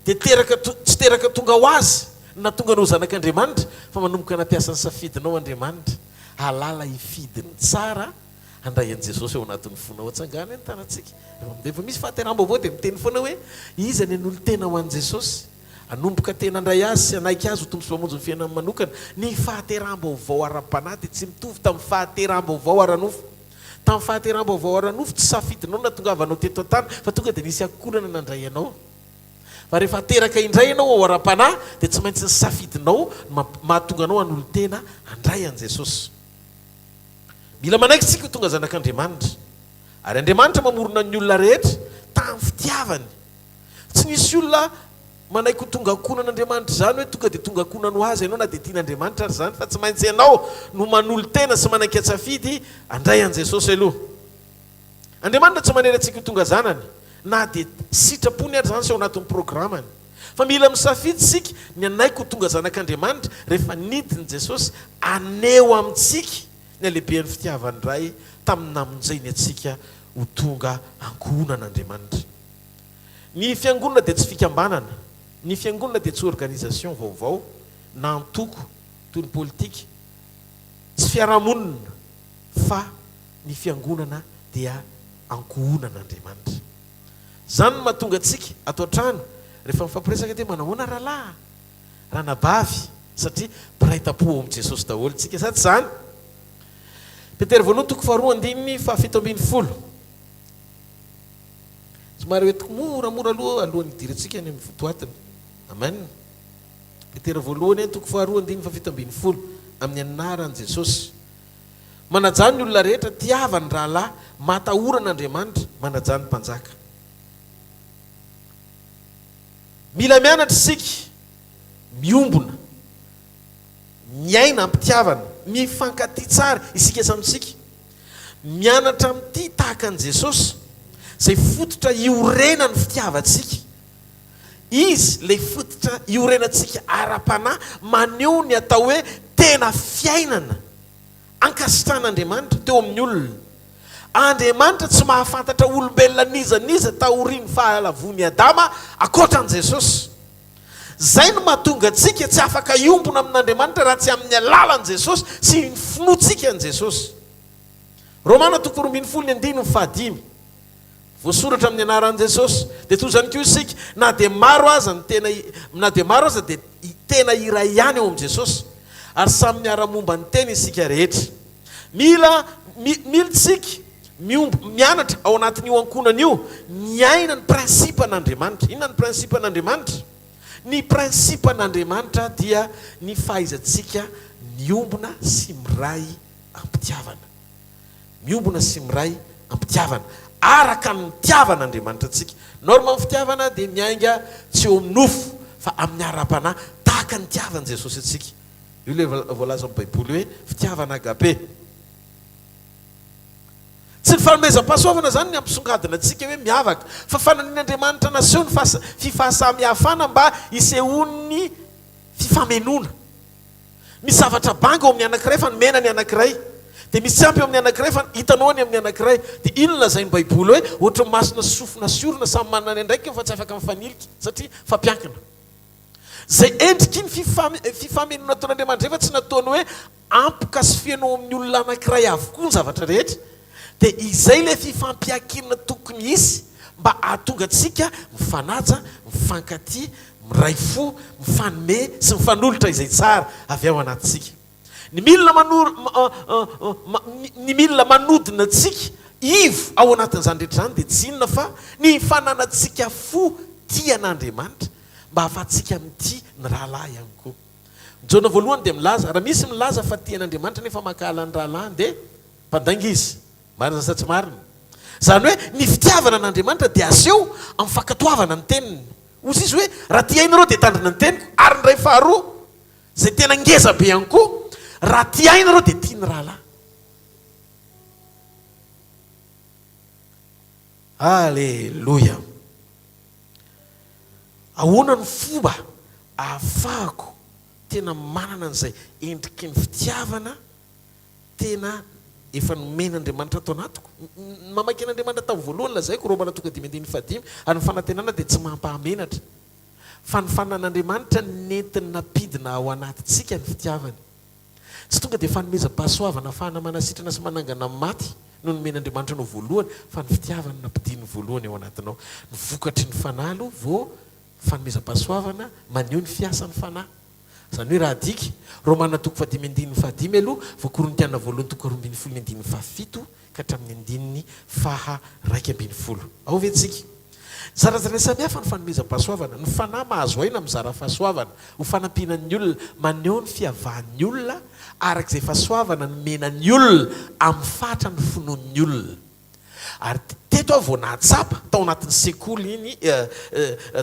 dia tsy teraka tonga ho azy natonga anao zanak'Andriamanitra fa manomboka nampiasa ny safidinao Andriamanitra halala hifidiny tsara handray an'i Jesosy ao anatin'ny fonao atsangana ny tanantsika. Efa misy fahateram-baovao dia miteny foana hoe iza ny an'olo tena ho an'i Jesosy, anomboka tena andray azy sy anaiky azy ho tompo sy mamonjy ny fiainany manokana. Ny fahateram-baovao ara-panahy dia tsy mitovy tamin'ny fahateram-baovao ara-nofo. Tamin'ny fahateram-baovao ara-nofo tsy safidinao natongavanao teto an-tany fa tonga dia nisy ankonana nandray anao. Fa rehefa teraka indray ianao ao ara-panahy dia tsy maintsy ny safidinao mahatonga anao an'olo tena handray an'i Jesosy. Mila manaiky tsika ho tonga zanak'Andriamanitra ary Andriamanitra mamorona ny olona rehetra tamin'ny fitiavany. Tsy nisy olona manaiky ho tonga ankonan'Andriamanitra zany hoe tonga dia tonga ankonana ho azy ianao na dia tian'Andriamanitra ary zany fa tsy maintsy ianao no manolo tena sy manaiky atsafidy handray an'i Jesosy aloha. Andriamanitra tsy manery antsika ho tonga zanany na dia sitrapony ary zany sy ao anatin'ny programany fa mila misafidy sika ny anaiky ho tonga zanak'Andriamanitra rehefa nidiny Jesosy aneo amintsika ny alehiben'ny fitiavany ray tamin'ny namonjeny atsika ho tonga ankohonan'Andriamanitra. Ny fiangonana dia tsy fikambanana, ny fiangonana dia tsy organisation vaovao na antoko toy ny politika, tsy fiarahamonina, fa ny fiangonana dia ankohonan'Andriamanitra. Zany no mahatonga antsika ato an-trano rehefa mifampiresaka dia manahoana rahalahy, ranabavy, satria mpiray tam-po ao amin'i Jesosy daholo tsika, sady zany. Petera voalohany toko 2:7-10. Somary hoetiko moramora aloha alohan'ny idirantsika any amin'ny fotoatiny. Amen. Petera voalohany toko 2:7-10 amin'ny anaran'i Jesosy. Manajany ny olona rehetra, tiavany rahalahy, matahorana manajany mpanjaka. Mila mianatra isika miombona, miaina ampitiavana, mifankaty tsara isika samitsika, mianatra amin'ity tahaka an' Jesosy zay fototra iorenany fitiavatsika. Izy le fototra iorenantsika ara-panahy maneho ny atao hoe tena fiainana ankasitran'Andriamanitra teo amin'ny olona. Andriamanitra tsy mahafantatra olombelona nizaniza taorian'ny fahalavony Adama akoatran'i Jesosy. Zay no mahatonga antsika tsy afaka iombona amin'Andriamanitra raha tsy amin'ny alalan'i Jesosy sy ny finoantsika an' Jesosy. Romana 12:5 voasoratra amin'ny anaran'i Jesosy. Dia toy izany koa isika na dia maro aza dia tena iray ihany eo amin'i Jesosy, ary samy miara-momba ny tena isika rehetra. Mila tsika mianatra ao anatin'io ankonana io, miaina ny prinsipan'Andriamanitra. Inona ny prinsipan'Andriamanitra? Ny prinsipan'Andriamanitra dia ny fahaizantsika miombona sy miray ampitiavana. Miombona sy miray ampitiavana araka ny mitiavan'Andriamanitra antsika. Norma ny fitiavana dia miainga tsy eo amin'ny nofo fa amin'ny ara-panahy tahaka ny tiavan'i Jesosy antsika. Io le voalaza amin'ny Baiboly hoe fitiavana agape. Tsy ny fanomezam-pahasoavana zany ny ampisongadina antsika hoe miavaka, fa fananian'Andriamanitra naseho ny fifahasamihafana mba isehon'ny fifamenona. Misy zavatra banga ao amin'ny anankiray fa nomena ny anankiray, dia misy ampy eo amin'ny anankiray fa hitanao ny amin'ny anankiray. Dia inona zay ny Baiboly hoe ohatra masina sofina sy orona samy manana ny andraiky fa tsy afaka mifanilika satria fampiankina. Zay endriky ny fifamenona ataon'Andriamanitra rehefa tsy nataony hoe ampoka sy fianao amin'ny olona anankiray avokoa ny zavatra rehetra, dia izay le fifampiankina tokony isy mba ahatonga antsika mifanaja, mifankaty, miray fo, mifanome sy mifanolotra izay tsara avy ao anatintsika. Ny milina manodina antsika ivo ao anatin'izany rehetra zany dia tsy inona fa ny fananantsika fo tian'Andriamanitra mba hahafahantsika amin'ity ny rahalahy ihany koa. Jona voalohany dia milaza, raha misy milaza fa tian'Andriamanitra nefa makahala ny rahalahy dia mpandainga izy. Marina sa tsy marina? Zany hoe ny fitiavana an'Andriamanitra dia aseho amin'ny fankatoavana ny teniny. Ozy izy hoe raha tia aina reo dia tandrina ny teniko, ary ny ray faharoa zay tena ngeza be ihany koa, raha tia aina reo dia tia ny rahalahy. Alleluia. Ahoana ny fomba ahafahako tena manana an'izay endriky ny fitiavana tena efa nomen'Andriamanitra atao anatiko? Mamaky an'Andriamanitra tamin'ny voalohany lazaiko Romana 12:5 ary ny fanantenana dia tsy mampahamenatra fa ny fanan'Andriamanitra nentiny napidina ao anatintsika ny fitiavany. Tsy tonga dia fanomezam-pahasoavana ahafahana manasitrana sy manangana amin'ny maty no nomen'Andriamanitra anao voalohany, fa ny fitiavana nampidiny voalohany ao anatinao. Ny vokatry ny fanalo vo fanomezam-pahasoavana maneho ny fiasan'ny fanahy. Zany hoe raha adiky Romana 12:5 aloha voakorintiana voalohany 2:17 ka hatramin'ny 2:20. Ao ve tsika? Zarazara samihafa ny fanomezam-pahasoavana. Ny fanahy mahazo aina mizara fahasoavana ho fanampinan'ny olona, maneho ny fiavahan'ny olona arak'izay fahasoavana nomenan'ny olona amin'ny fatra ny finoan'ny olona. Ary teto aho vao nahatsapa tao anatin'ny sekoly iny,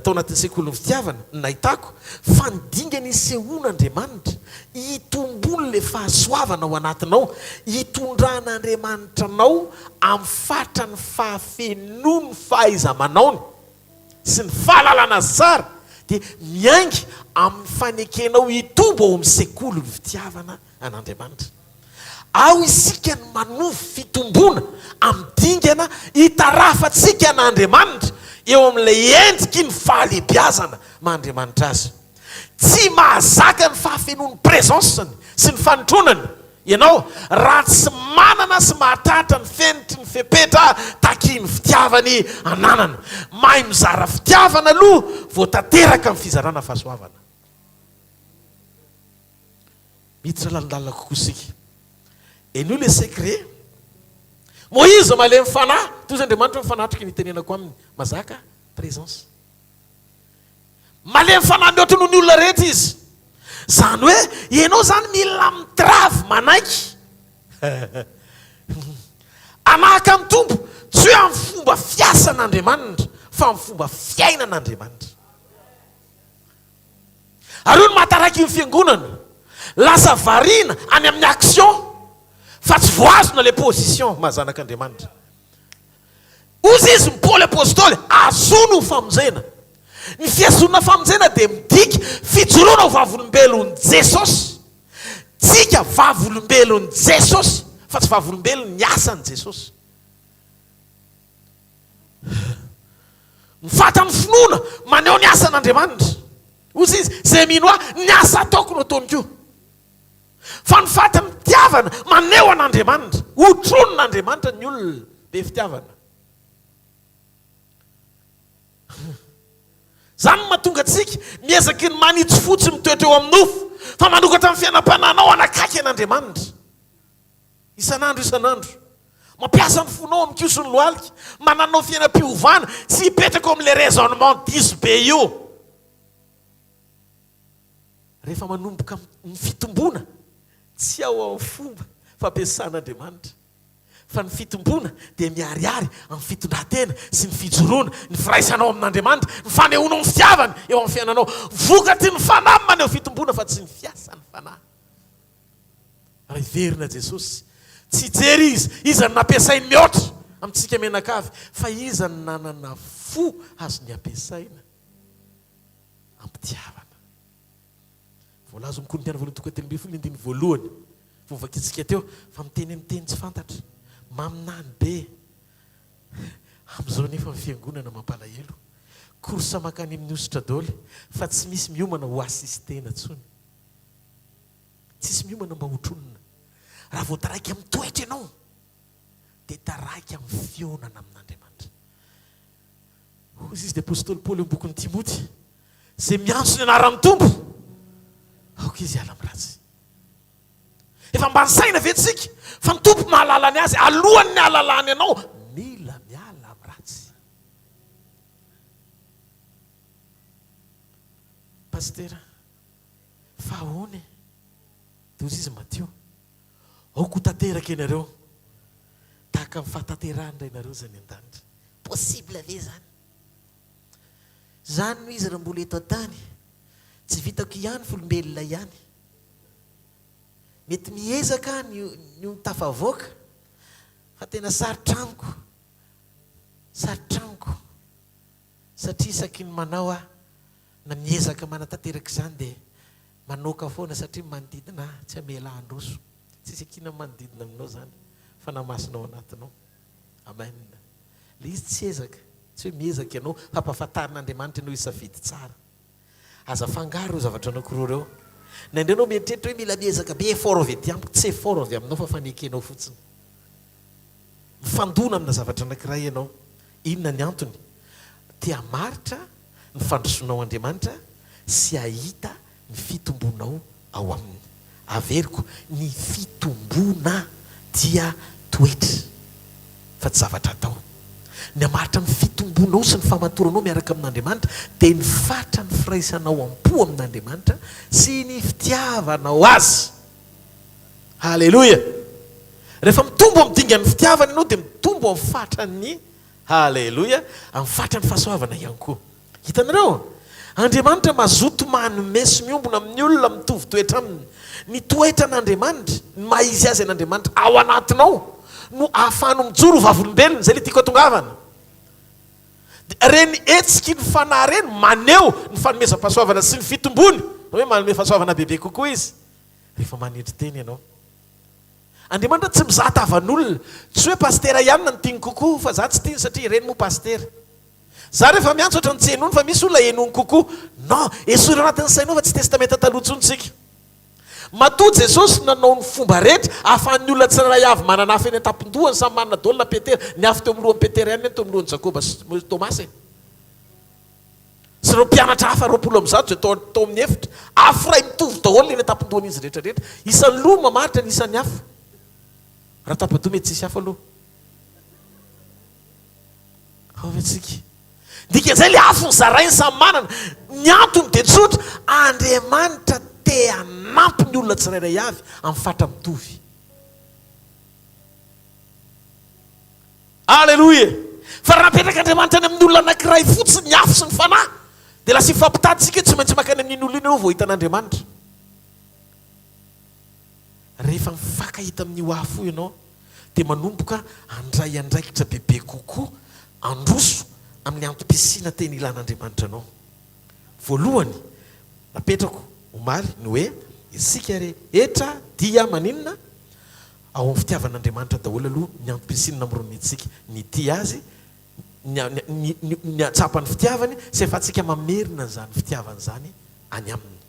tao anatin'ny sekoly ny fitiavana nahitako fa nidingany isehoan'Andriamanitra hitombony le fahasoavana ao anatinao, hitondran'Andriamanitra anao amin'ny fatra ny fahafenoany fahaiza-manaony sy ny fahalalana tsara, dia miaingy amin'ny fanekenao hitombo ao amin'ny sekoly ny fitiavana an'Andriamanitra. ao isika ny manovy fitombona amidingana hitarafatsika n'Andriamanitra eo amin'ilay endriky ny fahalebiazana ma-Andriamanitra azy. Tsy mahazaka ny fahafenoan'ny presanseny sy ny fanotronany ianao raha tsy manana sy mahatratra ny fenitry ny fepetra taky ny fitiavany ananana. Mahay mizara fitiavana aloha vao tanteraka amin'ny fizarana fahasoavana. Miditra lalindalina kokoa isika. Et nous le secret, Moïse malay mifanahy, toy izay Andriamanitra mifanahitriky ny tenenako aminy mazaka présence. Malay mifanahy mihoatra noho ny olona rehetra izy. Zany hoe ianao zany mila mitravy manaiky. Anahaka amin'ny tombo, tsy hoe amin'ny fomba fiasan'Andriamanitra fa amin'ny fomba fiainan'Andriamanitra. Ary io no mahataraky ny fiangonana. Lasa variana any amin'ny action fa tsy voazona le position mahazanak'Andriamanitra. Ozy izy ny Paoly apôstôly azono famonjena. Ny fiazonana famonjena dia midika fijoroana ho vavolombelon'i Jesosy. Tsika vavolombelon'i Jesosy fa tsy vavolombelon ny asan'i Jesosy. Mifata amin'ny finoana maneho ny asan'Andriamanitra. Ozy izy zay mino ahy ny asa ataoko no ataony koa. Fa ny fata ny fitiavana maneho an'Andriamanitra, hotronon'Andriamanitra ny olona be fitiavana. Zany mahatonga antsika miezaky ny manitsy fotsy mitoetra eo amin'ny nofo fa manokatra amin'ny fiainam-pananao anakaiky an'Andriamanitra. Isan'andro mampiasa ny fonao amin'ny kiso ny lohalika, mananao fiainam-piovana, tsy hipetraka ao amin'ilay raisonnement diso be io. Rehefa manomboka ny fitombona, tsy ao amin'ny fomba fampiasan'Andriamanitra fa ny fitombona dia miharihary amin'ny fitondran-tena sy ny fijoroana, ny firaisanao amin'Andriamanitra, ny fanehoanao ny fitiavany eo amin'ny fiainanao. Vokatry ny fanahy maneho fitombona fa tsy ny fiasan'ny fanahy. Raha iverina Jesosy, tsy jery izy ny nampiasainy mihoatra amintsika menakavy, fa izy ny nanana fo azo ny ampiasaina ampitiavana. Voalazo amin'ny Korintiana voalohany toko telo ambin'ny folo ny voalohany vovakitsika teo fa miteny tsy fantatra maminany be amin'izao nefa ny fiangonana mampalahelo korsa makany amin'ny ositra dôly fa tsy misy miomana ho asistena tsony, tsisy miomana mba hotronona. Raha vao taraiky amin'ny toetra ianao dia taraiky amin'ny fionana amin'Andriamanitra. Hozy izy dia apôstôly Paoly eo bokon'ny Timoty, zay miantso ny anaran'ny tompo aoka izy ala amin'ny ratsy. Efa mba nisaina vetsika fa ny tompo mahalala ny azy, alohany ny alalany ianao mila miala amin'ny ratsy. Pastera, fa ahoana dia ozy izy Matio, aoko tanteraka ianareo tahaka amin'ny fahatanterahana ianareo zany an-danitra. Possible ve zany? Zany no izy raha mbola eto an-tany tsy vitako ihany folombelona ihany, mety miezaka ny tafavoaka fa tena sarotraniko satria isaky ny manao aho na miezaka manatanteraka izany dia manoka foana satria manodidina tsy hamela androso, tsisy akina manodidina aminao zany fa namasinao anatinao. Amen. Le izy tsy ezaka, tsy hoe miezaka ianao hampafantarin'Andriamanitra ianao isafidy tsara. Aza fangaro zavatra anankiroa reo. Na indray anao mieritreritra hoe mila miezaka be effort avy aty amiko, tsy effort avy aminao fa fanekenao fotsiny. Mifandona amina zavatra anankiray ianao. Inona ny antony? Tia maritra ny fandrosonao Andriamanitra sy ahita ny fitombonao ao aminy. Averiko, ny fitombona dia toetra fa tsy zavatra atao. Ny amaritra ny fitombonao sy ny famatoranao miaraka amin'Andriamanitra dia ny fatra ny firaisanao am-po amin'Andriamanitra sy ny fitiavanao azy. Halleluja. Rehefa mitombo amin'ny dingan'ny fitiavana ianao dia mitombo amin'ny fatrany, halleluja, amin'ny fatrany fahasoavana ihany koa. Hitanareo, Andriamanitra mazoto manome sy miombona amin'ny olona mitovy toetra aminy. Ny toetra an'Andriamanitra, ny maha-izy azy an'Andriamanitra ao anatinao no ahafahano mijoro vavolombelona, zay le tiako atongavana. Reny etsiky ny fanahy reny maneho ny fanomezam-pahasoavana sy ny fitombony, hoe manome fahasoavana bebe kokoa izy rehefa manetry teny ianao. Andriamanitra tsy mizata avan'olona, tsy hoe pastera ihany no tiany kokoa, fa za tsy tiany satria ireny moa pastera. Za rehefa miantso ohatran'ny tsy henony fa misy olona henony kokoa. Non, esory anatin'ny sainao fa tsy testamenta talohantsontsika. Matoa Jesosy nanao ny fomba rehetra ahafahan'ny olona tsirairay avy manana hafa eny an-tampon-dohany samy manana daolina Petera, ny afo teo amin'lohan'ny Petera ihany teo amin'lohan'ny Jakoba sy Tomasy. Sy ireo mpianatra hafa 20 zay tao amin'ny efitra, afo ray mitovy daholo eny an-tampon-dohan'izy rehetrarehetra. Isan'ny loha mamaritra ny isan'ny afo. Raha tapadoha mety tsisy hafa aloha. Aovatsika. Dikan'izay le afo ny zarainy samy manana. Ny antony dia tsotra, Andriamanitra te hanampy ny olona tsirairay avy amin'ny fatra mitovy. Alleluia. Fa raha napetraka Andriamanitra any amin'ny olona anankiray fotsiny ny afo sy ny fanahy, dia lasa ifampitatsika tsy maintsy makany amin'iny olona iny eo vao hitan'Andriamanitra. Rehefa mifankahita amin'io afo io ianao dia manomboka andray andraikitra bebe kokoa, androso amin'ny antom-pisiana teny ilan'Andriamanitra anao. Voalohany napetrako omaly ny hoe isika rehetra dia maninona ao amin'ny fitiavan'Andriamanitra daholo aloha ny antom-pisiana namoron'ny antsika, ny tia azy, ny atsapany fitiavany, sy efa antsika mamerina zany fitiavany zany any aminy.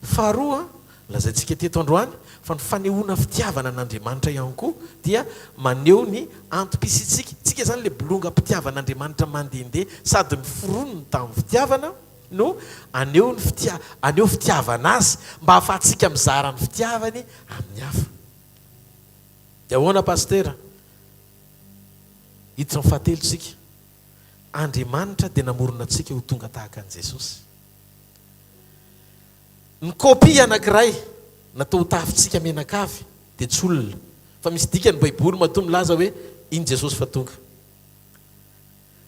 Faharoa, lazaintsika teto androany fa ny fanehoana fitiavana an'Andriamanitra ihany koa dia maneho ny antom-pisitsika. Tsika zany le bolongam-pitiavan'Andriamanitra mandehandeha sady ny foronony tamin'ny fitiavana no aneho fitiavana azy mba ahafahantsika mizara ny fitiavany amin'ny hafa. Dia ahoana pastera? Hiditra ny fahatelotsika. Andriamanitra dia namorona antsika ho tonga tahaka an'i Jesosy. Ny kopia anankiray natao tafintsika menakavy dia tsy olona, fa misy dikany Baiboly matoa milaza hoe iny Jesosy fa tonga.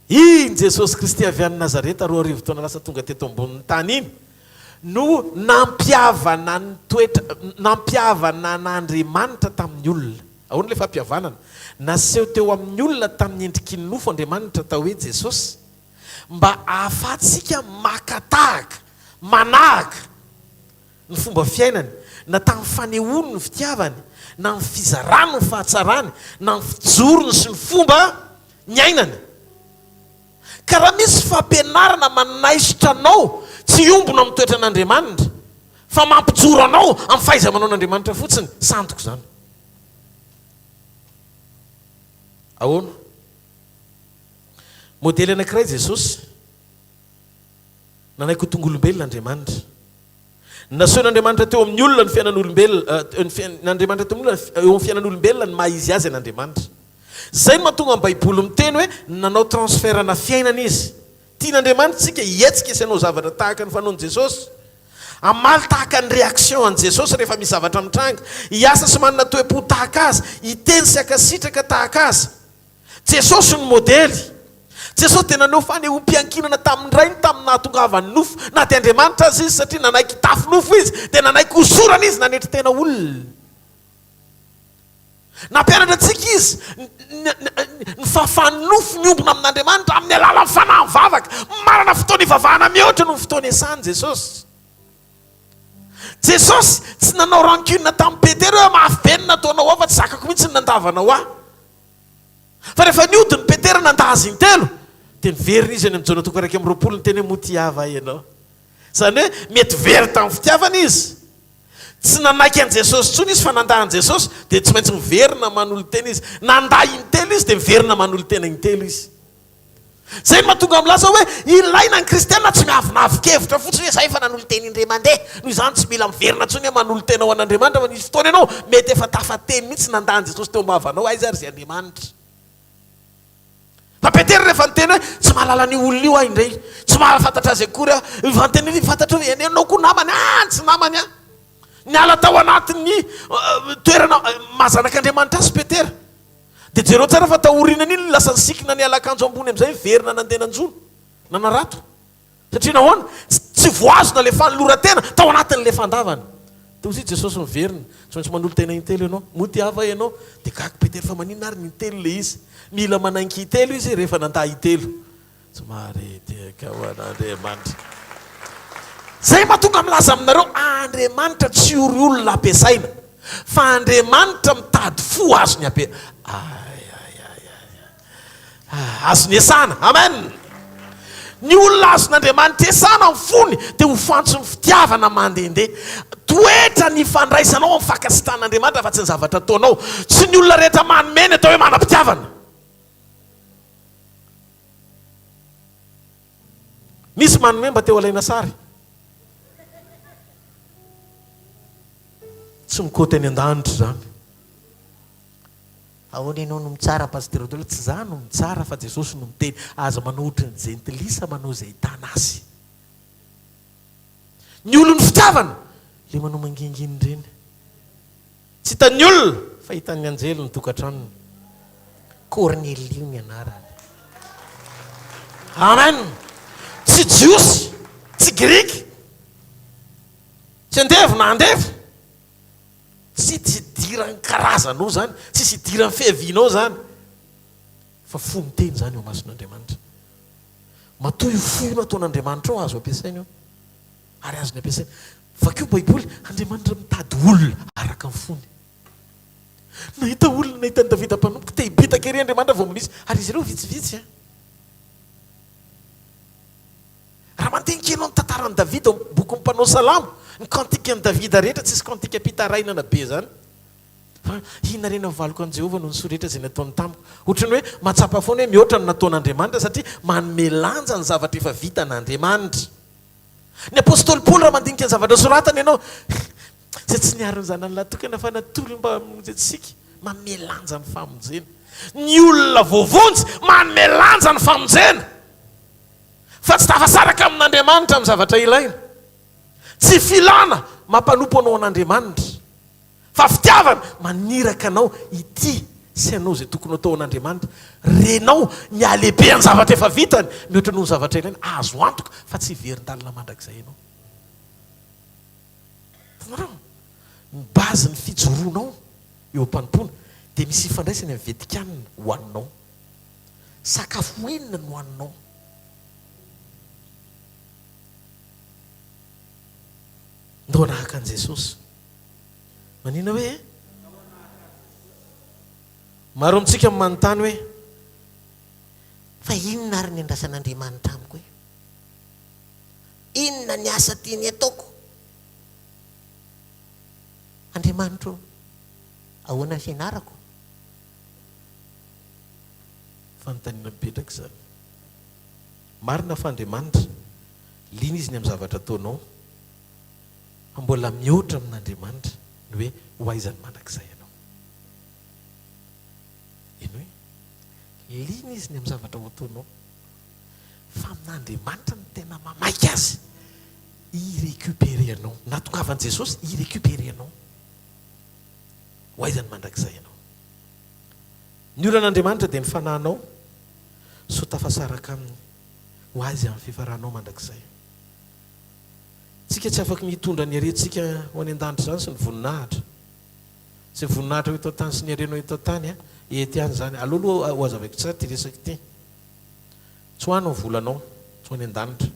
Iny Jesosy Kristy avy any Nazareta 2000 lasa tonga teto ambonin'ny tany iny no nampiavana ny toetra, nampiavana n'Andriamanitra tamin'ny olona. Ahoana le fampiavanana? Naseho teo amin'ny olona tamin'ny endriky ny nofo Andriamanitra tao hoe Jesosy mba ahafahantsika makatahaka, manahaka ny fomba fiainany, na tamin'ny fanehoany ny fitiavany, na ny fizarany ny fahatsarany, na ny fijorony sy ny fomba ny ainany. Ka raha misy fampianarana manaisitra anao tsy iombona amin'ny toetra n'Andriamanitra fa mampijoro anao amin'ny fahaiza-manao n'Andriamanitra fotsiny, santoko zany. Ahoana? Modely anankiray Jesosy nanaiky ho tonga olombelona Andriamanitra. Nasehon'Andriamanitra teo amin'ny olona ny fiainan'olombelona, n'Andriamanitra teo amin'ny olona eo amin'ny fiainan'olombelona ny maha izy azy an'Andriamanitra. Zay no mahatonga amin'ny Baiboly miteny hoe nanao transferana fiainana izy. Tian'Andriamanitra tsika hietsika sy hanao zavatra tahaka ny fanaon'i Jesosy. Amaly tahaka ny réaction an'i Jesosy rehefa misy zavatra mitranga. Hiasa sy manana toe-po tahaka azy, hiteny sy akasitraka tahaka azy. Jesosy ny modely. Jesosy dia nanao fanehoam-piankinana tamin'ny rainy tamin'ny nahatongavany nofo. Na dia Andriamanitra azy izy satria nanaiky tafy nofo izy, dia nanaiky hosorana izy nanetry tena olona. Nampianatra antsika izy ny fahafahan'ny nofo miombona amin'Andriamanitra amin'ny alalan'ny fanahy mivavaka. Marana fotoana ivavahana mihoatra no fotoana iasany Jesosy. Jesosy tsy nanao rancune tamin'ny Petera hoe mafy be ny nataonao ao fa tsy zakako mihitsy ny nandavanao aho. Fa rehefa niodiny Petera nandazy intelo dia niverina izy any amin'ny jona toko 1:20 ny teny hoe motiava ianao. Zany hoe mety very tamin'ny fitiavana izy. Tsy nanaiky an' Jesosy tsony izy fa nandahan' Jesosy dia tsy maintsy miverina manolo tena izy. Nanday intelo izy dia miverina manolo tena intelo izy. Zay no mahatonga milaza hoe ilaina ny kristianina tsy miavonavon-kevitra fotsiny hoe zay efa nanolo teny indray mandeha. Noho izany tsy mila miverina tsony hoe manolo tena ho an'Andriamanitra fa nisy fotoana ianao mety efa tafateny mihitsy nandahan' Jesosy teo mahavanao aiza ary zay Andriamanitra. Fa Petera rehefa niteny hoe tsy mahalala ny olona io aho indray, tsy mahafantatra azy akory aho, vanteny ny fantatra hoe anao koa namany, tsy namany aho. Niala tao anatin'ny toerana mahazanak'Andriamanitra azy Petera. Dia jereo tsara fa tahorinana iny lasa nisikina ny alakanjo ambony amin'izay verina nandeha nanjono, nanarato. Satria nahoana? Tsy voazona le fanolora-tena tao anatin'le fandavana. Toy izy Jesosy miverina, tsy maintsy manolo tena intelo ianao, moty hava ianao, dia gaky Petera fa maninona ary ny intelo le izy. Mila manaiky intelo izy rehefa nanda intelo. Somary tiaka ho an'Andriamanitra. Zay mahatonga milaza aminareo Andriamanitra tsy ory olona ampiasaina fa Andriamanitra mitady fo azony abe azony esana. Amen. Ny olona azon'Andriamanitra esana amin'ny fony dia ho fantsony fitiavana mandehandeha. Toetra ny fandraisanao amin'ny fakasitan'Andriamanitra fa tsy ny zavatra ataonao. Tsy ny olona rehetra manomeny atao hoe manam-pitiavana. Misy manome mba teo alaina sary. Tsy mikoty any an-danitra zany. Ahoana ianao no mitsara pasteur Odolo? Tsy za no mitsara fa Jesosy no miteny. Aza manao ohatran'ny jentilisa manao izay hitana azy. Ny olon'ny fitiavana le manao manginginy ireny. Tsy hitan'ny olona fa hitan'ny anjely ny tokantranony. Cornelio ny anarany. Amen. Tsy jiosy, tsy griky, tsy andevy na andevy, tsy hidiran'ny karazanao zany, tsy hidiran'ny fiavianao zany, fa fo miteny zany eo mason'Andriamanitra. Matoy io fo nataon'Andriamanitra ao azo ampiasaina io, ary azony ampiasaina. Vakeo Baiboly, Andriamanitra mitady olona araka ny fony. Nahita olona, nahita ny Davida mpanompoka, te hibitaka ery Andriamanitra vao minisy, ary izy ireo vitsivitsy. Raha mandinika ianao ny tantaran'i Davida boky ny mpanao salamo, ny kantikan'i Davida rehetra, tsisy kantika pitarainana be zany. Fa inona reny mivaliko an'i Jehovah no ny soa rehetra izay nataony tamiko. Ohatrany hoe matsapa foana hoe mihoatra ny nataon'Andriamanitra satria manome lanja ny zavatra efa vita n'Andriamanitra. Ny apôstôly Paoly raha mandinika ny zavatra soratany ianao, izay tsy niarony zanany latokana fa natolo mba hamonjetsika, manome lanja ny famonjena. Ny olona voavonjy manome lanja ny famonjena. Fa tsy tafasaraka amin'Andriamanitra amin'ny zavatra ilaina. Tsy filana mampanompo anao an'Andriamanitra. Fa fitiavana maniraka anao ity sy anao izay tokony atao an'Andriamanitra. Renao ny alehibe ny zavatra efa vitany, mihoatra noho ny zavatra ilaina, azo antoka fa tsy verin-dalina mandrakizay ianao. Ny bazy ny fijoroanao eo am-panompona dia misy ifandraisany amin'ny Vatikanina hoaninao. Sakafo enina no hoaninao. Ndao nahaka an'i Jesosy. Manina hoe maro amintsika manontany hoe fa inona ary ny andrasan'Andriamanitra amiko hoe? Inona ny asa tiany ataoko? Andriamanitra ahoana ny fianarako? Fanontaniana mipetraka izany. Marina fa Andriamanitra liana izy ny amin'ny zavatra ataonao, fa mbola mihoatra amin'Andriamanitra ny hoe ho aizany mandrakizay ianao. Ino hoe liana izy ny amin'ny zavatra ataonao, fa amin'Andriamanitra ny tena mamaika azy irécupérer anao. Natongavan'i Jesosy irécupérer anao, ho aizany mandrakizay ianao. Ny olan'Andriamanitra dia ny fanahinao so tafasaraka aminy ho azy amin'ny fifarahanao mandrakizay. Tsika tsy afaka mitondra ny arentsika ho any an-danitra zany sy ny voninahitra. Sy ny voninahitra ho itao tany sy ny arenao itao tany ety any zany. Aloha ho azavaiko tsara ty resaka ty. Tsy hoany ny volanao, tsy ho any an-danitra.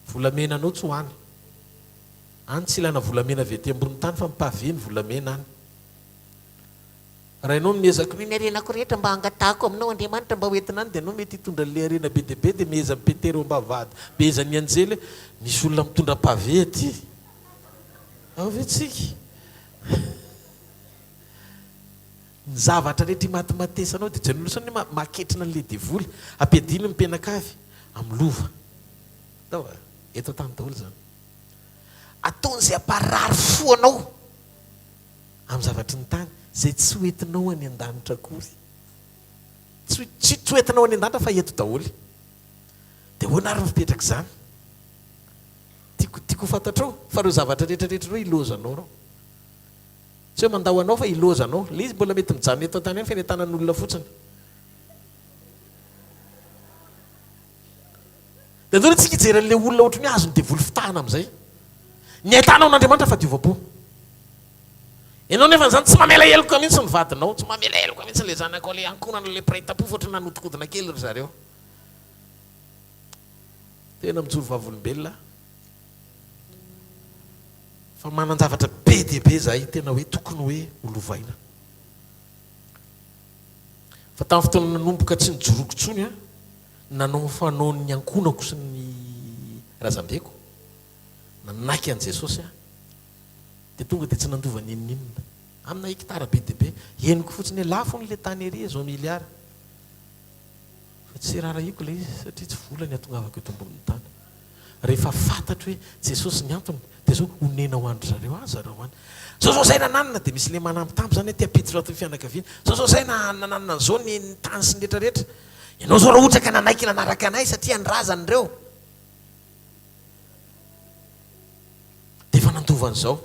Volamenanao tsy hoany. Any tsy ilana volamena avy ety ambony tany fa mipavy ny volamena any. Raha ianao miezaka hoe ny arenako rehetra mba hangatahako aminao Andriamanitra mba hoentina any, dia anao mety hitondra le arena be dia be dia miheza mipetera eo ambavady, miheza ny anjely. Misy olona mitondra pavé aty. Ao ve tsika? Ny zavatra rehetra matimatesanao dia janolo sany maketrina an'ilay devoly, ampiadiny mimpenakavy amin'ny lova. Tao eto tany daholo zany. Ataon'izay amparary fo anao amin'ny zavatra ny tany, zay tsy hoentinao any an-danitra akory. Tsy hoentinao any an-danitra fa eto daholo. Dia hoana ary mipetraka izany? Tiako fantatrao fa ireo zavatra rehetrarehetra reo ilozanao rao. Tsy hoe mandao anao fa ilozanao. Le izy mbola mety mijanona eto an-tany any fa enentanan'olona fotsiny. Dia andao tsika hijery an'ilay olona ohatran'ny hoe azony devoly fitahana amin'izay. Ny ahitanao n'Andriamanitra fa diovam-po. Ianao nefa zany tsy mamela heloka mihitsy ny vadinao, tsy mamela heloka mihitsy le zanakao le ankonana le praita-po ohatry nanodikodina kely ry zareo. Tena mijoro vavolombelona. fa manan-javatra be dia be zahay tena hoe tokony hoe olovaina fa tamin'ny fotoana nanomboka tsy nijoroko tsony a nanao fanaon'ny ankonako sy ny razambeko nanaiky an' Jesosy a dia tonga dia tsy nandova ninninina amina hekitara be dia be henoko fotsiny hoe lafo n'le tany ery zao miliara fa tsy rarahiko le izy satria tsy volany atongavako eto ambonin'ny tany rehefa fantatro hoe Jesosy ny antony dia zao onena ho andro zareo zareo any zao zay nananina dia misy le manampitampo zany hoe tiapiditra ato fianakaviana zao zay nananina an'izao ny tany sy ny rehetrarehetra ianao zao raha ohatra ka nanaiky nanaraka anay satria andrazany ireo dia efa nandovan'izao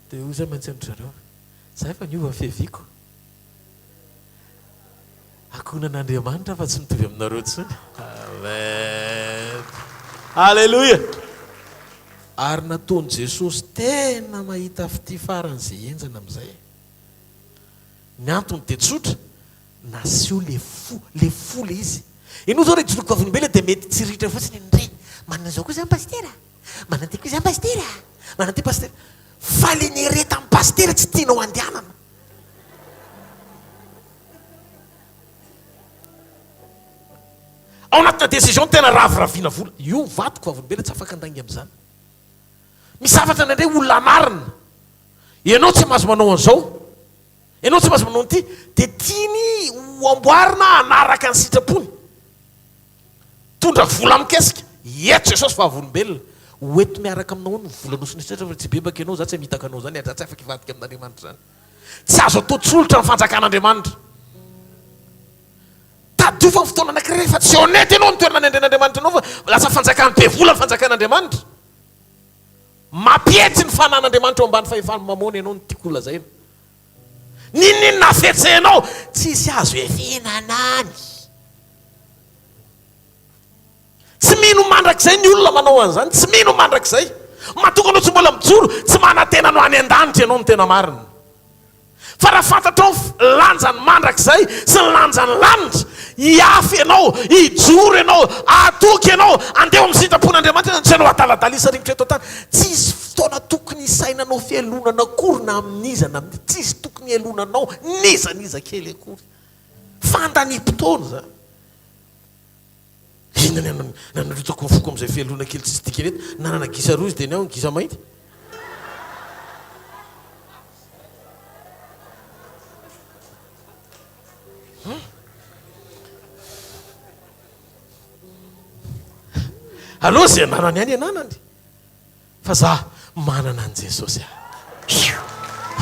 dia ho zay mantsy andro zareo za efa niova fiaviko akonan'Andriamanitra fa tsy mitovy aminareo tsony amen alleluia ary nataony Jesosy tena mahita fity faran'izay enjana amin'izay ny antony dia tsotra naseho le fo le izy ianao zao rehetra joloko vavolombelona dia mety tsy ritra fotsiny ndre manana zao koa zany pastera manana ty koa zany pastera manana ty pastera fa le nyreta amin'ny pastera tsy tianao andehanana ao anatina décision tena raviraviana vola io vatoko vavolombelona tsy afaka andangy amin'izany misafatra nandre olona marina ianao tsy mahazo manao an'izao ianao tsy mahazo manao an'ity dia tiany ho amboarina anaraka ny sitrapony tondra vola mikesika eto Jesosy vavolombelona hoeto miaraka aminao ny vola nosonitratra fa tsy bebaka ianao za tsy mitaka anao zany za tsy afaka ivadika amin'Andriamanitra zany tsy azo atao tsolotra ny fanjakan'Andriamanitra tadiofa ny fotoana anankiray fa tsy honnête ianao ny toerana nendren'Andriamanitra anao fa lasa fanjakany be vola ny fanjakan'Andriamanitra mampietsy ny fanan'Andriamanitra eo ambany fahefany mamona ianao ny tiako lazaina ninninona afetsehanao tsisy azo efenanany tsy mino mandrakizay ny olona manao an'izany tsy mino mandrakizay mahatonga anao tsy mbola mijoro tsy manantena no any an-danitra ianao ny tena marina fa raha fantatrao lanjany mandrakizay sy ny lanjany lanitra hiafy ianao hijoro ianao atoky ianao andeha amin'ny sitrapon'Andriamanitra tsy ianao ataladalisa rivotra eto tany tsisy fotoana tokony isainanao fialonana akory na amin'izana tsisy tokony hialonanao nizaniza kely akory fandanimpotoana za inona nanarotako ny foko amin'izay fialona kely tsisy tikenety nanana gisa rozy dia ny ao ny gisa mainty aloha zay ananany any ananany fa za manana an' Jesosy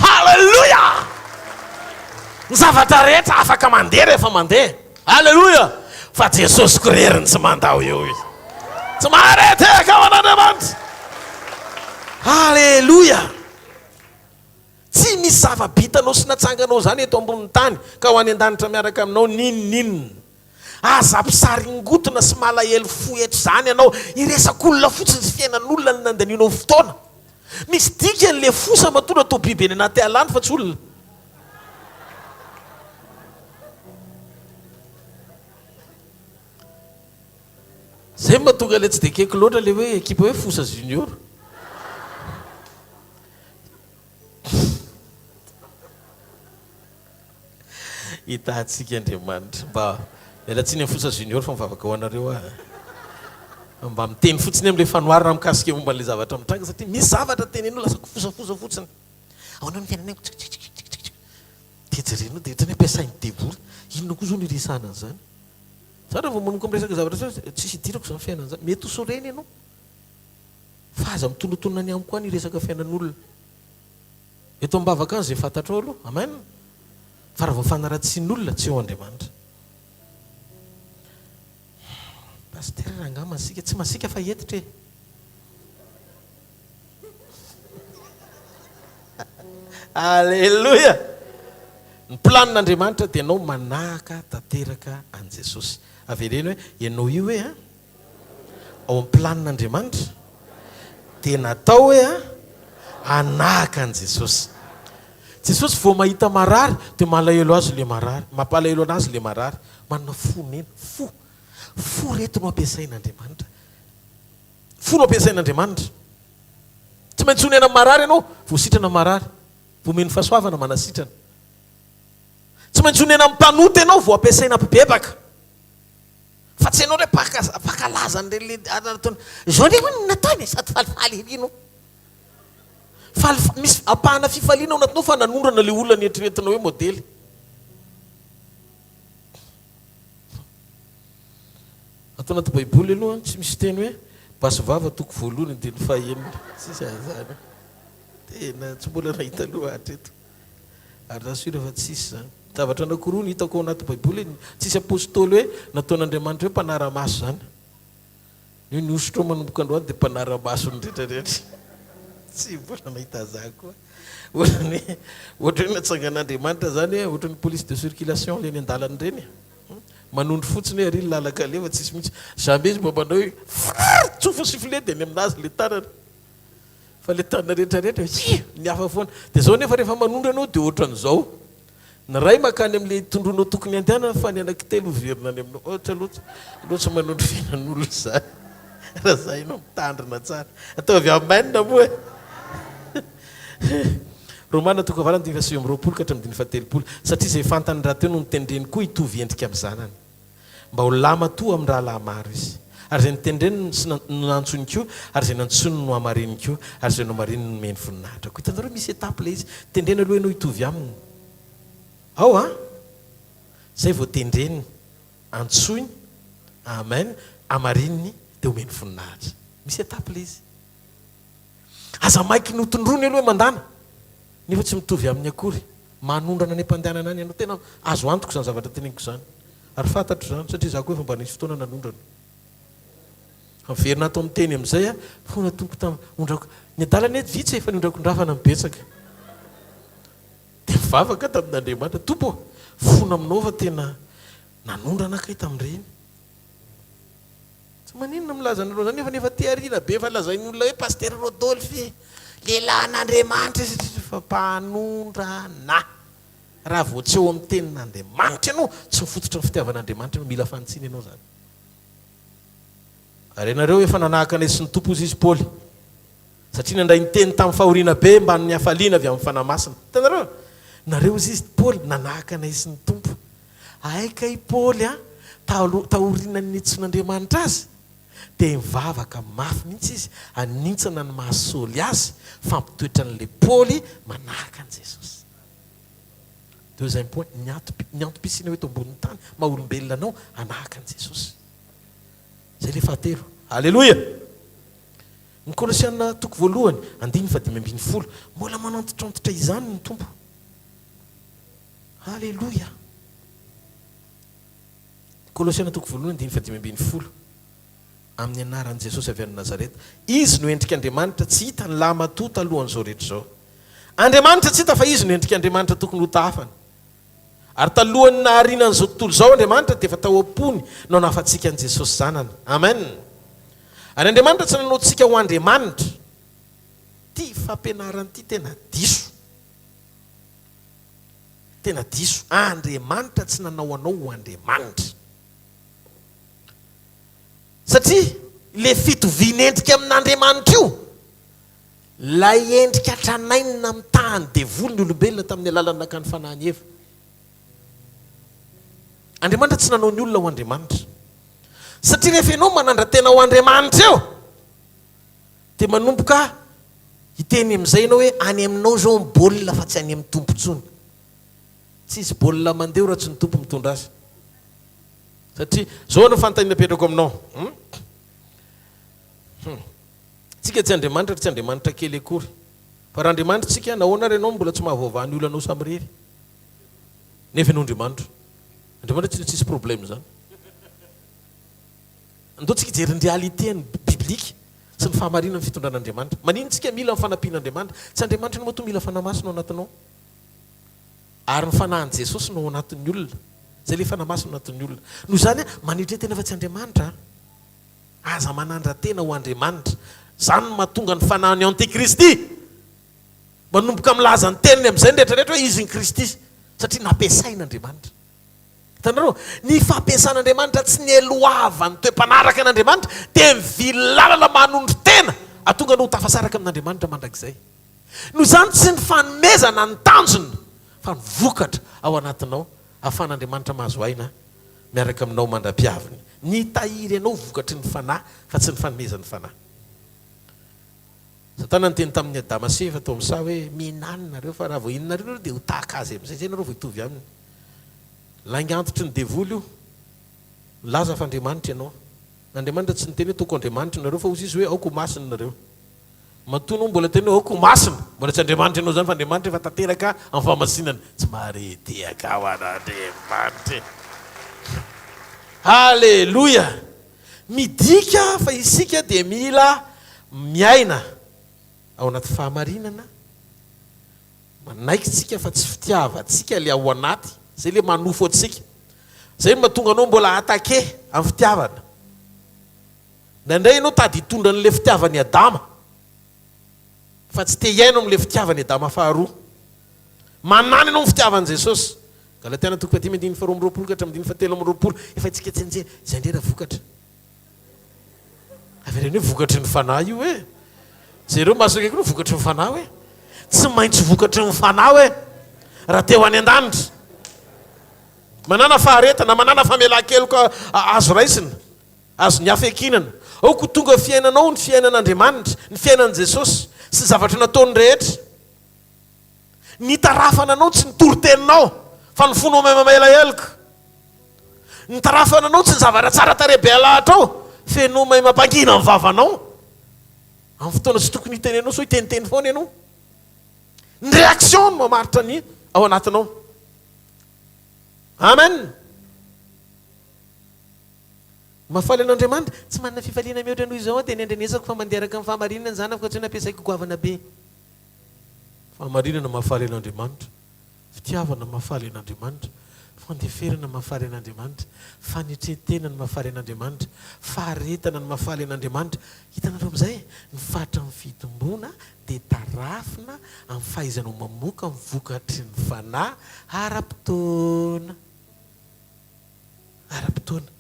halleluia ny zavatra rehetra afaka mandeha rehefa mandeha halleluia fa Jesosy koreriny tsy mandao eo izy tsy mahareteka ao an'Andriamanitra halleluia tsy misy zava-bitanao sy natsanganao zany eto ambonin'ny tany ka ho any an-danitra miaraka aminao ninninina aza mpisaringotona sy malahelo fo eto zany ianao iresak'olona fotsiny sy fiainan'olona ny nandaninao fotoana misy dika n'le fosa matonga atao biby eny anaty alany fa tsy olona zay mahatonga le tsy de keko loatra le hoe ekipa hoe fosa junior hitantsika Andriamanitra mba elatsiny amin'ny fosa junior fa mivavaka ho anareo mba miteny fotsiny amin'le fanoharina mikasika momba n'le zavatra mitranga satria misy zavatra tenenao lasa fosafosa fotsiny ao anao ny fiainanay dia jereno dia ohatrany ampiasainy debory inona koa zao ny resana an'izany zara vao manoko miresaka zavatra tsisy idirako zany fiainana zany mety ho soreny ianao fa aza mitonontonona ny amiko koa ny resaka fiainan'olona eto ambavaka any zay fantatrao aloha amen fa raha vao fanaratsian'olona tsy eo Andriamanitra pastera raha angamba masika tsy masika fa etitra e alleluia ny planin'Andriamanitra dia ianao manahaka tanteraka an' Jesosy avereny hoe ianao io hoe ao amin'ny planin'Andriamanitra dia natao hoe anahaka an' Jesosy Jesosy vao mahita marary dia malahelo azy le marary mampalahelo anazy le marary manana fonena fo reto no ampiasain'Andriamanitra folo ampiasain'Andriamanitra. Tsy maintsy honena marary ianao voasitrana marary, vomeny fahasoavana manasitrana. Tsy maintsy honena mpanota ianao vao ampiasaina mpibebaka. Fa tsy ianao le pakalaza an'ireny zao ndray hoy nataony sady falifaly rino. Misy apahana fifaliana ao anatinao fa nanondrana le olona nieritreretinao hoe modely. Atao anaty baiboly aloha tsy misy teny hoe basy vava toko voalohany dia ny fahaenina. Tsisy azany. Tena tsy mbola nahita aloha hatreto. Ary rasura fa tsisy zany. Zavatra anankiroa ny hitako ao anaty baiboly tsisy apôstôly hoe nataon'Andriamanitra hoe mpanara-maso zany. Io ny osotro manomboka androany dia mpanara-maso ny rehetrarehetra. Tsy mbola nahita zany koa. Ohatra hoe natsangan'Andriamanitra zany ohatra ny police de circulation le ny andalany reny. Manondro fotsiny hoe ary lalaka lefa tsisy mihitsy. Jamais izy mombanao hoe tsofa sifflet dia ny aminazy le tanana. Fa le tanana rehetrarehetra ny hafa foana. Dia zao nefa rehefa manondro ianao dia ohatran'izao. Ny ray makany amin'le tondronao tokony andehanana fa ny anankitelo verina any aminao. Ohatra loatra manondro fihinan'olona zany. Raha zay ianao mitandrina tsara. Atao avy amainina moa e. Romana toko avalana 7:20 ka hatramin'ny 7:30 satria izay fantany raha teo no nitendreny koa hitovy endrika amin'ny zanany mba ho lama toa amin'ny raha laha maro izy ary izay nitendreny sy nantsony koa ary izay nantsony no hamariny koa ary izay no hamariny no meny voninahitra koa hitanareo misy etape le izy tendreny aloha ianao hitovy aminy ao a izay vao tendreny antsoiny amen amarininy dia homeny voninahitra misy etape le izy aza maiky notondrony aloha mandana nefa tsy mitovy amin'ny akory manondrana ny mpandehanana any ianao tena azo antoko zany zavatra teneniko zany ary fantatro zany satria za koa efa mba nisy fotoana nanondrana verina atao amin'ny teny amin'izay a fona tompo ondrako ny adalany ety vitsy efa niondrakondrafana mibetsaka dia mivavaka tamin'Andriamanitra tompo fona aminao fa tena nanondrana kay tamin'ireny tsy maninona milaza anareo zany nefa tearina be fa lazainy olona hoe paster Rodolphe lehilahy n'Andriamanitra fa mpanondrana raha vao tsy eo amin'ny tenin'Andriamanitra ianao tsy mifototra ny fitiavan'Andriamanitra ianao mila fantsiny ianao zany ary ianareo efa nanahaka anay sy ny tompo izy Paoly satria nandray ny teny tamin'ny fahoriana be mba ny hafaliana avy amin'ny fanamasina hitanareo nareo izy Paoly nanahaka anay sy ny tompo aika i Paoly a tahoriana ny nitson'Andriamanitra azy dia mivavaka mafy mihitsy izy anintsana ny mahasôly azy fampitoetra n'le Paoly manahaka an' Jesosy. Deuxième point, ny antom-pisiana hoe eto ambonin'ny tany maha olombelona anao anahaka an' Jesosy. Zay le fahatelo. Alleluia. Ny Kolosiana toko voalohany 5:20 mbola manantotrantitra izany ny tompo. Alleluia. Kolosiana toko voalohany 5:20 amin'ny anaran'i Jesosy avy any Nazareta izy no endrika Andriamanitra tsy hita ny lama-toa talohan'izao rehetra zao. Andriamanitra tsy hita fa izy no endrika Andriamanitra tokony ho tafany. Ary talohany naharinan'izao tontolo zao Andriamanitra dia efa tao am-pony no nahafatsika an' Jesosy zanany. Amen. Ary Andriamanitra tsy nanao tsika ho Andriamanitra. Ty fampianarana ty tena diso. Tena diso. Andriamanitra tsy nanao anao ho Andriamanitra. Satria le fitovian'endrika amin'Andriamanitra io lay endrika tranainina amin'ny tahany devoly ny olombelona tamin'ny alalany nakany fanahany eva. Andriamanitra tsy nanao ny olona ho Andriamanitra. Satria rehefa ianao manandra-tena ho Andriamanitra eo dia manomboka hiteny amin'izay ianao hoe any aminao zao ny baolina fa tsy any amin'ny tompo intsony. Tsisy baolina mandeha raha tsy ny tompo mitondra azy. Satria zao no fanontaniana napetrako aminao. Tsika tsy Andriamanitra tsy Andriamanitra kely akory. Fa raha Andriamanitra tsika nahoana ianao mbola tsy mahavaovany olona anao samy rery. Nefa ianao Andriamanitra. Andriamanitra tsisy problème zany. Andao tsika hijery ny réalité ny biblika sy ny fahamarinana ny fitondran'Andriamanitra. Manino tsika mila ny fanampian'Andriamanitra? Tsy Andriamanitra no moa mila fanamasina ao anatinao. Ary ny fanahan' Jesosy no ao anatin'ny olona. Zay le fanamasina ao anatin'ny olona. Noho izany manindry tena fa tsy Andriamanitra. Aza manandra tena ho Andriamanitra. Zany mahatonga ny fanahany Antikristy. Manomboka milaza ny teniny amin'izay rehetrarehetra hoe izy ny Kristy. Satria nampiasain'Andriamanitra. hitanareo ny fampiasan'Andriamanitra tsy ny eloava ny toe-panaraka an'Andriamanitra dia mivily lalana manondro tena atonga no tafasaraka amin'Andriamanitra mandrakizay. No zany tsy ny fanomezana ny tanjony fa ny vokatra ao anatinao ahafahan'Andriamanitra mahazo aina miaraka aminao mandra-piaviny. Ny tahiry ianao vokatry ny fanahy fa tsy ny fanomezany fanahy. Satana nyteny tamin'ny Adama sy Eva tao amin'isa hoe mihinanareo fa raha vao ihinanareo dia ho tahaka azy amin'izay zay nareo vao hitovy aminy. Laingantotry ny devoly io laza fa Andriamanitra ianao. Andriamanitra tsy niteny hoe toko Andriamanitra nareo fa izy hoe aoko masina nareo. Matoa no mbola teny hoe aoko masina mbola tsy Andriamanitra ianao zany fa Andriamanitra efa tanteraka amin'ny famasinana. Tsy maharetehaka ao an'Andriamanitra. Halleluja. Midika fa isika dia mila miaina ao anaty fahamarinana, manaiky tsika fa tsy fitiavatsika le ao anaty zay le manofo atsika. Zay no mahatonga anao mbola atake amin'ny fitiavana. Nandray ianao tady hitondra n'le fitiavany Adama fa tsy te hiaino amin'le fitiavany Adama faharoa. Manany ianao amin'ny fitiavan'i Jesosy. Galatiana 5:2-7 efa itsika tsenjeny zay ndrera vokatra. Avereny hoe vokatry ny fanahy io e. Zereo masokaiky no vokatry ny fanahy hoe. Tsy maintsy vokatry ny fanahy hoe raha teo any an-danitra. Manana faharetana, manana famelan-keloka azo raisina, azo ny hafekinana. Ao ko tonga fiainanao ny fiainan'Andriamanitra, ny fiainan'i Jesosy sy zavatra nataony rehetra. Ny tarafana anao tsy ny toroteninao fa ny fonao mamelaelika. Ny tarafana anao tsy ny zavatra tsara tarebe alahatra ao fenao mahay mampangina amin'ny vavanao. Amin'ny fotoana tsy tokony hitenenao so hiteniteny foana ianao. Ny réaction no mamaritra ny ao anatinao. Amen. Mafaly an'Andriamanitra tsy manana fifaliana mihoatra noho izao dia ny andrenesako fa mandeharaka amin'ny fahamarinana zany afaka tsy nampiasaiko goavana be. Fahamarinana mafaly an'Andriamanitra, fitiavana mafaly an'Andriamanitra, fandeferana mafaly an'Andriamanitra, fanetretenana mafaly an'Andriamanitra, faharetana ny mafaly an'Andriamanitra. Hitanareo amin'izay ny fatra amin'ny fitombona dia tarafina amin'ny fahaizanao mamoaka amin'ny vokatry ny fanahy ara-potoana. Ara-potoana.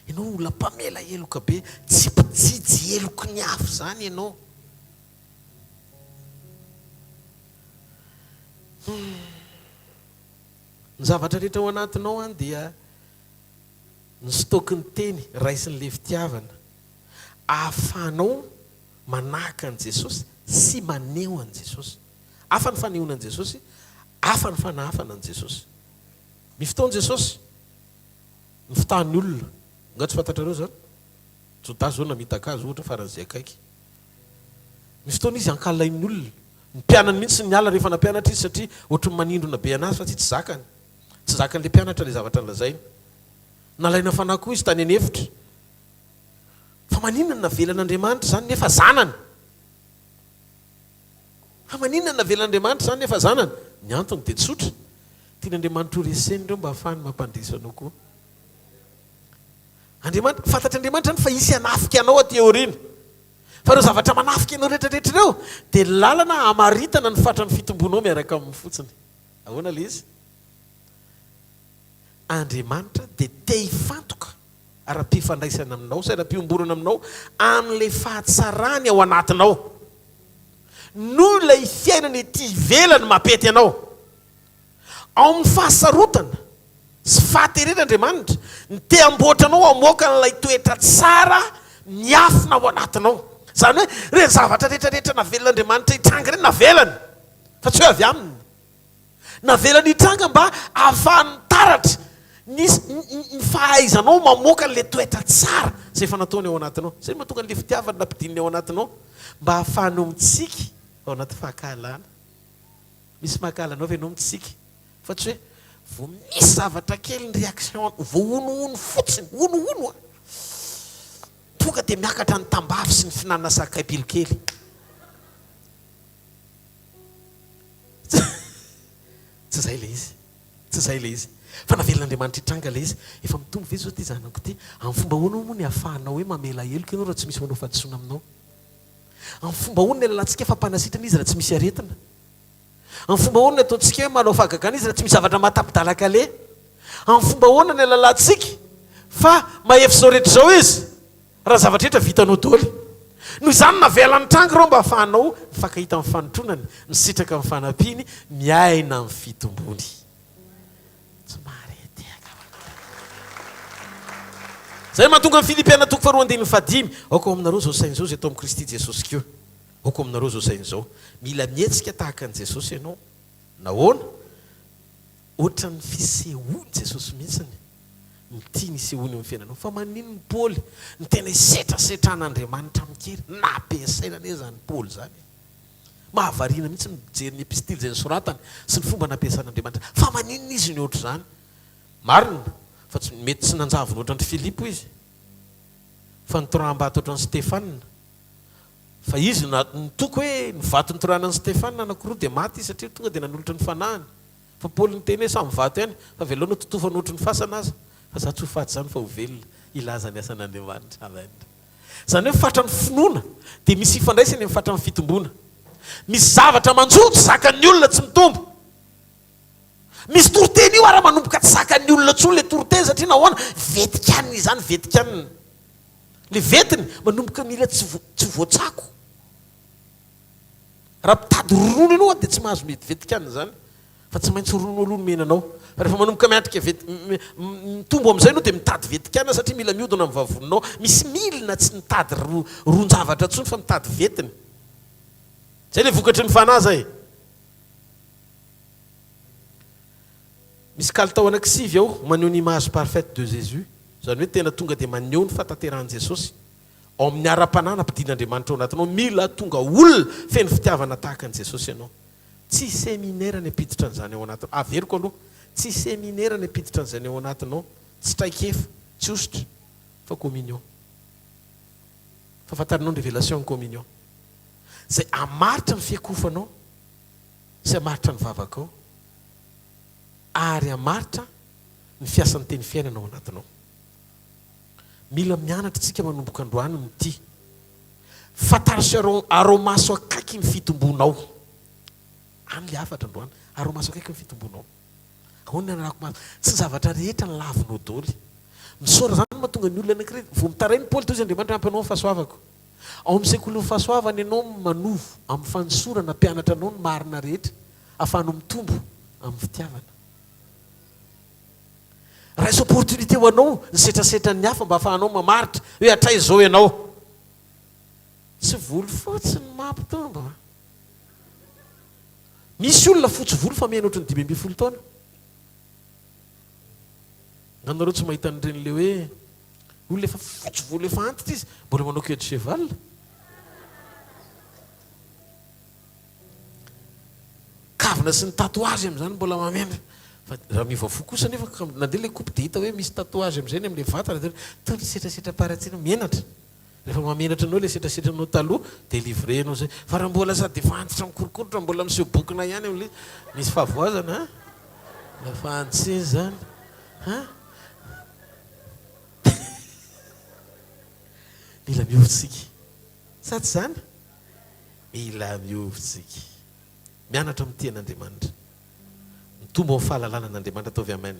Ianao olona mpamela heloka be, tsy mpijijy heloky ny afo zany ianao. Ny zavatra rehetra ao anatinao any dia ny stoky ny teny raisin'le fitiavana ahafahanao manahaka an'i Jesosy sy maneho an'i Jesosy. Hafa ny fanehoana an'i Jesosy, hafa ny fanahafana an'i Jesosy. Misy fotoana Jesosy ny fitahan'ny olona, nga tsy fantatrareo zany, Jodas zao namitaka azy ohatra faran'izay akaiky. Misy fotoana izy ankalain'ny olona, ny mpianany mihitsy ny ala rehefa nampianatra izy satria ohatry manindrona be anazy fa tsy zakany. Tsy zakan'le mpianatra le zavatra nolazainy. Nalaina fanahy koa izy tany anefitra. Fa maninona navelan'Andriamanitra zany nefa zanany. Fa maninona navelan'Andriamanitra zany nefa zanany. Ny antony dia tsotra. Tian'Andriamanitra ho reseny ireo mba ahafahany mampandresy anao koa. Andriamanitra, fantatry Andriamanitra ny fa isy hanafika anao aty aoriana. Fa ireo zavatra manafika anao rehetrarehetra ireo dia lalana hamaritana ny fatran'ny fitombonao miaraka amin'ny fotsiny. Ahoana le izy? Andriamanitra dia te hifantoka ara-pifandraisana aminao sy ara-piomborana aminao amin'ilay fahatsarany ao anatinao. Noho ilay fiainana ety ivelany mapety anao. Ao amin'ny fahasarotana sy fahateren'Andriamanitra ny te amboatra anao amoaka n'ilay toetra tsara ny afina ao anatinao. Zany hoe ireny zavatra rehetrarehetra navelon'Andriamanitra hitranga ireny navelany fa tsy hoe avy aminy. Navelany hitranga mba ahafahany taratra ny fahaizanao mamoaka n'le toetra tsara zay efa nataony ao anatinao. Zay mahatonga n'le fitiavana nampidininy ao anatinao mba ahafahanao mitsika ao anaty fahakalana. Misy mahakalana ve anao mitsika fa tsy hoe vao misy zavatra kely ny réaction vao onohono fotsiny onohono tonga dia miakatra ny tambavy sy ny finanana sakay pilokely. Tsy zay le izy. Tsy zay le izy. Fa navelon'Andriamanitra hitranga le izy. Efa mitombo ve zao ty zanako ty? Amin'ny fomba hono moa ny ahafahanao hoe mamela heloka ianao raha tsy misy manao fahadisoana aminao. Amin'ny fomba hono ny alalantsika fampanasitrana izy raha tsy misy aretina. Amin'ny fomba hono ny ataontsika hoe manao fahagagana izy raha tsy misy zavatra matapidalaka le. amin'ny fomba hoana ny alalantsika fa mahefy zao rehetra zao izy raha zavatra rehetra vitanao dôly noho izany navelany trango reo mba ahafahanao mifankahita amin'ny fanotronany misitraka amin'ny fanampiany miaina amin'ny fitombony tsy mahareteka zay mahatonga amin'ny Filipiana toko faharoa andiny fadimy aoko aminareo zao sainy zao zay atao amin'ny Kristy Jesosy keo aoko aminareo zao sainy zao mila mihetsika tahaka an' Jesosy ianao nahoana ohatra ny fisehoany Jesosy mihitsiny mity ny sehoany amin'ny fiainanao fa manino ny Paoly ny tena isetrasetran'Andriamanitra mikery nampiasaina ane zany Paoly zany mahavariana mihitsy mijery ny epistily zay nisoratany sy ny fomba nampiasan'Andriamanitra fa manino izy ny ohatr' zany marina fa tsy mety tsy nanjavony ohatran'ny Filipo izy fa nitoraham-bato ohatran'ny Stefanina fa izy nitoko hoe nivato nitorahana ny Stefanina anankiroa dia maty izy satria tonga dia nanolotra ny fanahany fa Paoly niteny hoe samy vato ihany fa veloana totofany ohatry ny fasana azy fa za tsy ho faty zany fa ho velona ilaza ny asan'Andriamanitra amen zany hoe fatra ny finoana dia misy ifandraisany amin'ny fatra ny fitombona misy zavatra manjoto zakan'ny olona tsy mitombo misy toroteny io ara manomboka tsy zakan'ny olona tsy le toroteny satria nahoana vetikaniny izany vetikaniny le vetiny manomboka mila tsy voatsako raha mpitady ronono ianao dia tsy mahazo mety vetikaniny zany fa tsy maintsy ronono aloha menanao rehefa manomboka miatrika mitombo amin'izay anao dia mitady vetikana satria mila miodina amin'ny vavononao misy milina tsy mitady ron-javatra ntsony fa mitady vetiny zay le vokatry ny fanahy zay misy kalitao anankisivy ao maneho ny image parfaite de Jésus zany hoe tena tonga dia maneho ny fatanteran'i Jesosy ao amin'ny ara-panana ampidian'Andriamanitra ao anatinao mila tonga olona feno fitiavana tahaka an'i Jesosy ianao tsy séminaire ny apiditra an'izany ao anatinao averiko aloha tsy séminaire ny apiditra an'izany ao anatinao tsy traikefa tsy osotra fa communion fafantarinao ny révélation ny communion zay amaritra ny fiakofanao sy amaritra ny vavakao ary amaritra ny fiasan'ny teny fiainana ao anatinao mila mianatra tsika manomboka androany nyty fantarisy aromaso akaiky ny fitombonao any le afatra androany aromaso akaiky ny fitombonao ahoana ny anarako maso tsy zavatra rehetra ny lavinao dôly misora zany mahatonga ny olona anankiray vao mitarainy Paoly toy izy Andriamanitra ampianao ny fahasoavako ao amin'ny sekoly ny fahasoavana ianao manovo amin'ny fanosorana mpianatra anao ny marina rehetra ahafahanao mitombo amin'ny fitiavana raisy opportunité ho anao nisetrasetra ny hafa mba ahafahanao mamaritra hoe hatray zao ianao tsy voly fotsiny mampitombo misy olona fotsy volo fa mihaina ohatry ny 5 taona anareo tsy mahita n'ireny le hoe olona efa fotsy volo efa antitra izy mbola manao queue de cheval kavina sy ny tatouage amin'izany mbola mamena fa raha mivafo kosa nefa nandeha le coupe de hita hoe misy tatouage amin'izay ny amin'le vatana dia tony setrasetra paratsina menatra rehefa mamenatra anao le setrasetranao taloha dia livrenao zay fa raha mbola sady efa antitra mikorokoritra mbola miseho bokina ihany amin'le misy fahavoazana lafa antsiny zany mila miovitsika sady zany mila miovitsika mianatra amin'ny tian'Andriamanitra mitombo amin'ny fahalalana an'Andriamanitra ataovy amen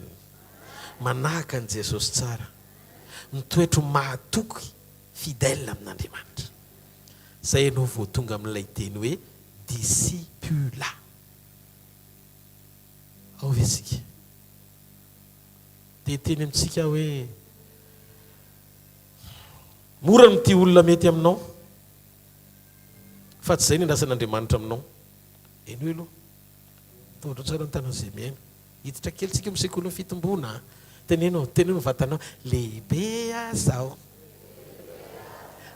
manahaka an' Jesosy tsara mitoetro mahatoky fidèle amin'Andriamanitra zay ianao vao tonga amin'ilay teny hoe discipula ao ve tsika dia teny amintsika hoe mora mity olona mety aminao fa tsy zay ny andrasan'Andriamanitra aminao eny hoe aloha taotra tsara ny tanan'izay miaina hiditra kely tsika amin'ny sekoly ny fitombona tenenao vatanao lehibe azao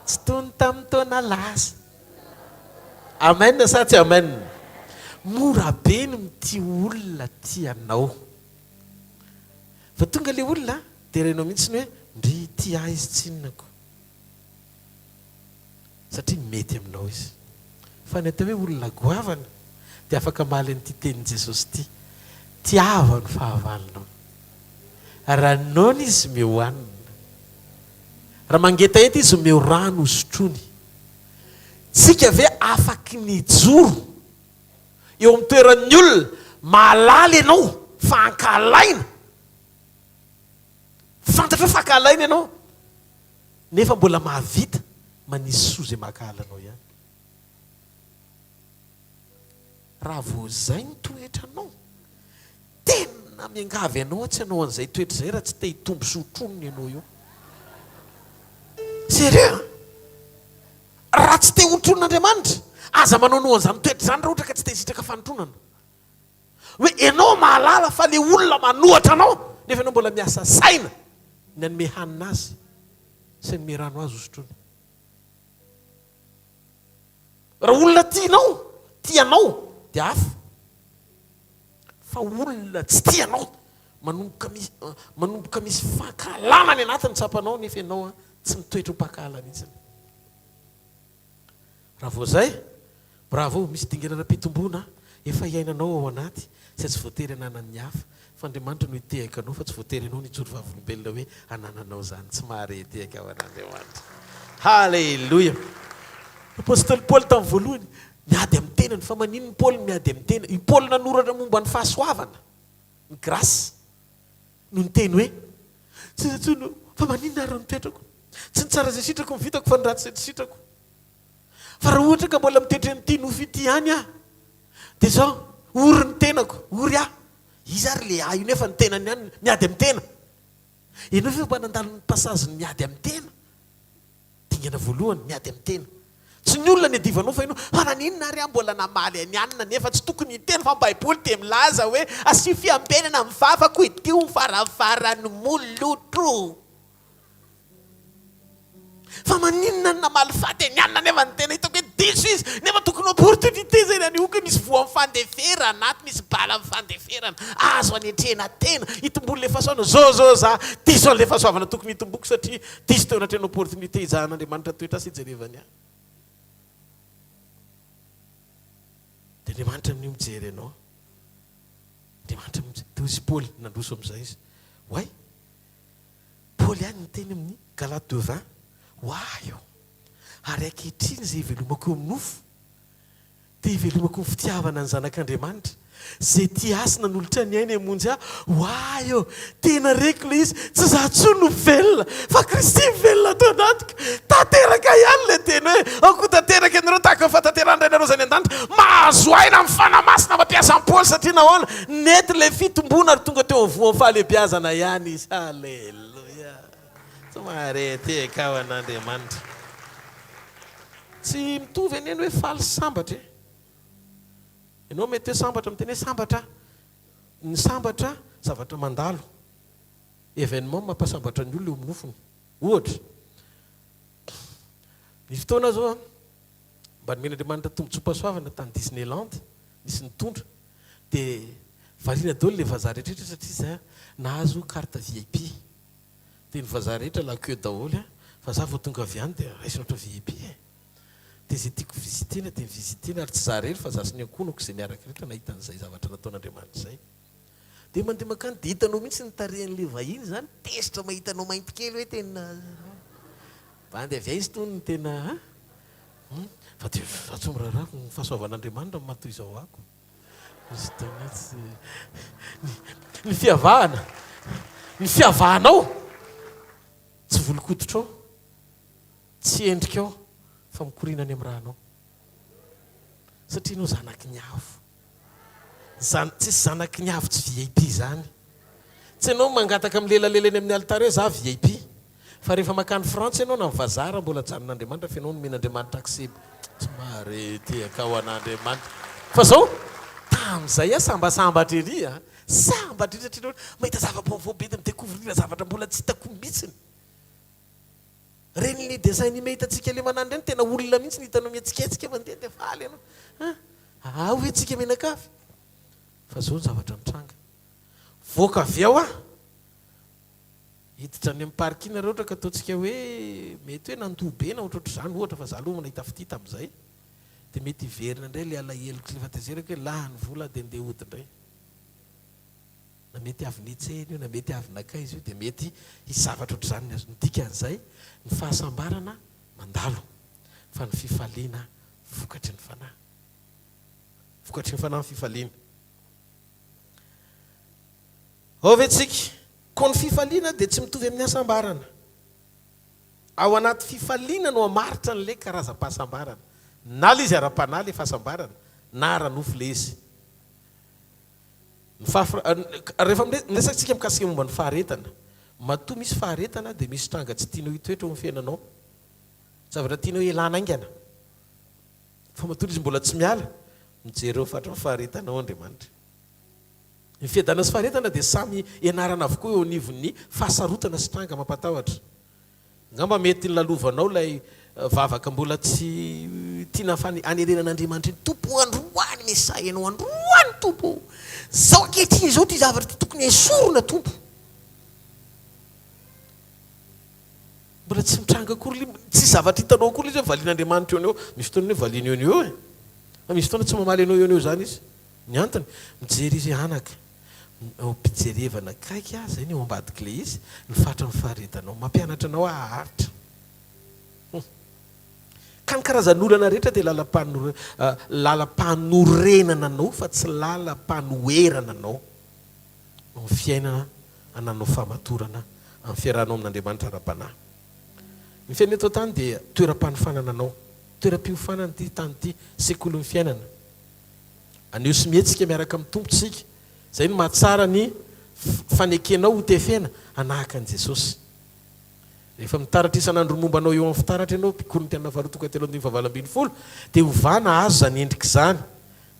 tsy tony tamin'ny taona lasa amen sa tsy amen mora be ny mity olona tianao fa tonga le olona dia renao mihitsy ny hoe ndry ty ahy izy tsinonako satria mety aminao izy fa ny atao hoe olona goavana dia afaka maly n'ity tenin' Jesosy ty tiava ny fahavalinao ranona izy meo hanina raha mangeta ety izy meo rano sotrony tsika ve afaky nijoro eo amin'ny toeran'ny olona mahalala ianao fa ankalaina fantatra fakalainy ianao nefa mbola mahavita manisy soa zay makalanao ihany. Raha vo zay ny toetranao tena miangavy ianao tsy anao an'izay toetra zay raha tsy te hitombo sotronony ianao io. Sérieux raha tsy te hotronon'Andriamanitra aza manao anao an'izany toetra zany raha ohatra ka tsy te hisitraka fanotronana. Hoe ianao mahalala fa le olona manohatra anao nefa ianao mbola miasa saina ny anome hanina azy sy ny rano azy hosotrony. Raha olona tianao dia hafa. Fa olona tsy tianao manomboka misy fankahalana ny anatiny tsapanao nefa ianao tsy mitoetra ho mpakahala mihitsy. Raha vao zay bravo, misy dinganam-pitomboana efa iainanao ao anaty sy tsy voatery ananan'ny hafa fa Andriamanitra no hitehaka anao fa tsy voatery anao nitsoro vavolombelona hoe anananao zany tsy mahare hitehaka ao an'Andriamanitra. Halleluja. Apôstôly Paoly tamin'ny voalohany miady amin'ny tenany fa manino ny Paoly miady amin'ny tena? I Paoly nanoratra momba ny fahasoavana ny grasy no niteny hoe tsy zatsono fa manino ary ny toetrako tsy ny tsara zay sitrako mivitako fa ny ratsy zay tsy sitrako. Fa raha ohatra ka mbola mitehitra n'ity nofy ity ihany aho dia zao ory ny tenako ory aho izy ary le io nefa ny tenany ihany miady amin'ny tena. Ianao ve mba nandalo ny pasaziny miady amin'ny tena? Dingana voalohany miady amin'ny tena. Tsy ny olona ny adivanao fa ianao naninona ary aho mbola namaly any anina nefa tsy tokony hiteny fa Baiboly dia milaza hoe asio fiambenana amin'ny vavako ity ho farafaran'ny molotro. Fa maninona namaly faty any anina nefa ny tena hitako hoe diso izy nefa tokony opportunité zay nanioka misy voa mifandeferana anaty misy bala mifandeferana azo anetrena tena hitomboly le fahasoavana zao za diso an'le fahasoavana tokony hitomboko satria diso teo anatrena opportunité izahan'Andriamanitra toetra sy jerevany ahy. Dia Andriamanitra amin'io mijery ianao. Andriamanitra teo izy Paoly nandroso amin'izay izy. Way Paoly ihany niteny amin'ny Galates 2:20 io ary ankehitriny zay hivelomako eo amin'ny nofo dia hivelomako ny fitiavana ny zanak'Andriamanitra zay tia asina n'olotra ny aina hamonjy ahy. Io tena reko le izy tsy za tsoa no velona fa Kristy velona tao anatiko. Tanteraka ihany le tena hoe ako tanteraka ianareo tahaka fa tanterandray nareo zany an-danitra mahazo aina amin'ny fanamasina mampiasa ny Paoly satria nahoana nety le fitomboana ary tonga teo amin'ny voan'ny fahalebiazana ihany izy. Halleluja. Tsy mahare teka ao an'Andriamanitra. Tsy mitovy aneny hoe faly sambatra. Ianao mety hoe sambatra miteny hoe sambatra. Ny sambatra zavatra mandalo. Événement mampasambatra ny olona eo amin'ny nofony. Ohatra ny fotoana zao mba nomen'Andriamanitra tombontsoa-pahasoavana tany Disneyland nisy nitondra dia variana daholo le vazaha rehetrarehetra satria zay nahazo carte VIP. Dia ny vazaha rehetra la queue daholo fa za vao tonga avy any dia raisina ohatra VIP. Dia zay tiako visitena dia visitena ary tsy za rery fa za sy ny ankonako izay niaraka rehetra nahita an'izay zavatra nataon'Andriamanitra izay. Dia mandeha makany dia hitanao mihitsy ny tarehan'ilay vahiny zany tesitra mahitanao mainty kely hoe tena bandy avy izy toy ny tena fa dia ratso mirarako ny fahasoavan'Andriamanitra matoy izao ako. Ny fihavanao tsy volokoditrao tsy endrikao fa mikorinany amin'ny rahanao satria anao zanaky ny avo. Tsisy zanaky ny avo tsy VIP zany. Tsy ianao mangataka amin'ny lelalelany amin'ny altare za VIP fa rehefa makany Frantsa ianao na mivazara mbola janon'Andriamanitra fa ianao nomen'Andriamanitra accès tsy mahare tehaka ao an'Andriamanitra. Fa zao tamin'izay sambasambatra ery sambatra ery satria mahita zava-baovao be dia midécouvrir zavatra mbola tsy hitako mihitsiny. Reny ny dessin animé hitantsika le manandry any tena olona mihitsy ny hitanao mihetsiketsika mandeha dia faly ianao. Hoe tsika menakavy. Fa zao ny zavatra mitranga. Voaka avy ao hiditra any amin'ny parking raha ohatra ka ataontsika hoe mety hoe nandoha be na ohatrohatr'izany ohatra fa za aloha nahita fity tamin'izay. Dia mety hiverina indray le alahelo fa tezeraka hoe laha ny vola dia andeha hody indray. Na mety avy nitseny io na mety avy nakay izy io dia mety hisy zavatra ohatr'izany ny azo midika an'izay. Ny fahasambarana mandalo fa ny fifaliana vokatry ny fanahy. Vokatry ny fanahy ny fifaliana. Ao ve tsika ko ny fifaliana dia tsy mitovy amin'ny asambarana. Ao anaty fifaliana no amaritra n'le karazam-pahasambarana. Na le izy ara-panahy le fahasambarana, na ara-nofo le izy. Rehefa miresatsika mikasika momba ny faharetana, matoa misy faharetana dia misy tranga tsy tianao hitoetra eo amin'ny fiainanao. Zavatra tianao ialana aingana. Fa matoa izy mbola tsy miala, mijery eo fatra ny faharetanao Andriamanitra. Ny fiadana sy faharetana dia samy ianarana avokoa eo anivon'ny fahasarotana sy tranga mampatahotra. Ngamba mety ny lalovanao lay vavaka mbola tsy tiana anerenan'Andriamanitra iny. Tompo androany mesay ianao, androany tompo. Zao ankehitriny zao ty zavatra ty tokony esorona tompo. Mbola tsy mitranga akory, tsy zavatra hitanao akory izy hoe valian'Andriamanitra eo. Misy fotoana hoe valiany eo e. Fa misy fotoana tsy mamaly anao eo zany izy. Ny antony, mijery izy anaka. Mpijerevana kaiky aza iny eo ambadiky le izy, ny fatra ny faharetanao, mampianatra anao aharitra. Ka ny karazan'olana rehetra dia lalam-panorenana anao fa tsy lalam-panoerana anao. Ny fiainana ananao famatorana amin'ny fiarahanao amin'Andriamanitra ara-panahy. Ny fiainana eto tany dia toeram-panofanana anao, toeram-piofanana ty tany ty sekolin'ny fiainana. Aneo sy mihetsika miaraka amin'ny tompontsika. Zay no mahatsara ny fanekenao ho tefena anahaka an'i Jesosy. Rehefa mitaratra isan'andro momba anao eo amin'ny fitaratra ianao, Korintiana 2:7-8 dia hovana azo zany endrika izany.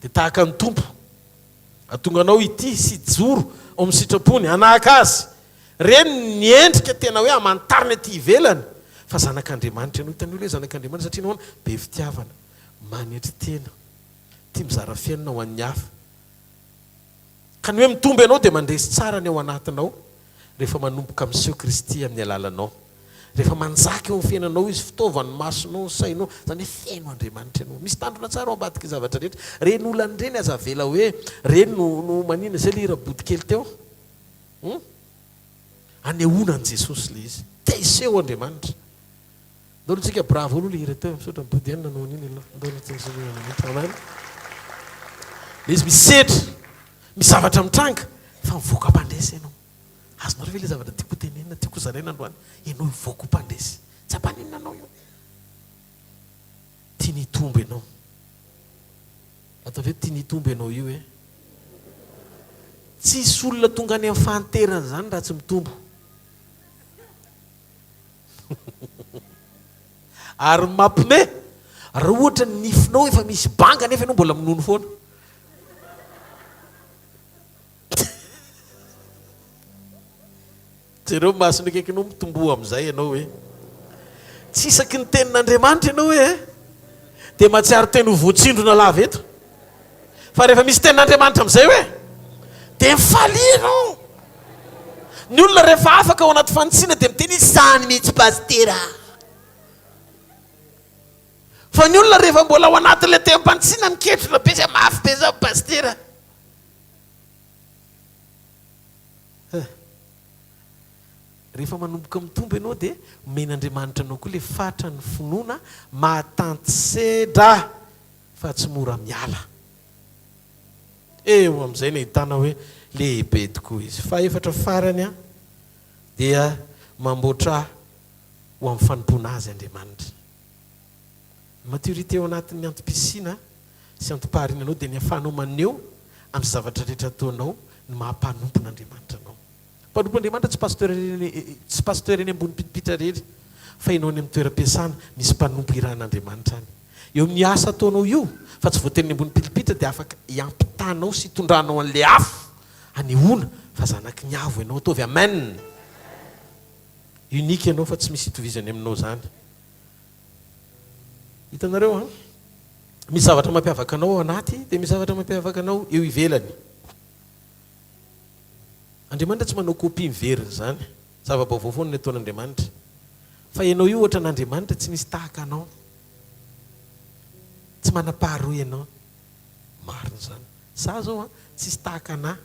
Dia tahaka ny tompo. Atonga anao ity sy joro ao amin'ny sitrapony, anahaka azy. Reny ny endrika tena hoe amantarina ety ivelany. Fa zanak'Andriamanitra ianao, hitan'ny hoe zanak'Andriamanitra satria nahoana be fitiavana, manetry tena, tia mizara fiainana ho an'ny hafa. Ka ny hoe mitombo ianao dia mandresy tsara ny ao anatinao rehefa manomboka miseho Kristy amin'ny alalanao. Rehefa manjaka eo amin'ny fiainanao izy, fitaovany masonao, sainao, zany hoe fiaino Andriamanitra ianao. Misy tandrona tsara ao ambadiky zavatra rehetra. Reny olany reny aza vela hoe reny no manina zay le ira-body kely teo. Anehoana an' Jesosy le izy. Teseho Andriamanitra. Ndao tsika bravo aloha le hira teo misaotra body ihany nanao an'iny aloha. Amen. Le izy misedra, misy zavatra mitranga fa mivoaka mpandresy ianao. Azonareo ve le zavatra tiako tenenina, tiako zaraina androany, ianao ivoaka mpandresy. Tsy ampaninina anao io. Tia nitombo ianao. Atao ve tia nitombo ianao io e? Tsisy olona tonga any amin'ny fahanterana zany raha tsy mitombo. Ary mampime, raha ohatra ny nifinao efa misy banga nefa ianao mbola minono foana. Jereo masony akaikinao mitomboa amin'izay ianao hoe tsy isaky ny tenin'Andriamanitra ianao hoe dia mahatsiaro teny ho voatsindrona lava eto. Fa rehefa misy tenin'Andriamanitra amin'izay hoe dia mifalianao. Ny olona rehefa afaka ao anaty fanitsina dia miteny izany mihitsy pastera. Fa ny olona rehefa mbola ao anatin'ilay tem-panitsina miketrona be zay mafy be zao pastera. Rehefa manomboka mitombo ianao dia men'Andriamanitra anao koa le fatra ny finoana mahatantisedra fa tsy mora miala. Eo amin'izay no ahitana hoe lehibe tokoa izy. Fahaefatra farany dia mamboatra ho amin'ny fanompoana azy Andriamanitra. Maturité ao anatin'ny antom-pisiana sy antom-pahariananao dia ny ahafahanao maneho amin'ny zavatra rehetra ataonao ny mahampanompon'Andriamanitra anao. Mpanompon'Andriamanitra tsy pasteur eny ambony pitipitra rery, fa ianao any amin'ny toeram-piasana misy mpanompo iran'Andriamanitra any. Eo amin'ny asa ataonao io, fa tsy voatery ny ambony pitipitra dia afaka hiampitanao sy hitondranao an'ilay afo anehoana fa zanaky ny avo ianao ataovy. Amen. Unique ianao fa tsy misy hitovizany aminao zany. Hitanareo misy zavatra mampiavaka anao ao anaty dia misy zavatra mampiavaka anao eo ivelany. Andriamanitra tsy manao kopia miveriny zany. Zava-baovao foana ny ataon'Andriamanitra. Fa ianao io ohatra n'Andriamanitra tsy misy tahaka anao. Tsy manam-paharoa ianao. Marina zany. Za zao tsisy tahaka anahy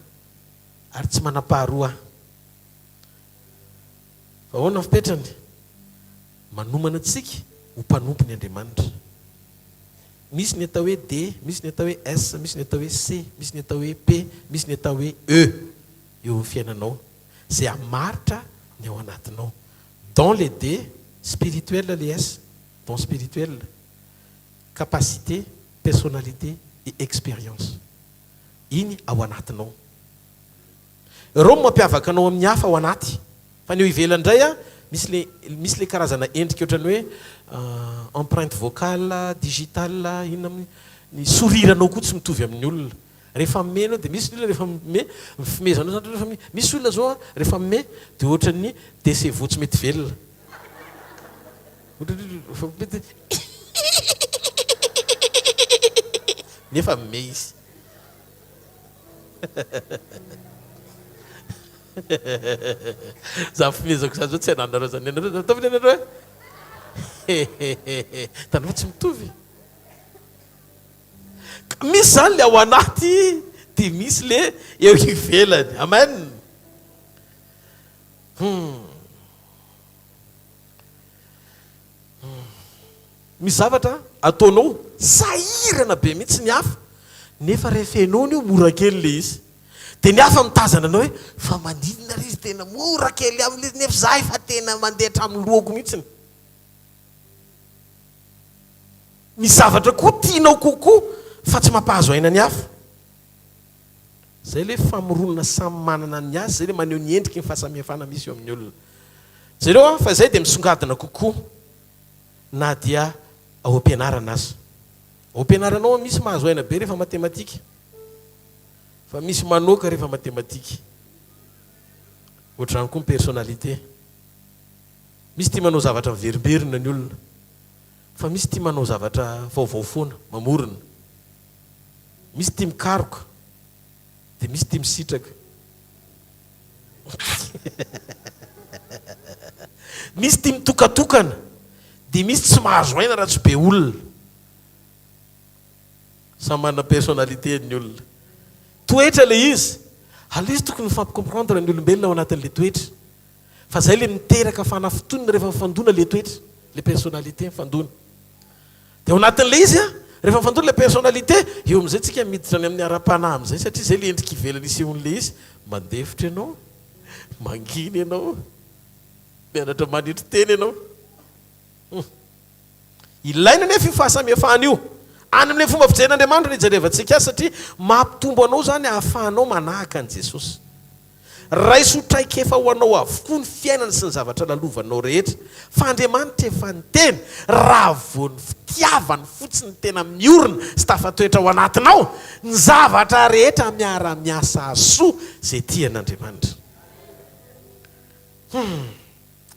ary tsy manam-paharoa. Fa ahoana fipetrany? Manomana antsika ho mpanompo ny Andriamanitra. Misy ny atao hoe D, misy ny atao hoe S, misy ny atao hoe C, misy ny atao hoe P, misy ny atao hoe E eo amin'ny fiainanao. zay amaritra ny ao anatinao dans les dés spirituels les don spirituel capacité personnalité et expérience iny ao anatinao reo mampiavaka anao amin'ny hafa ao anaty fa ny eo ivelandray a misy le karazana endrika ohatrany hoe empreinte vocale digitale ina ny soriranao koa tsy mitovy amin'ny olona rehefa meno dia misy olona rehefa me mifimezanao zany rehefa misy olona zao a rehefa me dia ohatrany décevaux tsy mety velona nefa me izy za fimezako zany zao tsy ananareo zany anareo ataovy anareo e tany tsy mitovy misy zany le ao anaty dia misy le eo ivelany amen misy zavatra ataonao sahirana be mihitsy ny hafa nefa rehefa enao io mora kely le izy dia ny hafa mitazana anao hoe fa maninona ry izy tena mora kely amin'izy nefa za efa tena mandeha hatramin'ny lohako mihitsiny misy zavatra koa tianao kokoa fa tsy mampahazo aina ny hafa zay le famoronana samy manana ny azy zay le maneho ny endriky ny fahasamihafana misy eo amin'ny olona zareo a fa zay dia misongadina kokoa na dia ao am-pianarana azy ao am-pianaranao misy mahazo aina be rehefa matematika fa misy manoka rehefa matematika ohatrany koa ny personnalité misy tia manao zavatra miverimberina ny olona fa misy tia manao zavatra vaovao foana mamorona misy tia mikaroka dia misy tia misitraka misy tia mitokatokana dia misy tsy mahazo aina raha tsy be olona samy manana personnalité ny olona toetra le izy aleo izy tokony mifampikomprendre ny olombelona ao anatin'le toetra fa zay le miteraka fanafitonina rehefa mifandona le toetra le personnalité mifandona dia ao anatin'le izy a rehefa mifandona le personnalité eo amin'izay tsika miditra ny amin'ny ara-panahy amin'izay satria zay le endrika ivelana isehon'le izy mandefitra ianao manginy ianao mianatra manitry teny ianao ilaina nefa io fahasamihafana io any amin'le fomba fijeren'Andriamanitra ny ijerevantsika azy satria mampitombo anao zany ahafahanao manahaka an' Jesosy raha isotraika efa ho anao avokoa ny fiainana sy ny zavatra lalovanao rehetra fa Andriamanitra efa niteny raha vo ny fitiavany fotsiny tena miorina sy tafatoetra ao anatinao ny zavatra rehetra miara-miasa soa zay tian'Andriamanitra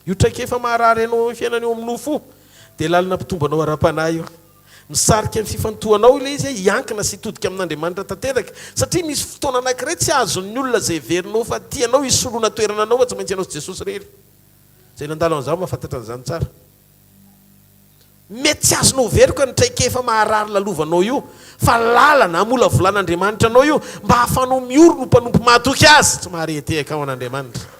io traika efa maharary anao ny fiainana eo amin'ny nofo dia lalina mpitombo anao ara-panahy io misarika amin'ny fifantohanao ilay izy hiankina sy hitodika amin'Andriamanitra tanteraka satria misy fotoana anankiray tsy azon'ny olona zay verinao fa tianao hisoloana toerana anao fa tsy maintsy ianao sy Jesosy rery zay nandalo an'izao mahafantatra an'izany tsara mety tsy azonao veroka ny traika efa maharary lalovanao io fa lalana amola volan'Andriamanitra anao io mba hahafanao mioro no mpanompo mahatoky azy tsy maharetehaka ao an'Andriamanitra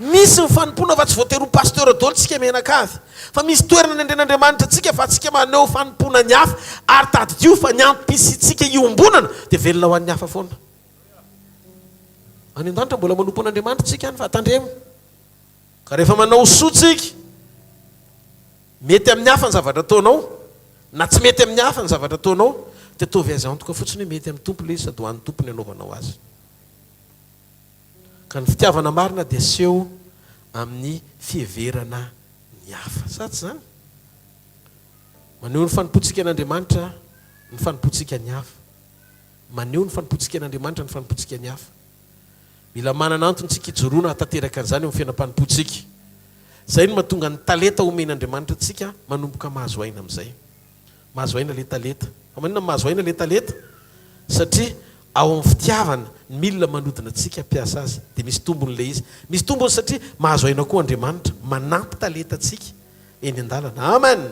misy mifanompona fa tsy voatery ho pasteur dolo tsika menakavy fa misy toerana ny andren'Andriamanitra tsika fa tsika maneho fanompona ny hafa ary tadidio fa ny ampisitsika iombonana dia velona ho an'ny hafa foana any an-danitra mbola manompo an'Andriamanitra tsika any fa atandremo ka rehefa manao soa tsika mety amin'ny hafa ny zavatra ataonao na tsy mety amin'ny hafa ny zavatra ataonao dia ataovy azy antoka fotsiny hoe mety amin'ny tompo le izy sady ho an'ny tompo ny anaovanao azy ka ny fitiavana marina dia seho amin'ny fiheverana ny hafa satsy zany maneho ny fanompotsika an'Andriamanitra ny fanompotsika ny hafa maneho ny fanompotsika an'Andriamanitra ny fanompotsika ny hafa mila manana antontsika hijoroana hatanteraka an'izany eo amin'ny fiainam-panompotsika zay no mahatonga ny talenta omen'Andriamanitra tsika manomboka mahazo aina amin'izay mahazo aina le talenta fa manina mahazo aina le talenta satria ao amin'ny fitiavana ny milina manodina antsika mpiasa azy dia misy tombony le izy misy tombony satria mahazo aina koa Andriamanitra manampy talenta atsika eny an-dalana amen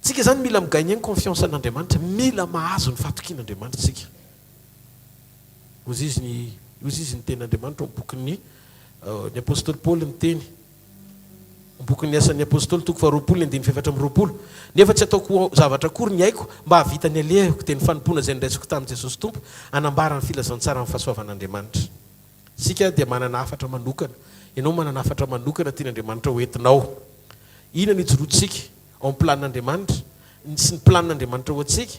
tsika zany mila migaigny any confiance an'Andriamanitra mila mahazo ny fahatokian'Andriamanitra tsika ozy izy ny tenin'Andriamanitra amin'ny bokin'ny ny apôstôly Paoly ny teny bokyny asan'ny apôstôly toko faharoapolo ny 7:20 nefa tsy ataoko zavatra akory ny haiko mba havitany alehako teny fanompona zay niraisiko tamin'i Jesosy Tompo anambarany filazantsara amin'ny fahasoavan'Andriamanitra. Sika dia manana afatra manokana. Ianao manana afatra manokana tian'Andriamanitra hoentinao. Ina ny jorotsika ao amin'ny planin'Andriamanitra sy ny planin'Andriamanitra ho antsika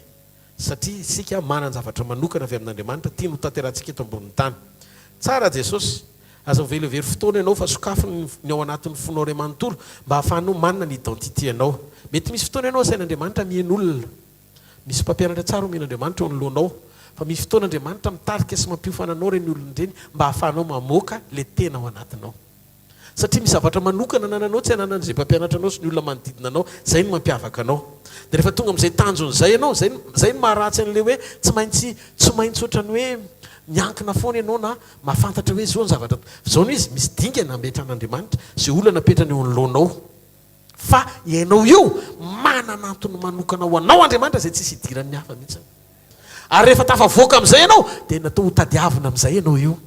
satria sika manana zavatra manokana avy amin'Andriamanitra tiany ho tanterahantsika eto ambonin'ny tany. Tsara Jesosy aza mivelovery fotoana ianao fa sokafony ny ao anatin'ny fonao ray manontolo mba hahafahanao manana ny identité anao. Mety misy fotoana ianao sain'Andriamanitra mihain'olona. Misy mpampianatra tsara omen'Andriamanitra eo anoloanao. Fa misy fotoana Andriamanitra mitarika sy mampiofananao reny olona ireny mba hahafahanao mamoaka le tena ao anatinao. Satria misy zavatra manokana nananao tsy ananan'izay mpampianatra anao sy ny olona manodidina anao, zay no mampiavaka anao. Dia rehefa tonga amin'izay tanjon'izay ianao, zay no maharatsy an'ilay hoe tsy maintsy ohatrany hoe miankina foana ianao na mahafantatra hoe zao ny zavatra. Zao no izy misy dingana ametran'Andriamanitra zay olona napetrany eo anoloanao. Fa ianao io manana antony manokana ho anao Andriamanitra zay tsisy idiran'ny hafa mihitsy. Ary rehefa tafavoaka amin'izay ianao dia natao ho tadiavina amin'izay ianao io.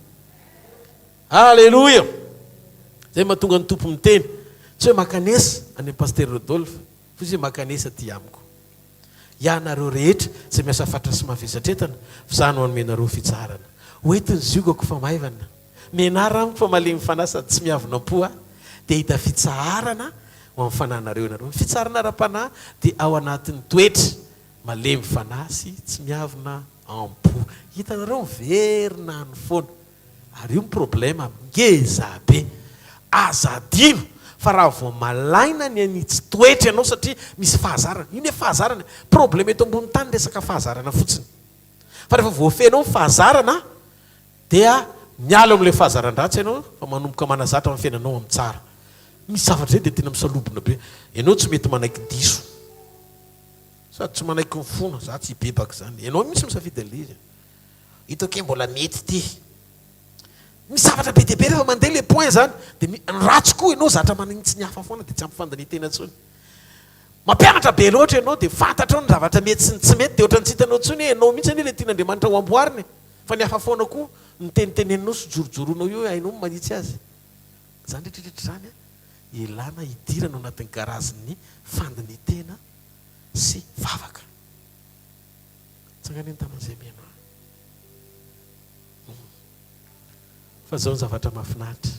Alleluia. Zay mahatonga ny tompo miteny tsy hoe makanesa any pasteur Rodolphe fa izy makanesa ty amiko. Ianareo rehetra zay miasa fatra sy mavesatretana fa za no anomenareo fitsarana. Hoentiny ziogako fa maivana. Menara amiko fa malemy fanahy sady tsy miavina po dia hita fitsarana ho amin'ny fananareo ianareo. Fitsarana ara-panahy dia ao anatin'ny toetra malemy fanahy sy tsy miavina ampo. Hitanareo verina any foana. Ary io ny problema ngeza be. Aza adino fa raha vao malaina ny anitsy toetra ianao satria misy fahazarana. Io ny fahazarana. Problema eto ambony tany resaka fahazarana fotsiny. Fa rehefa voafenao ny fahazarana dia miala amin'ilay fahazaran-dratsy ianao fa manomboka manazatra amin'ny fiainanao amin'ny tsara. Misy zavatra zay dia tena misalobona be. Ianao tsy mety manaiky diso. Sady tsy manaiky mifona, za tsy hibebaka zany. Ianao misy misafidy an'ilay. Hitako mbola mety ty. Misy zavatra be dia be rehefa mandeha le point zany dia ratsy koa ianao zatra manintsy ny hafa foana dia tsy ampifandany tena intsony. Mampianatra be loatra ianao dia fantatrao ny zavatra mety sy ny tsy mety dia ohatran'ny tsy hitanao intsony ianao mihitsy anie le tian'Andriamanitra ho amboariny. Fa ny hafa foana koa ny teniteneninao sy jorojoroanao io hainao manitsy azy. Zany rehetrarehetra zany ilana hidirana ao anatin'ny garazin'ny fandinitena sy vavaka. Tsangany ny taman'izay mianao. Fa zao ny zavatra mahafinaritra.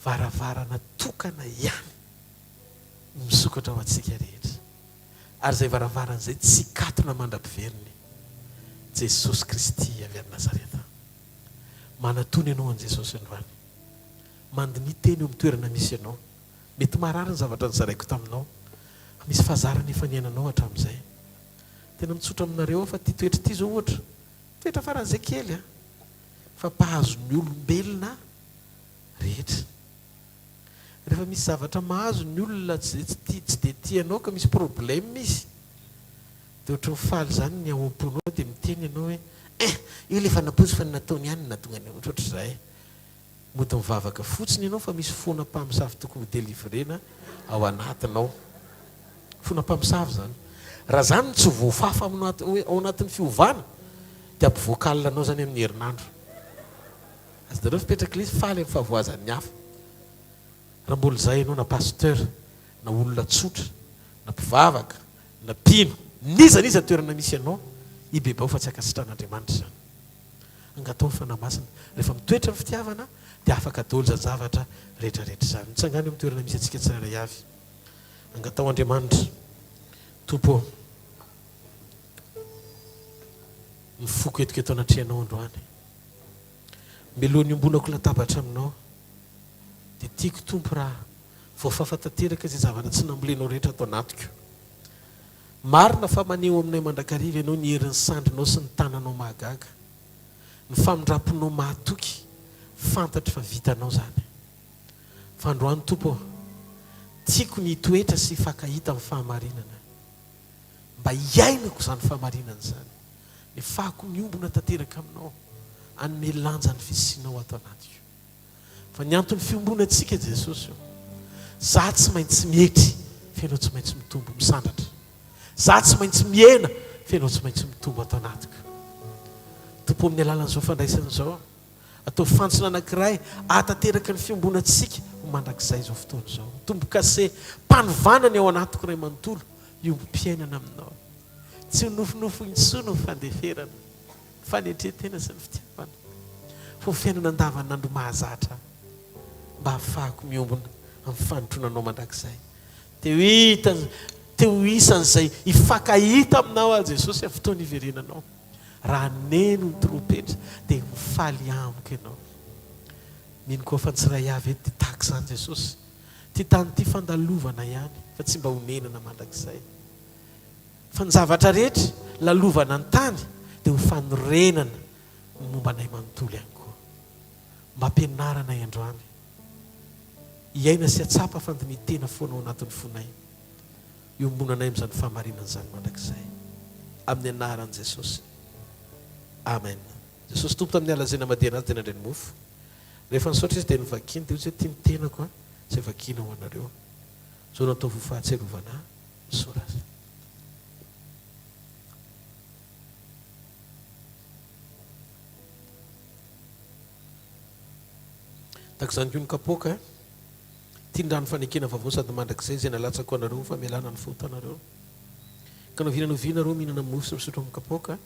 Varavarana tokana ihany misokatra ao antsika rehetra. Ary zay varavarana zay tsy katona mandram-piveriny. Jesosy Kristy avy amin'ny Nazareta. Manatony ianao an' Jesosy androany. Mandiny teny eo amin'ny toerana misy ianao. Mety marary ny zavatra nizaraiko taminao. Misy fahazarana efa niainanao hatramin'izay. Tena mitsotra aminareo fa ty toetra ty zao ohatra. Toetra faran'izay kely fa mpahazo ny olombelona rehetra. Rehefa misy zavatra mahazo ny olona tsy dia tianao ka misy problème misy. Dia ohatry mifaly zany ny aomponao dia miteny ianao hoe io le fanapozy fa nataony ihany natonga ny ohatr'izay. Mody mivavaka fotsiny ianao fa misy fona mpamosavy tokony delivrena ao anatinao. Fona mpamosavy zany. Raha zany tsy voafafa ao anatin'ny fiovana dia ampivoakalina anao zany amin'ny herinandro. Azy dareo fipetraka izy faly amin'ny fahavoazan'ny hafa. Raha mbola izay ianao na pasteur, na olona tsotra, na mpivavaka, na mpino, nizaniza toerana misy ianao, ibebao fa tsy akasitran'Andriamanitra zany. Angatao ny fanamasina. Rehefa mitoetra ny fitiavana dia afaka daholo zany zavatra rehetrarehetra zany. Mitsangany eo amin'ny toerana misy antsika tsirairay avy. Angatao Andriamanitra. Tompo, mifoko eto anatrianao androany. Melohan'ny ombonako latabatra aminao dia tiako tompo raha voafafa tanteraka izay zavatra tsy nambolenao rehetra atao anatiko. Marina fa maneho aminay mandrakariva ianao ny herin'ny sandrinao sy ny tananao mahagaga. Ny famindraponao mahatoky fantatra fa vitanao zany. Fa androany tompo, tiako ny toetra sy fakahita amin'ny fahamarinana. Mba hiainako zany fahamarinana zany. Ny fahako miombona tanteraka aminao. Anome lanja ny fisianao ato anatiko. Fa ny antony fiombona antsika Jesosy io. Za tsy maintsy mietry fa ianao tsy maintsy mitombo misandratra. Za tsy maintsy miena fa ianao tsy maintsy mitombo ato anatiko. Tompo amin'ny alalan'izao fandraisana izao, atao fantsona anankiray atateraka ny fiombonatsika ho mandrakizay zao fotoana zao. Tombo-kase mpanovanany ao anatiko ray manontolo iombo-piainana aminao. Tsy ho nofinofo intsony ny fandeferana, fanetretena sy ny fitiavana, fa ho fiainana andavanandro mahazatra mba hafahako miombona amin'ny fanotronanao mandrakizay. Teo isan'izay ifakahita aminao a Jesosy amin'ny fotoana iverenanao. Raha neno ny trompetra dia mifaly amiko ianao. Mino koa fa tsiray avy eto dia tahaka izany Jesosy. Ty tany ty fandalovana ihany fa tsy mba honenana mandrakizay. Fa ny zavatra rehetra lalovana ny tany dia ho fanorenana ny momba anay manontolo ihany koa. Mba ampianarana androany. Iaina sy atsapa fandinytena foana ao anatin'ny fonay. Iombona anay amin'izany fahamarinana izany mandrakizay. Amin'ny anaran'i Jesosy. Amen. Jesosy tompo tamin'ny alazena madina azy dia nandray ny mofo. Rehefa nisaotra izy dia nivakiny dia hoe tia ny tenako izay vakina ho anareo. Zao natao voafahatserovana misora azy. Taka izany koa ny kapoaka tiandrano fanekena vaovao sady mandrakizay izay nalatsako anareo fa mialana ny fotanareo. Ka novinareo mihinana mofo sy misotro amin'ny kapoaka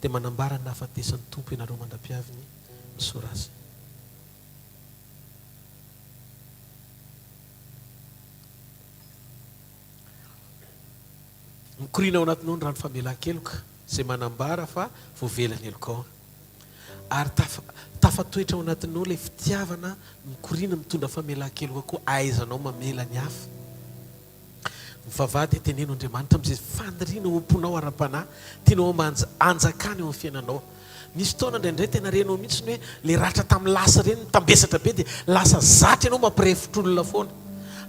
dia manambara ny nahafatesan'ny tompo ianareo mandra-piaviny misora azy. Mikorina ao anatinao ny rano famelan-keloka izay manambara fa voavelany elokao. Ary tafatoetra ao anatinao ilay fitiavana mikorina mitondra famelan-keloka koa ahaizanao mamela ny hafa. Ny vavahady teneno Andriamanitra amin'izay faniriana omponao ara-panahy tianao anjakany eo amin'ny fiainanao. Misy fotoana indraindray tena renao mihitsy ny hoe le ratra tamin'ny lasa reny tambesatra be dia lasa zatra ianao mampirehefitr'olona foana.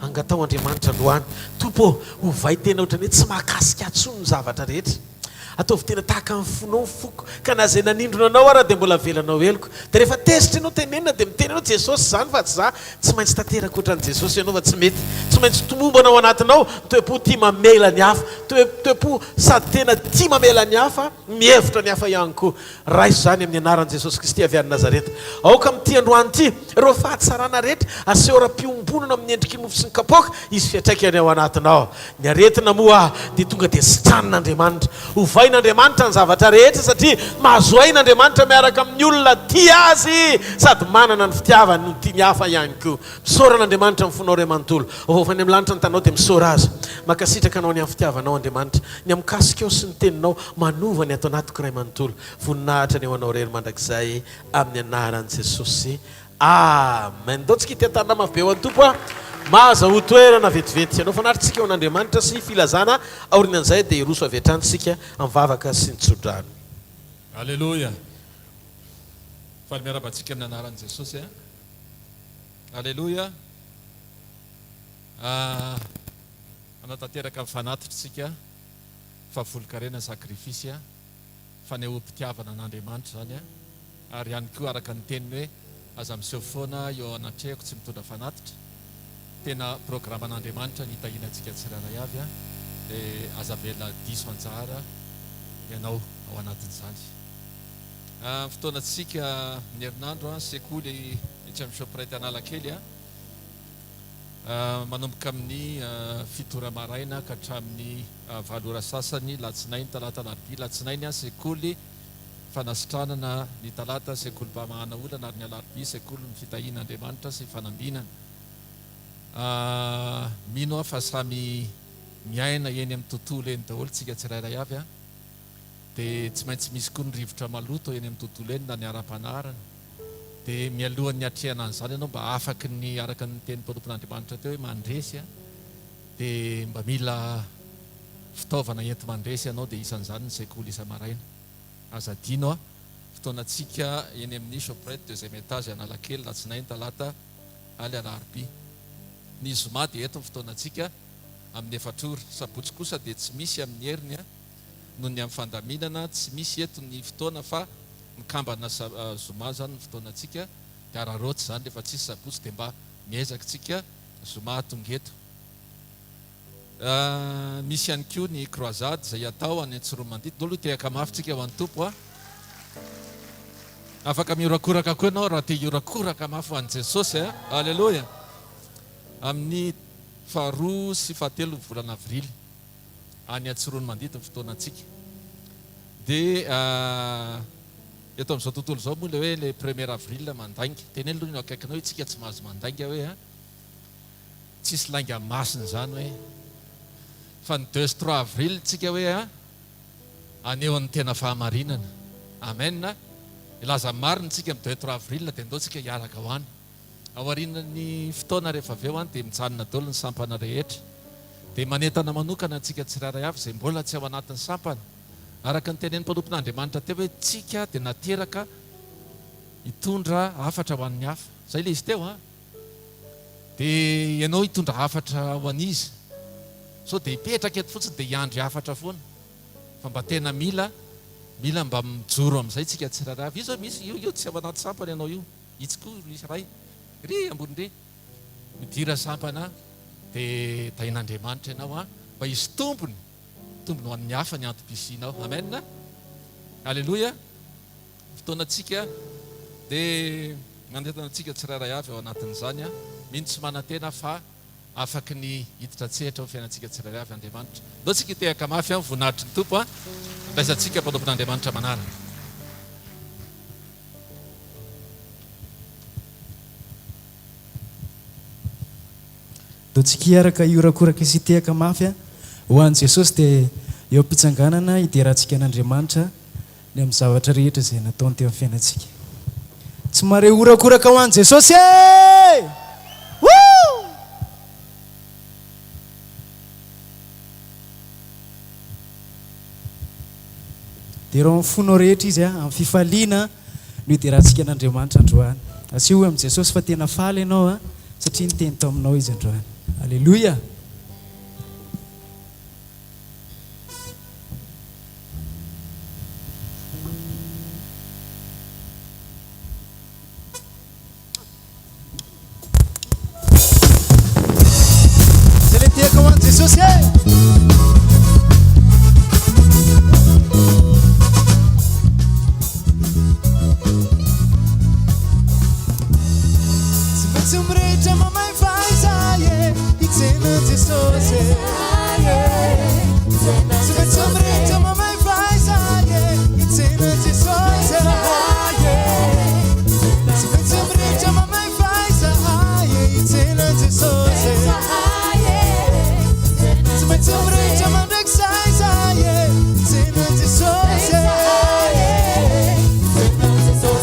Angatao Andriamanitra androany, tompo hovay tena ohatrany hoe tsy mahakasika atsony ny zavatra rehetra. Ataovy tena tahaka amin'ny fonao foko ka na zay nanindrona anao ara dia mbola velanao eloko. Dia rehefa tezitra ianao tenenina dia miteny ianao Jesosy izany fa tsy za tsy maintsy tanteraka ohatran'i Jesosy ianao fa tsy mety. Tsy maintsy tomombo anao anatinao toe-po tia mamela ny hafa, toe-po sady tena tia mamela ny hafa, mihevitra ny hafa ihany koa. Raiso izany amin'ny anaran'i Jesosy Kristy avy any Nazareta. Aoka amin'ity androany ity, ireo fahatsarana rehetra aseho ra-piombonana amin'ny endriky mofo sy ny kapoaka izy fiantraikany ao anatinao. Ny aretina moa dia tonga dia sitran'Andriamanitra. N'Andriamanitra ny zavatra rehetra satria mahazoain'Andriamanitra miaraka amin'ny olona tia azy sady manana ny fitiavany no tia ny hafa ihany koa. Misaora n'Andriamanitra amin'ny fonao ray manontolo. Vao ny amin'ny lanitra ny tanao dia misaora azy. Makasitraka anao ny amin'ny fitiavanao Andriamanitra. Ny amin'ny kasikao sy ny teninao manova ny ato anatiko ray manontolo. Voninahitra ny eo anao rery mandrakizay amin'ny anaran'i Jesosy. Amen. Daontsika ity an-tanina mafy be ho an'ny tompo a. Maza ho toerana vetivety anao fanaritsika eo an'Andriamanitra sy filazana aorinan'izay dia iroso avy hatrany amvavaka sy ny tsodrano. Alleluia. Faly miarabantsika amin'ny anaran'i Jesosy. Alleluia. Anatanteraka amin'ny fanatitsika fa volonkarena sakrifisy fanehoam-pitiavana an'Andriamanitra zany ary ihany koa araka ny teniny hoe aza miseho foana eo anatrehako tsy mitondra fanatitra. Tena programan'Andriamanitra ny hitahinantsika tsirairay avy dia aza vela diso anjara ianao ao anatin'izany. Fotoanantsika ny herinandro sekoly etsy amin'ny Shoprite Analakely manomboka amin'ny 7 ora maraina ka hatramin'ny 8 ora sasany latsinainy talata alarobia. Latsinainy sekoly fanasitranana, ny talata sekoly mpamahana olana ary ny alarobia sekoly ny fitahin'Andriamanitra sy fanambinana. Mino fa samy miaina eny amin'ny tontolo eny daholo tsika tsirairay avy dia tsy maintsy misy koa ny rivotra maloto eny amin'ny tontolo eny na ny ara-panarana. Dia mialohan'ny atrehana an'izany ianao mba afaky ny araka ny teny mpanompon'Andriamanitra teo hoe mandresy dia mba mila fitaovana enti mandresy ianao dia isan'izany ny sekoly isa-maraina. Aza dino fotoanantsika eny amin'ny Shoprite deuxième étage Analakely latsinainy talata aly alarobia. Ny zoma dia eto ny fotoanantsika amin'ny 4 ora. Sabotsy kosa dia tsy misy amin'ny heriny noho ny amin'ny fandaminana, tsy misy eto ny fotoana fa mikambana zoma zany ny fotoanantsika dia ararotsy zany rehefa tsisy sabotsy dia mba miezaka tsika zoma tongeto. Misy ihany koa ny croisade izay atao any Antsiromandidy. Dolo tehaka mafy tsika ho an'ny tompo afaka miorakoraka koa ianao raha te iorakoraka mafy ho an'i Jesosy a. Alleloia. Amin'ny 2 sy 7 volana avrily any Atsirony Mandidy ny fotoanantsika. Dia eto amin'izao tontolo izao moa le hoe le 1er avril mandainga. Teneny aloha no akaikinao hoe tsika tsy mahazo mandainga hoe a tsisy lainga masina zany hoe fa ny 2 sy 3 avril tsika hoe a aneo ny tena fahamarinana. Amen. Ilaza marina tsika amin'ny 2 3 avril dia ndao tsika hiaraka ho any. Aorianan'ny fotoana rehefa avy eo any dia mijanona daholo ny sampana rehetra. Dia manentana manokana antsika tsirairay avy izay mbola tsy ao anatin'ny sampana. Araka ny tenen'ny mpanompon'Andriamanitra teo hoe tsika dia nateraka hitondra hafatra ho an'ny hafa. Zay ilay izy teo a. Dia ianao hitondra hafatra ho an'izy. So dia hipetraka eto fotsiny dia hiandry hafatra foana. Fa mba tena mila mba mijoro amin'izay tsika tsirairay avy. Io zao misy io tsy ao anaty sampana ianao io. Itsiko misy ray. Ry ambony ry. Midira sampana dia tahin'Andriamanitra ianao a mba hisy tombony ho an'ny hafa ny antom-pisianao. Amen. Alleloia. Fotoanantsika dia manentana antsika tsirairay avy ao anatin'izany a. Mino tsy manantena fa afaky ny hiditra tsehatra ao fiainantsika tsirairay avy Andriamanitra. Ndao tsika tehaka mafy a voninahitry ny tompo a. Andraisantsika mpanompon'Andriamanitra manaraka. Ndao tsika hiaraka iorakoraka sy tehaka mafy a ho an'i Jesosy dia eo am-pitsanganana hiderantsika an'Andriamanitra ny amin'ny zavatra rehetra izay nataony teo amin'ny fiainantsika. Tsy mare horakoraka ho an'i Jesosy e! Dia rao amin'ny fonao rehetra izy a amin'ny fifaliana no hiderantsika an'Andriamanitra androany. Asio hoe amin'i Jesosy fa tena faly ianao a satria niteny tao aminao izy androany. Alleluia. Jesus, yeah. Sombretta mamãe faz aie e cena de soce sombretta mamãe faz aie e cena de soce sombretta mamãe faz aie e cena de soce sombretta mamãe faz aie e cena de soce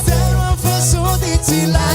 tem uma faço de tilar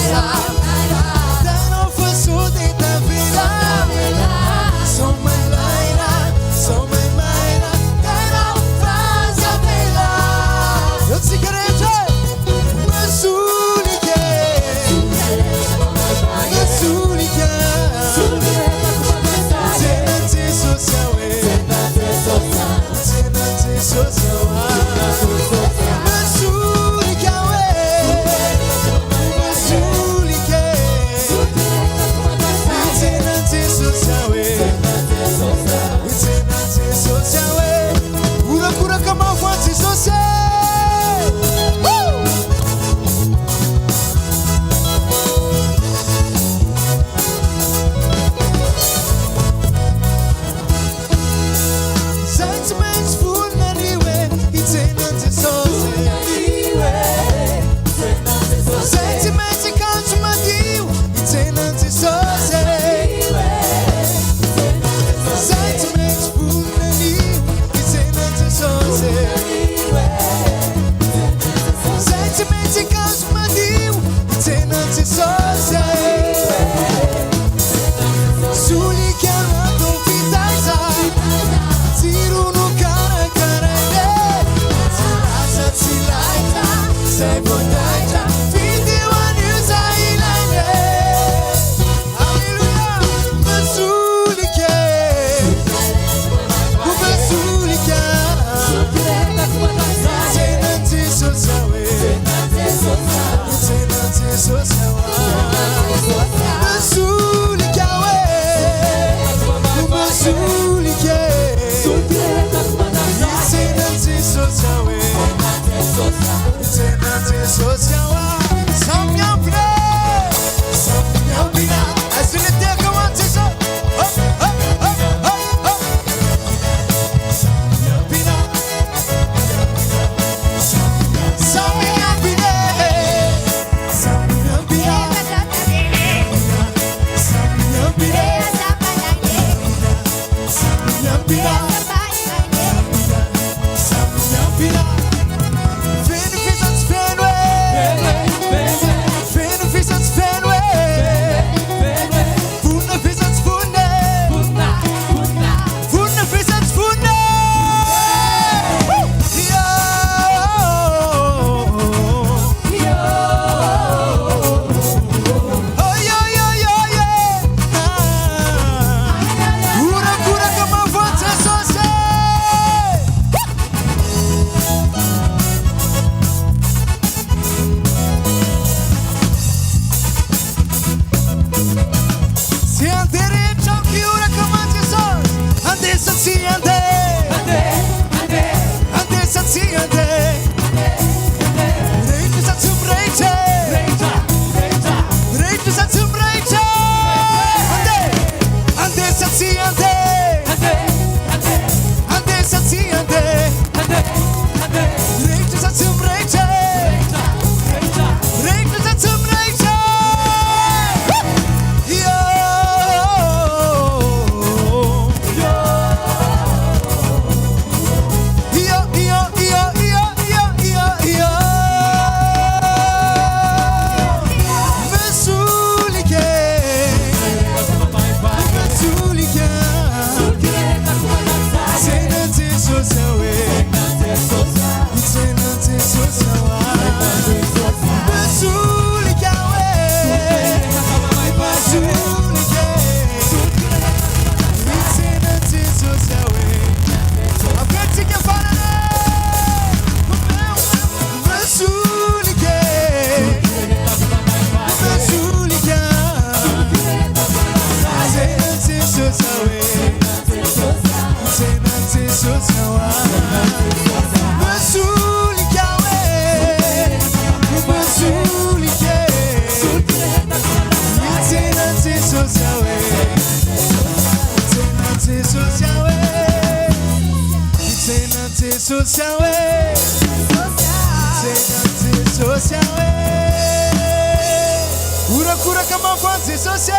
urakoraka mampany jesosy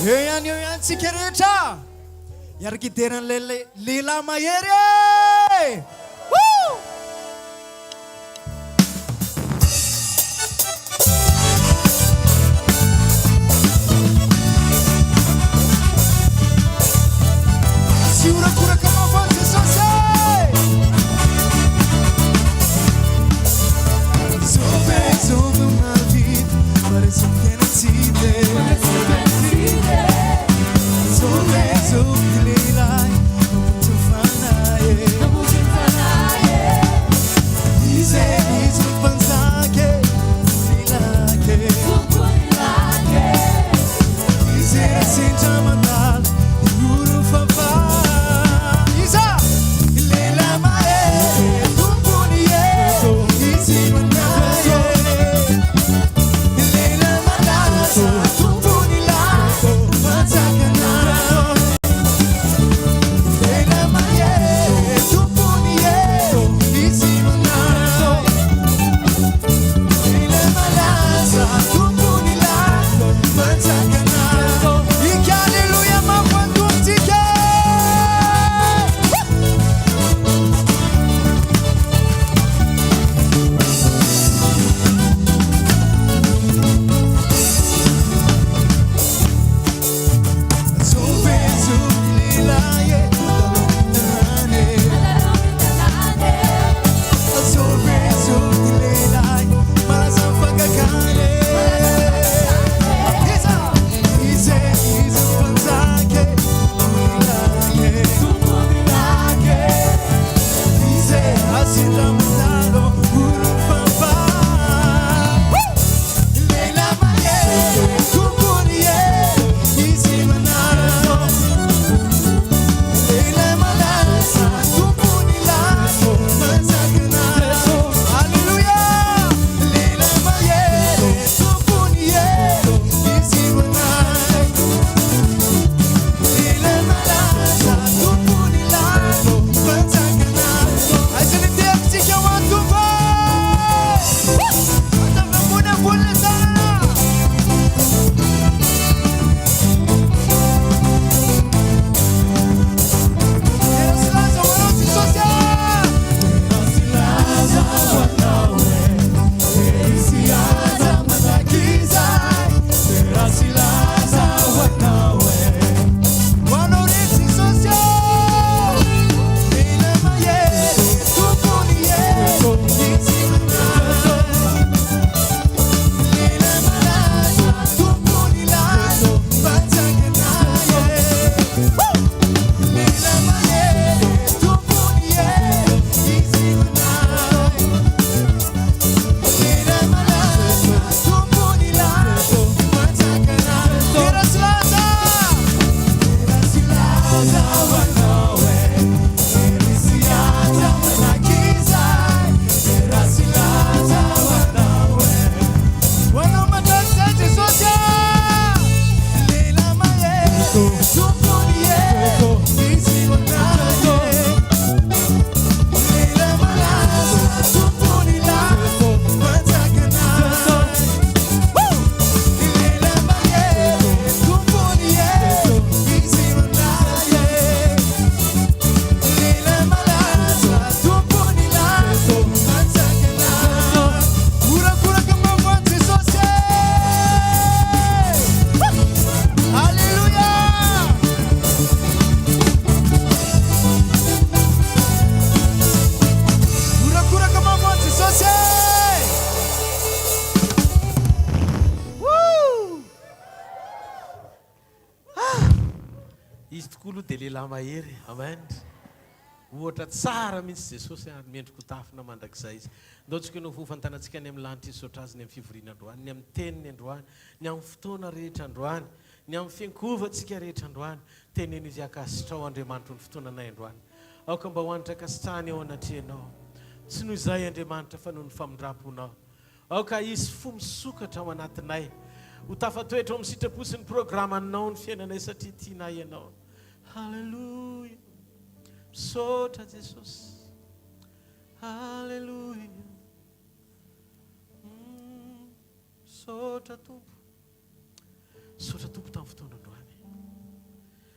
eo ihany tsika rehetra iaraka iderany lehilahy mahery sy urakoraka mampany jesosy Zove uma vida, parece que não te dê. Zove lilai, muito fanaye. Dize panzake, lilake. Dize senta mandal, guru fava. Isa, lela mae, tumpuniye, dize manaye. mahery amen ohatra tsara mihitsy jesosy ary mendriko tafina mandrakizay izy ndaontsika no fofantanantsika ny amin'ny lanitra isotra azy ny amin'ny fivoriana androany ny amin'ny teniny androany ny amin'ny fotoana rehetra androany ny amin'ny fiankovantsika rehetra androany teneny izy akasitrao Andriamanitra ny fotoananay androany aoka mba hoanitra kasitrahany ao anatrehanao tsy noho izay Andriamanitra fa noho ny famindramponao aoka izy fo misokatra ao anatinay ho tafatoetra ao amin'ny sitraposin'ny programanao ny fiainanay satria tianay ianao Hallelujah. Misaotra Jesosy. Haleluya. Sotra tompo. Sotra tompo tamin'ny fotoana androany.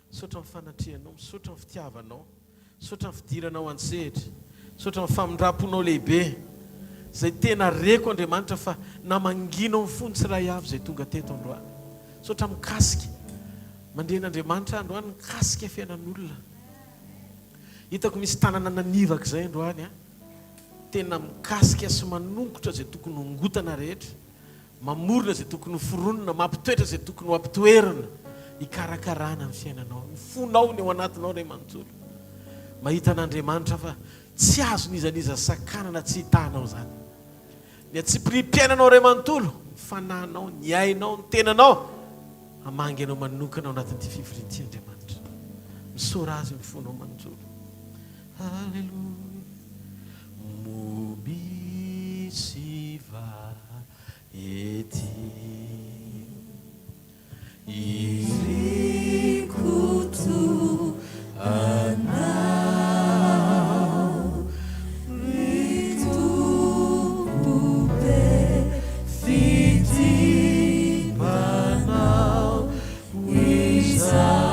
Sotra amin'ny fanatrianao, sotra amin'ny fitiavanao, sotra amin'ny fidiranao an-tsehatra, sotra amin'ny famindram-ponao lehibe. Zay tena reko Andriamanitra fa namanginao ny fony tsy ray avy zay tonga teto androany. Sotra mikasika. Mandren'Andriamanitra androany mikasika fiainan'olona. Hitako misy tanana nanivaka zay androany. Tena mikasika sy manongotra zay tokony hongotana rehetra. Mamorona zay tokony foronona, mampitoetra zay tokony hampitoerana. Hikarakarana amin'ny fiainanao. Ny fonao ny ao anatinao ray manontolo. Mahita an'Andriamanitra fa tsy azo nizaniza sakanana tsy hitanao zany. Ny atsipiripiainanao ray manontolo, ny fanahinao, ny ainao, ny tenanao, amangy anao manokana ao anatin'ity fivorian'ity Andriamanitra. Misora azy ny fonao manontolo. Haleluya. Mobisiva ety irikutu anao ritubube fitipanao wisaure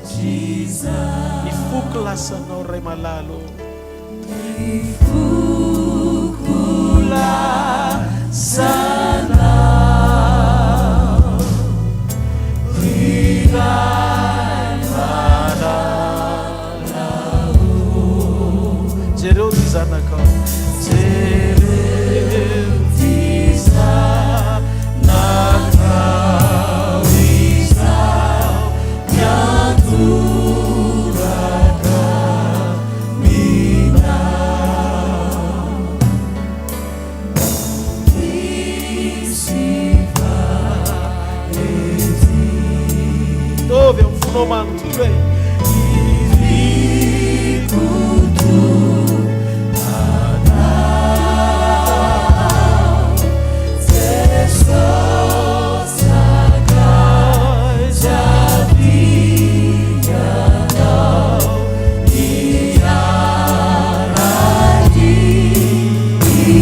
Jesus ifuklasanao ray malalo ifuklasanao Jereu di zanakao Jereu di zanakao Isau nyaturaka minau Isiva eti Dove un funo mantule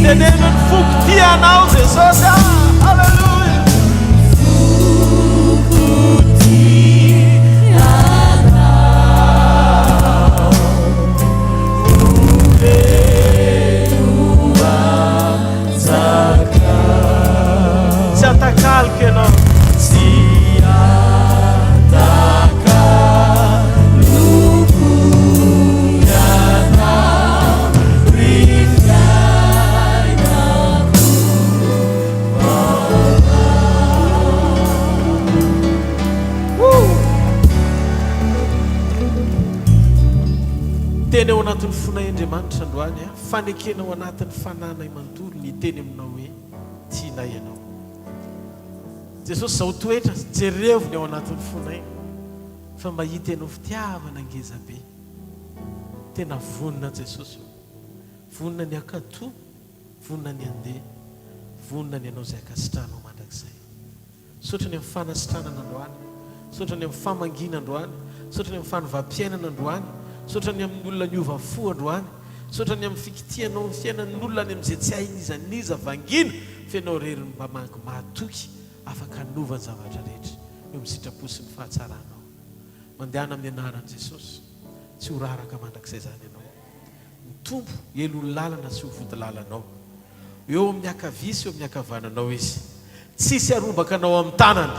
Tenemos fuktia now Jesus. Hallelujah. Fuktia now. Ubeua zaka. Se atacar que não. Se atacar loucura não. Teny ao anatin'ny fonay Andriamanitra androany fanekena ao anatin'ny fananay manontolo ny teny aminao hoe tianay ianao. Jesosy zao toetra jerevony ao anatin'ny fonay fa mahita ianao fitiavana ngezabe. Tena vonina Jesosy. Vonina ny akato, vonina ny andeha, vonina ny ianao zay akasitranao mandrakizay. Sotra ny amin'ny fanasitranana androany, sotra ny amin'ny famangina androany, sotra ny amin'ny fanovampiainana androany, sotra ny amin'ny olona niova fo androany, sotra ny amin'ny fikitianao ny fiainan'olona any amin'izay tsy hainizaniza vangina fianao reriny mba mangy mahatoky afaka hanovany zavatra rehetra eo amin'ny sitrapo sy ny fahatsaranao. Mandehana amin'ny anaran'i Jesosy tsy ho raraka mandrakizay zany ianao. Ny tompo elony lalana sy ho vody lalanao. Eo amin'ny akavia sy eo amin'ny akavananao izy. Tsisy arombaka anao amin'ny tanany.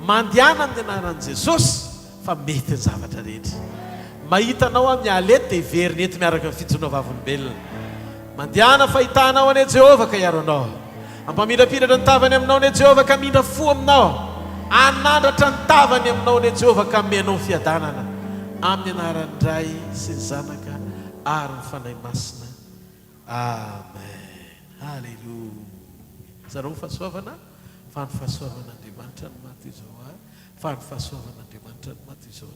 Mandehana amin'ny anaran'i Jesosy fa mety ny zavatra rehetra. Mahitanao amin'ny alety dia veriny ety miaraka amin'ny fijona vavolombelona. Mandehana fahitanao ane Jehovah ka iaro anao. Ampamirapiratra ny tavany aminao ane Jehovah ka mindra fo aminao. Anandratra ny tavany aminao ane Jehovah ka menao fiadanana. Amin'ny anaran'ny Ray sy ny Zanaka ary ny fanahy masina. Amen. Halleluja. Zareo fahasoavana fa ny fahasoavan'Andriamanitra no maty izao fa ny fahasoavan'Andriamanitra no maty izao.